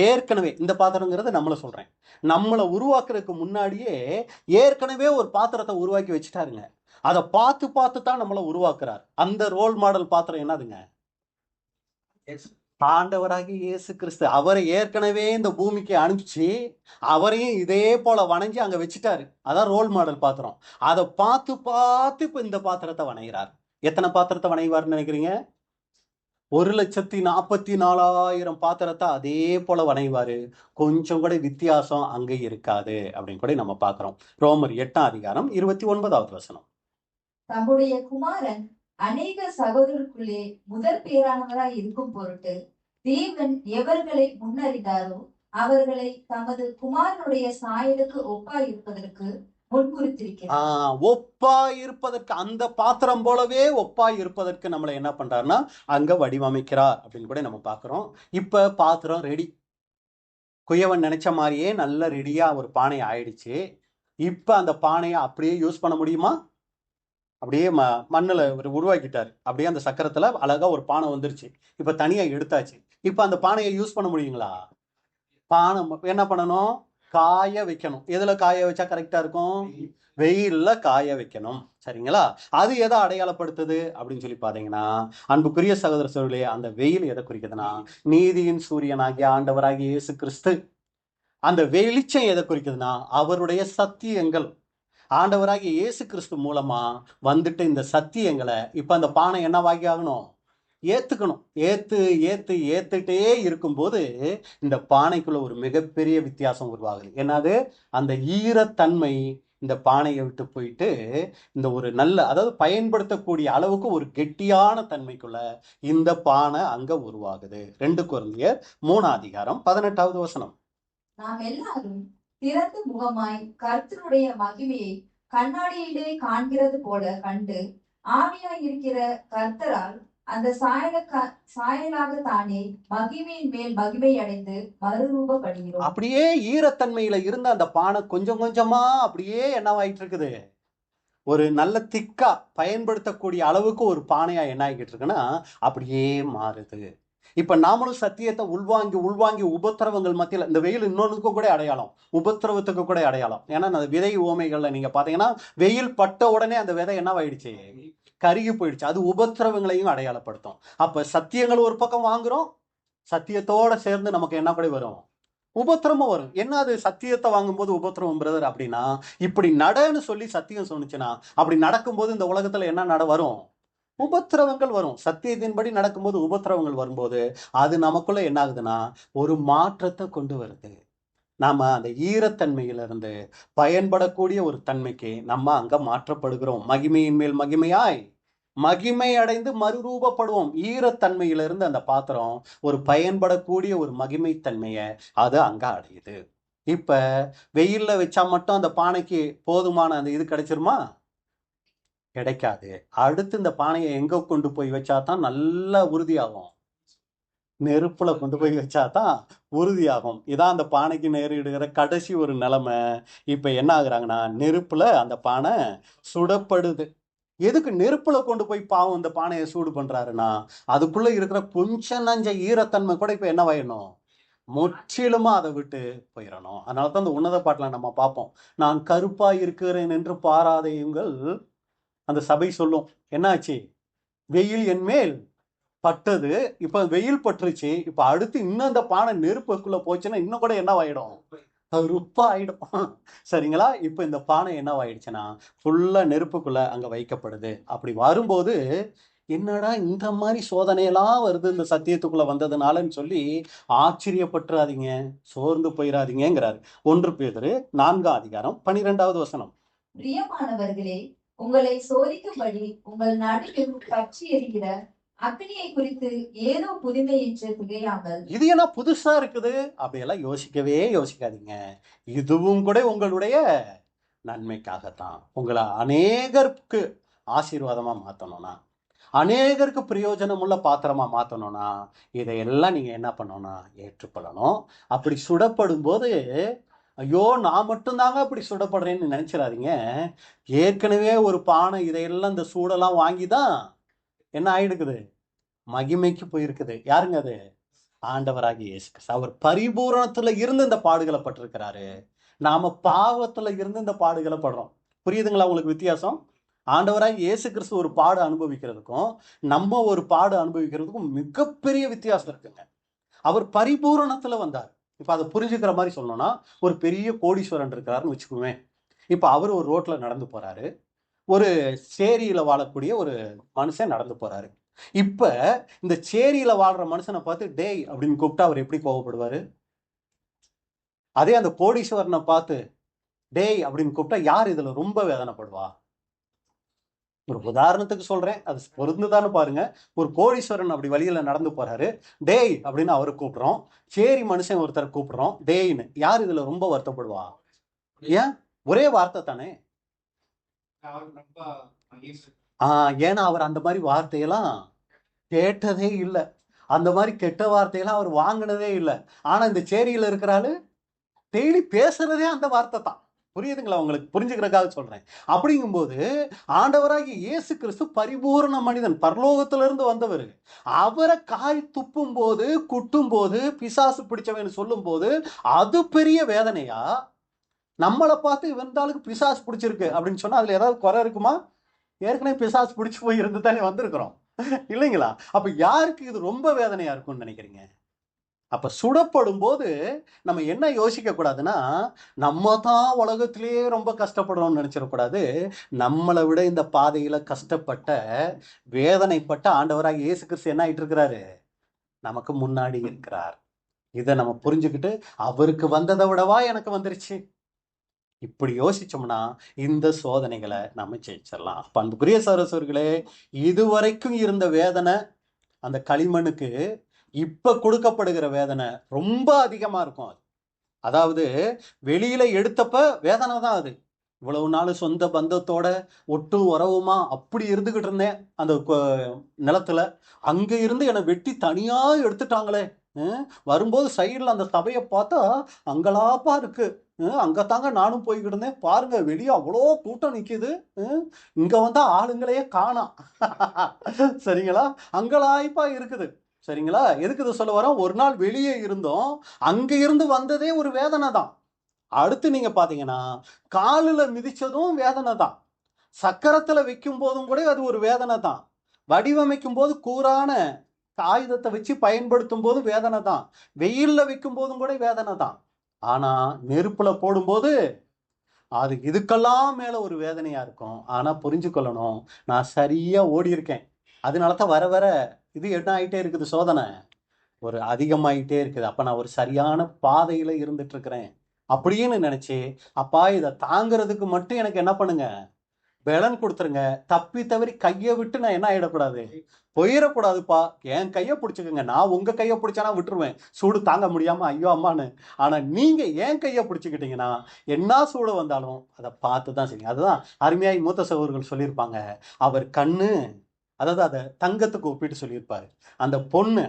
ஏற்கனவே, இந்த பாத்திரங்கிறது நம்மளை சொல்றேன், நம்மளை உருவாக்குறதுக்கு முன்னாடியே ஏற்கனவே ஒரு பாத்திரத்தை உருவாக்கி வச்சுட்டாருங்க. அதை பார்த்து பார்த்து தான் நம்மளை உருவாக்குறார். அந்த ரோல் மாடல் பாத்திரம் என்னதுங்க? ஆண்டவராகி இயேசு கிறிஸ்து. அவரை ஏற்கனவே இந்த பூமிக்கு அனுப்பிச்சு அவரையும் இதே போல வணங்கி அங்க வச்சுட்டாரு. அதான் ரோல் மாடல் பாத்திரம். அதை பார்த்து பார்த்து இப்ப இந்த பாத்திரத்தை வணங்குறார். எத்தனை பாத்திரத்தை வணங்குவார்னு நினைக்கிறீங்க? 1,44,000 பாத்திரத்தை அதே போல வணங்குவாரு. கொஞ்சம் கூட வித்தியாசம் அங்க இருக்காது அப்படின்னு கூட நம்ம பார்க்கிறோம். ரோமர் 8ஆம் அதிகாரம் 29வது வசனம். தம்முடைய குமாரன் அநேக சகோதரருக்குள்ளே முதற் பேரானவராய் இருக்கும் பொருட்டு தேவன் எவர்களை முன்னறிந்தாரோ அவர்களை தமது குமாரனுடைய சாயலுக்கு ஒப்பாய் இருப்பதற்கு முன்குறித்திருக்கிறார். ஒப்பாய் இருப்பதற்கு, அந்த பாத்திரம் போலவே ஒப்பாய் இருப்பதற்கு நம்மளை என்ன பண்றாருன்னா அங்க வடிவமைக்கிறார் அப்படின்னு கூட நம்ம பார்க்கிறோம். இப்ப பாத்திரம் ரெடி. குயவன் நினைச்ச மாதிரியே நல்ல ரெடியா ஒரு பானை ஆயிடுச்சு. இப்ப அந்த பானையை அப்படியே யூஸ் பண்ண முடியுமா? அப்படியே மண்ணுல ஒரு உருவாக்கிட்டாரு. அப்படியே அந்த சக்கரத்துல அழகா ஒரு பானை வந்துருச்சு. இப்ப தனியா எடுத்தாச்சு. இப்ப அந்த பானையை யூஸ் பண்ண முடியுங்களா? பானை என்ன பண்ணணும்? காய வைக்கணும். எதுல காய வச்சா கரெக்டா இருக்கும்? வெயில்ல காய வைக்கணும். சரிங்களா? அது எதை அடையாளப்படுத்துது அப்படின்னு சொல்லி பாத்தீங்கன்னா, அன்புக்குரிய சகோதர சகோதரிகளே, அந்த வெயில் எதை குறிக்குதுன்னா, நீதியின் சூரியனாகிய ஆண்டவராகிய இயேசு கிறிஸ்து. அந்த வெளிச்சம் எதை குறிக்குதுன்னா, அவருடைய சத்தியங்கள். ஆண்டவராகிய இயேசு கிறிஸ்து மூலமா வந்துட்டு இந்த சத்தியங்களை இப்ப அந்த பானை என்னவாகி ஆகணும்? ஏத்துக்கணும். ஏத்துட்டே இருக்கும்போது இந்த பானைக்குள்ள ஒரு மிகப்பெரிய வித்தியாசம் உருவாகுது. என்னது? அந்த ஈரத்தன்மை இந்த பானையை விட்டு போயிட்டு இந்த ஒரு நல்ல, அதாவது பயன்படுத்தக்கூடிய அளவுக்கு ஒரு கெட்டியான தன்மைக்குள்ள இந்த பானை அங்க உருவாகுது. 2 கொரிந்தியர் 3:18 வசனம். நாம் எல்லாரும் திறந்த முகமாய் கர்த்தருடைய மகிமையை கண்ணாடியிலே காண்கிறது போல கண்டு ஆவியாய் இருக்கிற கர்த்தரால் அந்த சாயலாக தானே மகிமையின் மேல் மகிமை அடைந்து மறுரூபப்படுகிறோம். அப்படியே ஈரத்தன்மையில இருந்த அந்த பானை கொஞ்சம் கொஞ்சமா அப்படியே என்னவாயிட்டு இருக்குது? ஒரு நல்ல திக்கா பயன்படுத்தக்கூடிய அளவுக்கு ஒரு பானையா என்ன ஆகிட்டு இருக்குன்னா அப்படியே மாறுது. இப்ப நாமளும் சத்தியத்தை உள்வாங்கி உபத்திரவங்கள் மத்தியில, இந்த வெயில் இன்னொன்னுக்கும் கூட அடையாளம், உபத்திரவத்துக்கு கூட அடையாளம். ஏன்னா அந்த விதை ஓமைகள்ல நீங்க பாத்தீங்கன்னா வெயில் பட்ட உடனே அந்த விதை என்னவாயிடுச்சு? கருகி போயிடுச்சு. அது உபத்திரவங்களையும் அடையாளப்படுத்தும். அப்ப சத்தியங்கள் ஒரு பக்கம் வாங்குறோம், சத்தியத்தோட சேர்ந்து நமக்கு என்ன கூட வரும்? உபத்திரமும் வரும். என்ன அது சத்தியத்தை வாங்கும்போது உபத்திரவம் பிரதர் அப்படின்னா, இப்படி நடன்னு சொல்லி சத்தியம் சொன்னுச்சுன்னா அப்படி நடக்கும்போது இந்த உலகத்துல என்ன வரும்? உபத்திரவங்கள் வரும். சத்தியத்தின்படி நடக்கும்போது உபத்திரவங்கள் வரும்போது அது நமக்குள்ள என்ன ஆகுதுன்னா ஒரு மாற்றத்தை கொண்டு வருது. நாம அந்த ஈரத்தன்மையிலிருந்து பயன்படக்கூடிய ஒரு தன்மைக்கு நம்ம அங்க மாற்றப்படுகிறோம். மகிமையின் மேல் மகிமையாய் மகிமை அடைந்து மறுரூபப்படுவோம். ஈரத்தன்மையிலிருந்து அந்த பாத்திரம் ஒரு பயன்படக்கூடிய ஒரு மகிமை தன்மையை அது அங்க அடையுது. இப்ப வெயில்ல வச்சா மட்டும் அந்த பானைக்கு போதுமான அந்த இது கிடைச்சிருமா? கிடைக்காது. அடுத்து இந்த பானையை எங்க கொண்டு போய் வச்சாதான் நல்லா உறுதியாகும்? நெருப்புல கொண்டு போய் வச்சாதான் உறுதியாகும். இதான் அந்த பானைக்கு நேரிடுகிற கடைசி ஒரு நிலைமை. இப்ப என்ன ஆகுறாங்கன்னா, நெருப்புல அந்த பானை சுடப்படுது. எதுக்கு நெருப்புல கொண்டு போய் பாவம் இந்த பானையை சூடு பண்றாருன்னா, அதுக்குள்ள இருக்கிற கொஞ்சம் நஞ்ச ஈரத்தன்மை கூட இப்ப என்னவாயிடணும்? முற்றிலுமா அதை விட்டு போயிடணும். அதனாலதான் அந்த உன்னத பாட்டுல நம்ம பார்ப்போம், நான் கருப்பா இருக்கிறேன் என்று பாராதையுங்கள். அந்த சபை சொல்லும், என்னாச்சு? வெயில் என் மேல் பட்டது, இப்ப வெயில் பட்டுருச்சு. இப்ப அடுத்து இன்னும் அந்த பானை நெருப்புக்குள்ள போச்சுன்னா இன்னும் கூட என்னவாயிடும்? கருப்பா ஆயிடும். சரிங்களா? இப்ப இந்த பானை என்னவாயிடுச்சுன்னா ஃபுல்லா நெருப்புக்குள்ள அங்க வைக்கப்படுது. அப்படி வரும்போது என்னடா இந்த மாதிரி சோதனையெல்லாம் வருது இந்த சத்தியத்துக்குள்ள வந்ததுனாலன்னு சொல்லி ஆச்சரியப்பட்டுறாதீங்க, சோர்ந்து போயிடாதீங்கிறாரு. 1 பேதுரு 4:12 வசனம். பிரியமானவர்களே, உங்களை சோதிக்கும்படி உங்கள் நடுவில் பற்றி எரிகிற அக்னியை குறித்து ஏதோ புதுமை என்று திகையாமல். இது என்ன புதுசா இருக்குது அப்படியெல்லாம் யோசிக்காதீங்க. இதுவும் கூட உங்களுடைய நன்மைக்காகத்தான். உங்களை அநேகருக்கு ஆசீர்வாதமா மாத்தணும்னா, அநேகருக்கு பிரயோஜனம் உள்ள பாத்திரமா மாத்தணும்னா இதையெல்லாம் நீங்க என்ன பண்ணணும்னா ஏற்றுக்கொள்ளணும். அப்படி சுடப்படும் போது ஐயோ நான் மட்டும்தாங்க அப்படி சுடப்படுறேன்னு நினைச்சிடாதீங்க. ஏற்கனவே ஒரு பானை இதையெல்லாம் இந்த சூடெல்லாம் வாங்கிதான் என்ன ஆயிடுக்குது? மகிமைக்கு போயிருக்குது. யாருங்க அது? ஆண்டவராகிய இயேசு கிறிஸ்து. அவர் பரிபூரணத்துல இருந்து இந்த பாடுகளை பட்டிருக்கிறாரு. நாம பாவத்துல இருந்து இந்த பாடுகளை படுறோம். புரியுதுங்களா உங்களுக்கு வித்தியாசம்? ஆண்டவராகிய இயேசு கிறிஸ்து ஒரு பாடு அனுபவிக்கிறதுக்கும் நம்ம ஒரு பாடு அனுபவிக்கிறதுக்கும் மிகப்பெரிய வித்தியாசம் இருக்குங்க. அவர் பரிபூரணத்துல வந்தார். இப்ப அதை புரிஞ்சுக்கிற மாதிரி சொல்லணும்னா, ஒரு பெரிய கோடீஸ்வரன் இருக்கிறாருன்னு வச்சுக்குவேன். இப்ப அவர் ஒரு ரோட்ல நடந்து போறாரு. ஒரு சேரியில வாழக்கூடிய ஒரு மனுஷன் நடந்து போறாரு. இப்ப இந்த சேரியில வாழ்ற மனுஷனை பார்த்து டேய் அப்படின்னு கூப்பிட்டா அவர் எப்படி கோவப்படுவாரு? அதே அந்த கோடீஸ்வரனை பார்த்து டேய் அப்படின்னு கூப்பிட்டா யார் இதுல ரொம்ப வேதனைப்படுவா? ஒரு உதாரணத்துக்கு சொல்றேன், அது பொருந்துதான்னு பாருங்க. ஒரு கோடீஸ்வரன் அப்படி வழியில நடந்து போறாரு. டேய் அப்படின்னு அவரை கூப்பிடுறோம். சேரி மனுஷன் ஒருத்தர் கூப்பிடுறோம் டேய்னு. யார் இதுல ரொம்ப வருத்தப்படுவா? ஏன்? ஒரே வார்த்தை தானே. ஏன்னா அவர் அந்த மாதிரி வார்த்தையெல்லாம் கேட்டதே இல்லை. அந்த மாதிரி கெட்ட வார்த்தையெல்லாம் அவர் வாங்கினதே இல்லை. ஆனா இந்த சேரியில இருக்கிறாரு டெய்லி பேசுறதே அந்த வார்த்தை தான். புரியுதுங்களா உங்களுக்கு? புரிஞ்சுக்கிறதுக்காக சொல்றேன். அப்படிங்கும்போது ஆண்டவராகிய இயேசு கிறிஸ்து பரிபூரண மனிதன், பரலோகத்திலிருந்து வந்தவர். அவரை காய் துப்பும் போது, குட்டும் போது, பிசாசு பிடிச்சவன் சொல்லும் போது அது பெரிய வேதனையா? நம்மளை பார்த்து இவந்தாளுக்கு பிசாசு பிடிச்சிருக்கு அப்படின்னு சொன்னா அதுல ஏதாவது குறை இருக்குமா? ஏற்கனவே பிசாசு பிடிச்சு போய் இருந்து தானே வந்திருக்கிறோம், இல்லைங்களா? அப்ப யாருக்கு இது ரொம்ப வேதனையா இருக்கும்னு நினைக்கிறீங்க? அப்ப சுடப்படும் போது நம்ம என்ன யோசிக்க கூடாதுன்னா, நம்ம தான் உலகத்திலேயே ரொம்ப கஷ்டப்படுறோம்னு நினைச்சிடக்கூடாது. நம்மளை விட இந்த பாதையில கஷ்டப்பட்ட, வேதனைப்பட்ட ஆண்டவராக இயேசு கிறிஸ்து என்ன ஆயிட்டு இருக்கிறாரு? நமக்கு முன்னாடி இருக்கிறார். இதை நம்ம புரிஞ்சுக்கிட்டு, அவருக்கு வந்ததை விடவா எனக்கு வந்துருச்சு, இப்படி யோசிச்சோம்னா இந்த சோதனைகளை நம்ம ஜெயிச்சிடலாம். அன்புக்குரிய சகோதரர்களே, இதுவரைக்கும் இருந்த வேதனை அந்த களிமண்ணுக்கு இப்ப கொடுக்கப்படுகிற வேதனை ரொம்ப அதிகமா இருக்கும். அதாவது வெளியில எடுத்தப்ப வேதனை தான் அது. இவ்வளவு நாள் சொந்த பந்தத்தோட ஒட்டு உறவுமா அப்படி இருந்துகிட்டு இருந்தேன் அந்த நிலத்துல. அங்க இருந்து என்னை வெட்டி தனியா எடுத்துட்டாங்களே. வரும்போது சைடுல அந்த சபையை பார்த்தா அங்கலாப்பா இருக்கு. அங்கத்தாங்க நானும் போய்கிட்டு இருந்தேன். பாருங்க, வெளியே அவ்வளோ கூட்டம் நிக்குது. இங்க வந்தா ஆளுங்களையே காணோம். சரிங்களா? அங்கலாய்ப்பா இருக்குது. சரிங்களா? எதுக்கு இதை சொல்ல வரோம்? ஒரு நாள் வெளியே இருந்தோம், அங்க இருந்து வந்ததே ஒரு வேதனை தான். அடுத்து நீங்க பாத்தீங்கன்னா காலில் மிதிச்சதும் வேதனை தான். சக்கரத்துல வைக்கும் போதும் கூட அது ஒரு வேதனை தான். வடிவமைக்கும் போது கூரான ஆயுதத்தை வச்சு பயன்படுத்தும் போது வேதனை தான். வெயில்ல வைக்கும் போதும் கூட வேதனை தான். ஆனா நெருப்புல போடும்போது அது இதுக்கெல்லாம் மேல ஒரு வேதனையா இருக்கும். ஆனா புரிஞ்சுக்கொள்ளணும், நான் சரியா ஓடி இருக்கேன். அதனாலதான் வர வர இது என்ன ஆயிட்டே இருக்குது, சோதனை ஒரு அதிகமாயிட்டே இருக்குது. அப்ப நான் ஒரு சரியான பாதையில இருந்துட்டு இருக்கிறேன் அப்படின்னு நினைச்சு, அப்பா இதை தாங்கிறதுக்கு மட்டும் எனக்கு என்ன பண்ணுங்க, பலன் கொடுத்துருங்க. தப்பி தவறி கையை விட்டு நான் என்ன ஆயிடக்கூடாது, போயிடக்கூடாதுப்பா. என் கையை பிடிச்சிக்கோங்க. நான் உங்க கையை பிடிச்சானா விட்டுருவேன், சூடு தாங்க முடியாம ஐயோ அம்மான்னு. ஆனா நீங்க என் கையை பிடிச்சிக்கிட்டீங்கன்னா என்ன சூடு வந்தாலும் அதை பார்த்து தான் செய்யுங்க. அதுதான் அருமையாய் மூத்த சகோதரர்கள் சொல்லியிருப்பாங்க. அவர் கண்ணு, அதாவது அதை தங்கத்துக்கு ஒப்பிட்டு சொல்லியிருப்பாரு. அந்த பொண்ணு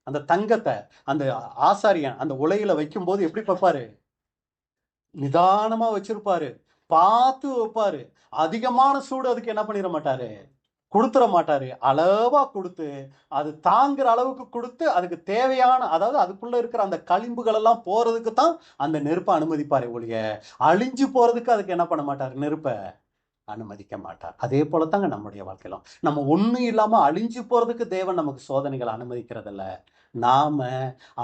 அந்த தங்கத்தை அந்த ஆசாரியன் அந்த உலையில வைக்கும் போது எப்படி பார்ப்பாரு? நிதானமா வச்சிருப்பாரு, பார்த்து வைப்பாரு. அதிகமான சூடு அதுக்கு என்ன பண்ணிட மாட்டாரு, கொடுத்துட மாட்டாரு. அளவா கொடுத்து அது தாங்குற அளவுக்கு கொடுத்து அதுக்கு தேவையான, அதாவது அதுக்குள்ள இருக்கிற அந்த களிம்புகள் எல்லாம் போறதுக்கு தான் அந்த நெருப்பை அனுமதிப்பாரு ஒழிய அழிஞ்சு போறதுக்கு அதுக்கு என்ன பண்ண மாட்டாரு, நெருப்பை அனுமதிக்க மாட்டார். அதே போலத்தாங்க நம்முடைய வாழ்க்கையிலும் நம்ம ஒண்ணும் இல்லாம அழிஞ்சு போறதுக்கு தேவன் நமக்கு சோதனைகளை அனுமதிக்கிறதில்ல. நாம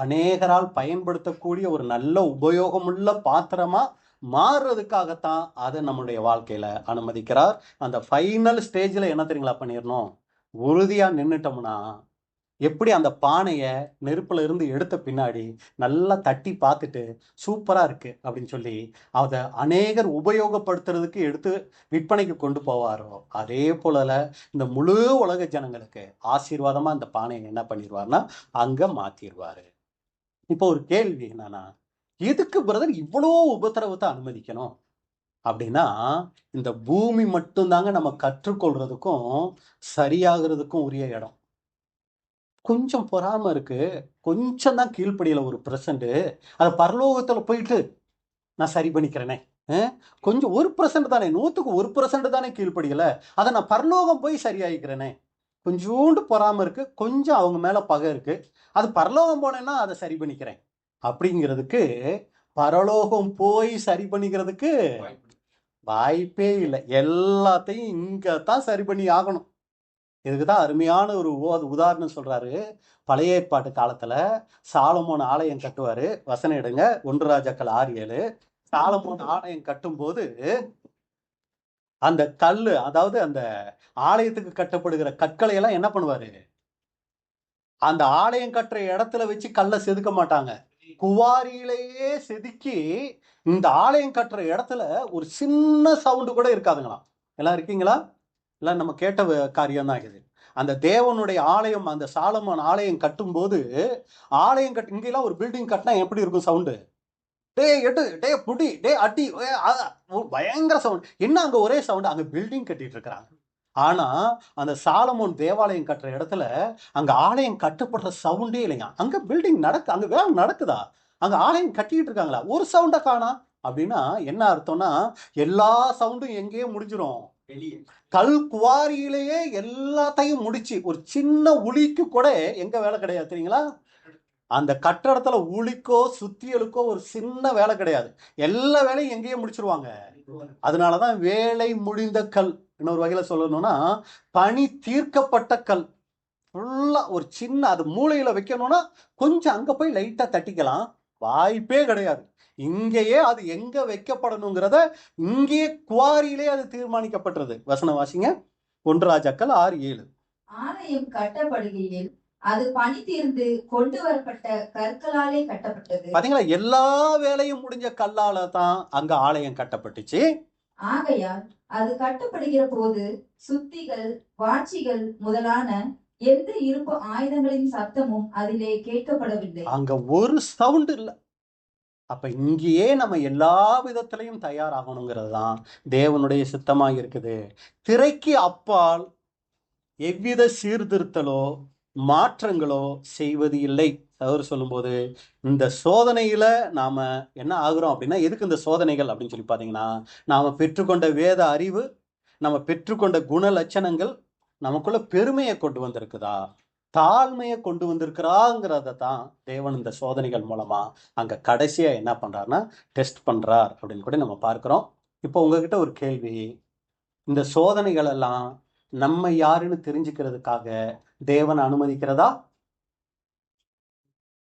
அநேகரால் பயன்படுத்தக்கூடிய ஒரு நல்ல உபயோகமுள்ள பாத்திரமா மாறுறதுக்காகத்தான் அதை நம்முடைய வாழ்க்கையில அனுமதிக்கிறார். அந்த ஃபைனல் ஸ்டேஜ்ல என்ன தெரியுங்களா பண்ணிடணும், உறுதியா நின்னுட்டோம்னா, எப்படி அந்த பானையை நெருப்புல இருந்து எடுத்த பின்னாடி நல்லா தட்டி பார்த்துட்டு சூப்பரா இருக்கு அப்படின்னு சொல்லி அதை அநேகர் உபயோகப்படுத்துறதுக்கு எடுத்து விற்பனைக்கு கொண்டு போவாரோ, அதே போல இந்த முழு உலக ஜனங்களுக்கு ஆசீர்வாதமா இந்த பானையை என்ன பண்ணிடுவார்னா அங்க மாத்திடுவாரு. இப்போ ஒரு கேள்வி என்னன்னா, எதுக்கு பிரதர் இவ்வளோ உபத்திரவத்தை அனுமதிக்கணும் அப்படின்னா, இந்த பூமி மட்டும்தாங்க நம்ம கற்றுக்கொள்றதுக்கும் சரியாகிறதுக்கும் உரிய இடம். கொஞ்சம் பொறாம இருக்கு, கொஞ்சம் தான் கீழ்ப்படியில ஒரு %, அதை பரலோகத்துல போயிட்டு நான் சரி பண்ணிக்கிறேனே. கொஞ்சம் 1% தானே, 100க்கு 1% தானே கீழ்ப்படியல, அதை நான் பரலோகம் போய் சரியாயிக்கிறேனே. கொஞ்சோண்டு பொறாம இருக்கு, கொஞ்சம் அவங்க மேல பகை இருக்கு, அது பரலோகம் போனேன்னா அதை சரி பண்ணிக்கிறேன் அப்படிங்கிறதுக்கு, பரலோகம் போய் சரி பண்ணிக்கிறதுக்கு வாய்ப்பே இல்லை. எல்லாத்தையும் இங்கதான் சரி பண்ணி ஆகணும். இதுக்குதான் அருமையான ஒரு உதாரணம் சொல்றாரு. பழைய ஏற்பாட்டு காலத்துல சாலமோன் ஆலயம் கட்டுவாரு. வசனம் எடுங்க, 1 ராஜாக்கள் 6:7. சாலமோன் ஆலயம் கட்டும் போது அந்த கல்லு, அதாவது அந்த ஆலயத்துக்கு கட்டப்படுகிற கற்களை எல்லாம் என்ன பண்ணுவாரு, அந்த ஆலயம் கட்டுற இடத்துல வச்சு கல்லை செதுக்க மாட்டாங்க, குவாரியிலேயே செதுக்கி இந்த ஆலயம் கட்டுற இடத்துல ஒரு சின்ன சவுண்டு கூட இருக்காதுங்களாம். எல்லாம் இருக்கீங்களா? எல்லாம் நம்ம கேட்ட காரியம் தான் இது. அந்த தேவனுடைய ஆலயம், அந்த சாலமோன் ஆலயம் கட்டும் போது, ஆலயம் இங்கெல்லாம் ஒரு பில்டிங் கட்டினா எப்படி இருக்கும் சவுண்டு, டே எட்டு, டே புடி, டே அடி, பயங்கர சவுண்ட். என்ன அங்க ஒரே சவுண்ட், அங்க பில்டிங் கட்டிட்டு இருக்கிறாங்க. ஆனா அந்த சாலமோன் தேவாலயம் கட்டுற இடத்துல அங்க ஆலயம் கட்டப்படுற சவுண்டே இல்லைங்க. அங்க பில்டிங் அங்க வேலை நடக்குதா, அங்க ஆலயம் கட்டிக்கிட்டு இருக்காங்களா, ஒரு சவுண்டை காணா. அப்படின்னா என்ன அர்த்தம்னா, எல்லா சவுண்டும் எங்கேயே முடிஞ்சிடும், கல் குவாரியிலேயே எல்லாத்தையும் முடிச்சு ஒரு சின்ன உளிக்கு கூட எங்க வேலை கிடையாது தெரியுங்களா. அந்த கட்டடத்துல உளிக்கோ சுத்தியலுக்கோ ஒரு சின்ன வேலை கிடையாது, எல்லா வேலையும் எங்கேயே முடிச்சிருவாங்க. அதனாலதான் வேலை முடிந்த கல். இன்னொரு வகையில சொல்லணும்னா பணி தீர்க்கப்பட்ட கல். ஃபுல்லா ஒரு சின்ன அது மூளையில வைக்கணும்னா கொஞ்சம் அங்க போய் லைட்டா தட்டிக்கலாம், வாய்ப்பே கிடையாது. இங்கேயே அது எங்க வைக்கப்படணுங்கிறத இங்கேயே குவாரியிலே அது தீர்மானிக்கப்பட்டது. வசனம் வாசிங்க, 1 ராஜாக்கள் 6:7. ஆலயம் கட்டப்படுகையில் அது பணி தீர்ந்து கொண்டு வரப்பட்ட கற்களாலே கட்டப்பட்டது. பாத்தீங்களா, எல்லா வேலையும் முடிஞ்ச கல்லால தான் அங்க ஆலயம் கட்டப்பட்டுச்சு. ஆகையால் அது கட்டப்படுகிற போது சுத்திகள், வாட்சிகள் முதலான எந்த இரும்பு ஆயுதங்களின் சத்தமும் அதிலே கேட்கப்படவில்லை. அங்க ஒரு சவுண்ட் இல்ல. அப்ப இங்கேயே நம்ம எல்லா விதத்திலையும் தயாராகணுங்கிறது தான் தேவனுடைய சித்தமா இருக்குது. திரைக்கு அப்பால் எவ்வித சீர்திருத்தலோ மாற்றங்களோ செய்வது இல்லை. அவர் சொல்லும்போது இந்த சோதனையில நாம என்ன ஆகுறோம் அப்படின்னா, எதுக்கு இந்த சோதனைகள் அப்படின்னு சொல்லி பார்த்தீங்கன்னா, நாம பெற்றுக்கொண்ட வேத அறிவு, நம்ம பெற்றுக்கொண்ட குண லட்சணங்கள் நமக்குள்ள பெருமையை கொண்டு வந்திருக்குதா, தாழ்மையை கொண்டு வந்திருக்கிறாங்கிறத தான் தேவன் இந்த சோதனைகள் மூலமா அங்க கடைசியா என்ன பண்றாருன்னா டெஸ்ட் பண்றார் அப்படின்னு கூட நம்ம பார்க்கிறோம். இப்போ உங்ககிட்ட ஒரு கேள்வி, இந்த சோதனைகள் எல்லாம் நம்ம யாருன்னு தெரிஞ்சுக்கிறதுக்காக தேவன் அனுமதிக்கிறதா?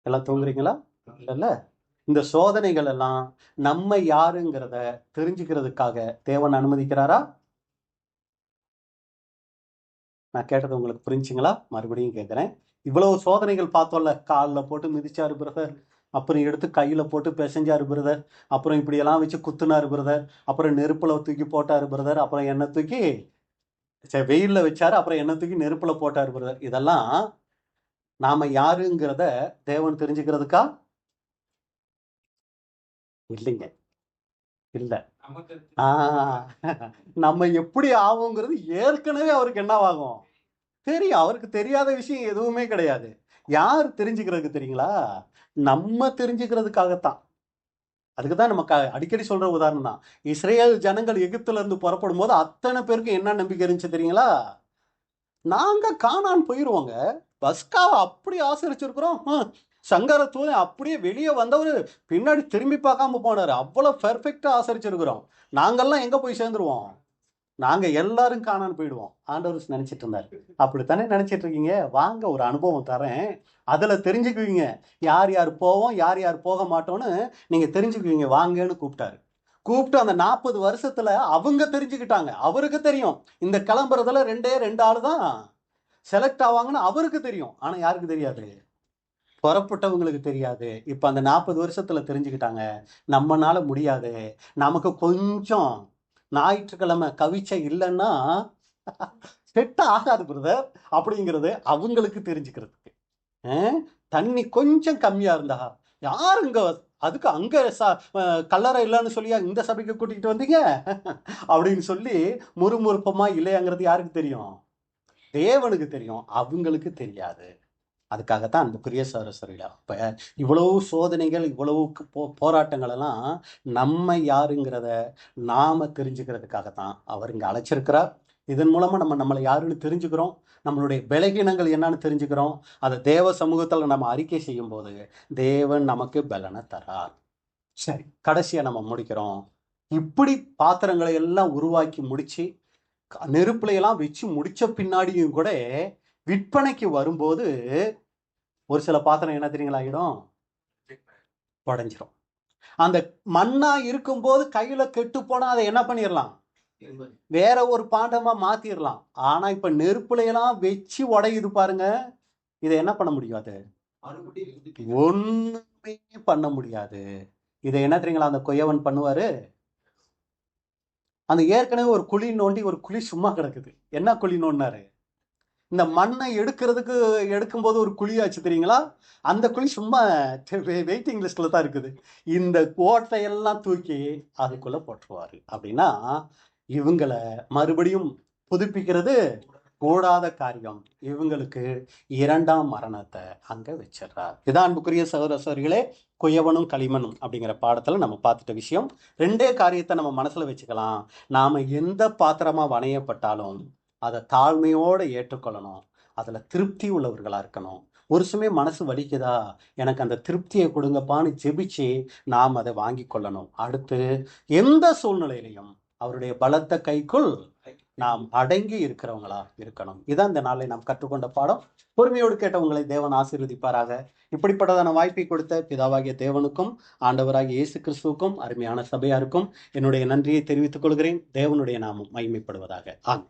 எல்லாம் தூங்குறீங்களா? இல்ல, இந்த சோதனைகள் எல்லாம் நம்ம யாருங்கிறத தெரிஞ்சுக்கிறதுக்காக தேவன் அனுமதிக்கிறாரா? நான் கேட்டது உங்களுக்கு புரிஞ்சுங்களா? மறுபடியும் கேட்கிறேன். இவ்வளவு சோதனைகள் பார்த்தோம்ல, காலில் போட்டு மிதிச்சாரு பிரதர், அப்புறம் எடுத்து கையில போட்டு பிசைஞ்சாரு பிரதர், அப்புறம் இப்படியெல்லாம் வச்சு குத்துனாரு பிரதர், அப்புறம் நெருப்புல தூக்கி போட்டாரு பிரதர், அப்புறம் எண்ணெய் தூக்கி வெயில்ல வச்சாரு, அப்புறம் எண்ணெய் தூக்கி நெருப்புல போட்டாரு பிரதர். இதெல்லாம் நாம யாருங்கிறத தேவன் தெரிஞ்சுக்கிறதுக்கா? இல்லைங்க, இல்ல. நம்ம எப்படி ஆகுங்கிறது ஏற்கனவே அவருக்கு என்னவாகும் தெரியும். அவருக்கு தெரியாத விஷயம் எதுவுமே கிடையாது. யார் தெரிஞ்சுக்கிறதுக்கு தெரியுங்களா? நம்ம தெரிஞ்சுக்கிறதுக்காகத்தான். அதுக்குதான் நமக்கு அடிக்கடி சொல்ற உதாரணம் தான், இஸ்ரேல் ஜனங்கள் எகிப்துல இருந்து புறப்படும் போது அத்தனை பேருக்கு என்ன நம்பிக்கை இருந்துச்சு தெரியுங்களா? நாங்க கானான் போயிருவோங்க, பஸ்காவை அப்படி ஆசரிச்சிருக்கிறோம், சங்கர தூதன் அப்படியே வெளியே வந்தவர் பின்னாடி திரும்பி பார்க்காம போனாரு, அவ்வளவு பெர்ஃபெக்டா ஆசரிச்சிருக்கிறோம், நாங்கெல்லாம் எங்க போய் சேர்ந்துருவோம், நாங்க எல்லாரும் காணான்னு போயிடுவோம் ஆண்டவர் நினைச்சிட்டு இருந்தாரு. அப்படித்தானே நினைச்சிட்டு இருக்கீங்க? வாங்க ஒரு அனுபவம் தரேன், அதுல தெரிஞ்சுக்குவீங்க யார் யார் போவோம் யார் யார் போக மாட்டோம்னு நீங்க தெரிஞ்சுக்குவீங்க. வாங்கன்னு கூப்பிட்டாரு. கூப்பிட்டு அந்த 40 வருஷத்துல அவங்க தெரிஞ்சுக்கிட்டாங்க. அவருக்கு தெரியும் இந்த கிளம்புறதுல 2 ஆளு தான் செலக்ட் ஆவாங்கன்னு அவருக்கு தெரியும். ஆனா யாருக்கு தெரியாது? புறப்பட்டவங்களுக்கு தெரியாது. இப்ப அந்த 40 வருஷத்துல தெரிஞ்சுக்கிட்டாங்க, நம்மனால முடியாது, நமக்கு கொஞ்சம் ஞாயிற்றுக்கிழமை கவிச்சை இல்லைன்னா செட் ஆகாது பிரதர் அப்படிங்கிறது அவங்களுக்கு தெரிஞ்சுக்கிறதுக்கு. தண்ணி கொஞ்சம் கம்மியா இருந்தா யாருங்க அதுக்கு அங்க கல்லறை இல்லைன்னு சொல்லியா இந்த சபைக்கு கூட்டிகிட்டு வந்தீங்க அப்படின்னு சொல்லி முறுமுறுப்பமா இல்லையாங்கிறது யாருக்கு தெரியும்? தேவனுக்கு தெரியும், அவங்களுக்கு தெரியாது. அதுக்காகத்தான் அந்த பிரிய சகோதரர்களே, அப்ப இவ்வளவு சோதனைகள் இவ்வளவு போராட்டங்கள் எல்லாம் நம்ம யாருங்கிறத நாம தெரிஞ்சுக்கிறதுக்காகத்தான் அவர் இங்க அழைச்சிருக்கிறார். இதன் மூலமா நம்ம நம்மளை யாருன்னு தெரிஞ்சுக்கிறோம், நம்மளுடைய பலகீனங்கள் என்னன்னு தெரிஞ்சுக்கிறோம். அதை தேவ சமூகத்தில் நம்ம அறிக்கை செய்யும் போது தேவன் நமக்கு பலனை தரார். சரி, கடைசியா நம்ம முடிக்கிறோம். இப்படி பாத்திரங்களை எல்லாம் உருவாக்கி முடிச்சு நெருப்புல எல்லாம் வச்சு முடிச்ச பின்னாடியும் கூட விற்பனைக்கு வரும்போது ஒரு சில பாத்திரம் என்ன தெரியுங்களா ஆகிடும்? உடஞ்சிரும். அந்த மண்ணா இருக்கும்போது கையில கெட்டு போனா அதை என்ன பண்ணிடலாம்? வேற ஒரு பாண்டமா மாத்திரலாம். ஆனா இப்ப நெருப்புல எல்லாம் வச்சு உடையுது பாருங்க, இதை என்ன பண்ண முடியாது? ஒண்ணுமே பண்ண முடியாது. இதை என்ன தெரியுங்களா அந்த கொய்யவன் பண்ணுவாரு? அந்த ஏற்கனவே ஒரு குழி நோண்டி ஒரு குழி சும்மா கிடக்குது. என்ன குழி நோண்டினாரு? இந்த மண்ணை எடுக்கும்போது ஒரு குழி ஆச்சு தெரியுங்களா? அந்த குழி சும்மா வெயிட்டிங் லிஸ்ட்ல தான் இருக்குது. இந்த கோட்டையெல்லாம் தூக்கி அதுக்குள்ள போட்டுருவாரு. அப்படின்னா இவங்களை மறுபடியும் புதுப்பிக்கிறது கூடாத காரியம். இவங்களுக்கு 2ஆம் மரணத்தை அங்க வச்சிடறார். இதான் அன்புக்குரிய சகோதர சகோதரிகளே, குயவனும் களிமண்ணும் அப்படிங்கிற பாடத்துல நம்ம பார்த்துட்ட விஷயம். 2 காரியத்தை நம்ம மனசுல வச்சுக்கலாம். நாம எந்த பாத்திரமா வணையப்பட்டாலும் அதை தாழ்மையோட ஏற்றுக்கொள்ளணும். அதுல திருப்தி உள்ளவர்களா இருக்கணும். ஒரு சமயம் மனசு வலிக்குதா, எனக்கு அந்த திருப்தியை கொடுங்கப்பான்னு ஜெபிச்சு நாம் அதை வாங்கி கொள்ளணும். அடுத்து எந்த சூழ்நிலையிலையும் அவருடைய பலத்த கைக்குள் நாம் அடங்கி இருக்கிறவங்களா இருக்கணும். இதான் இந்த நாளை நாம் கற்றுக்கொண்ட பாடம். பொறுமையோடு கேட்ட உங்களை தேவன் ஆசீர்வதிப்பாராக. இப்படிப்பட்டதான வாய்ப்பை கொடுத்த பிதாவாகிய தேவனுக்கும் ஆண்டவராகிய இயேசு கிறிஸ்துவுக்கும் அருமையான சபையாருக்கும் என்னுடைய நன்றியை தெரிவித்துக் கொள்கிறேன். தேவனுடைய நாமம் மகிமைப்படுவதாக. ஆமென்.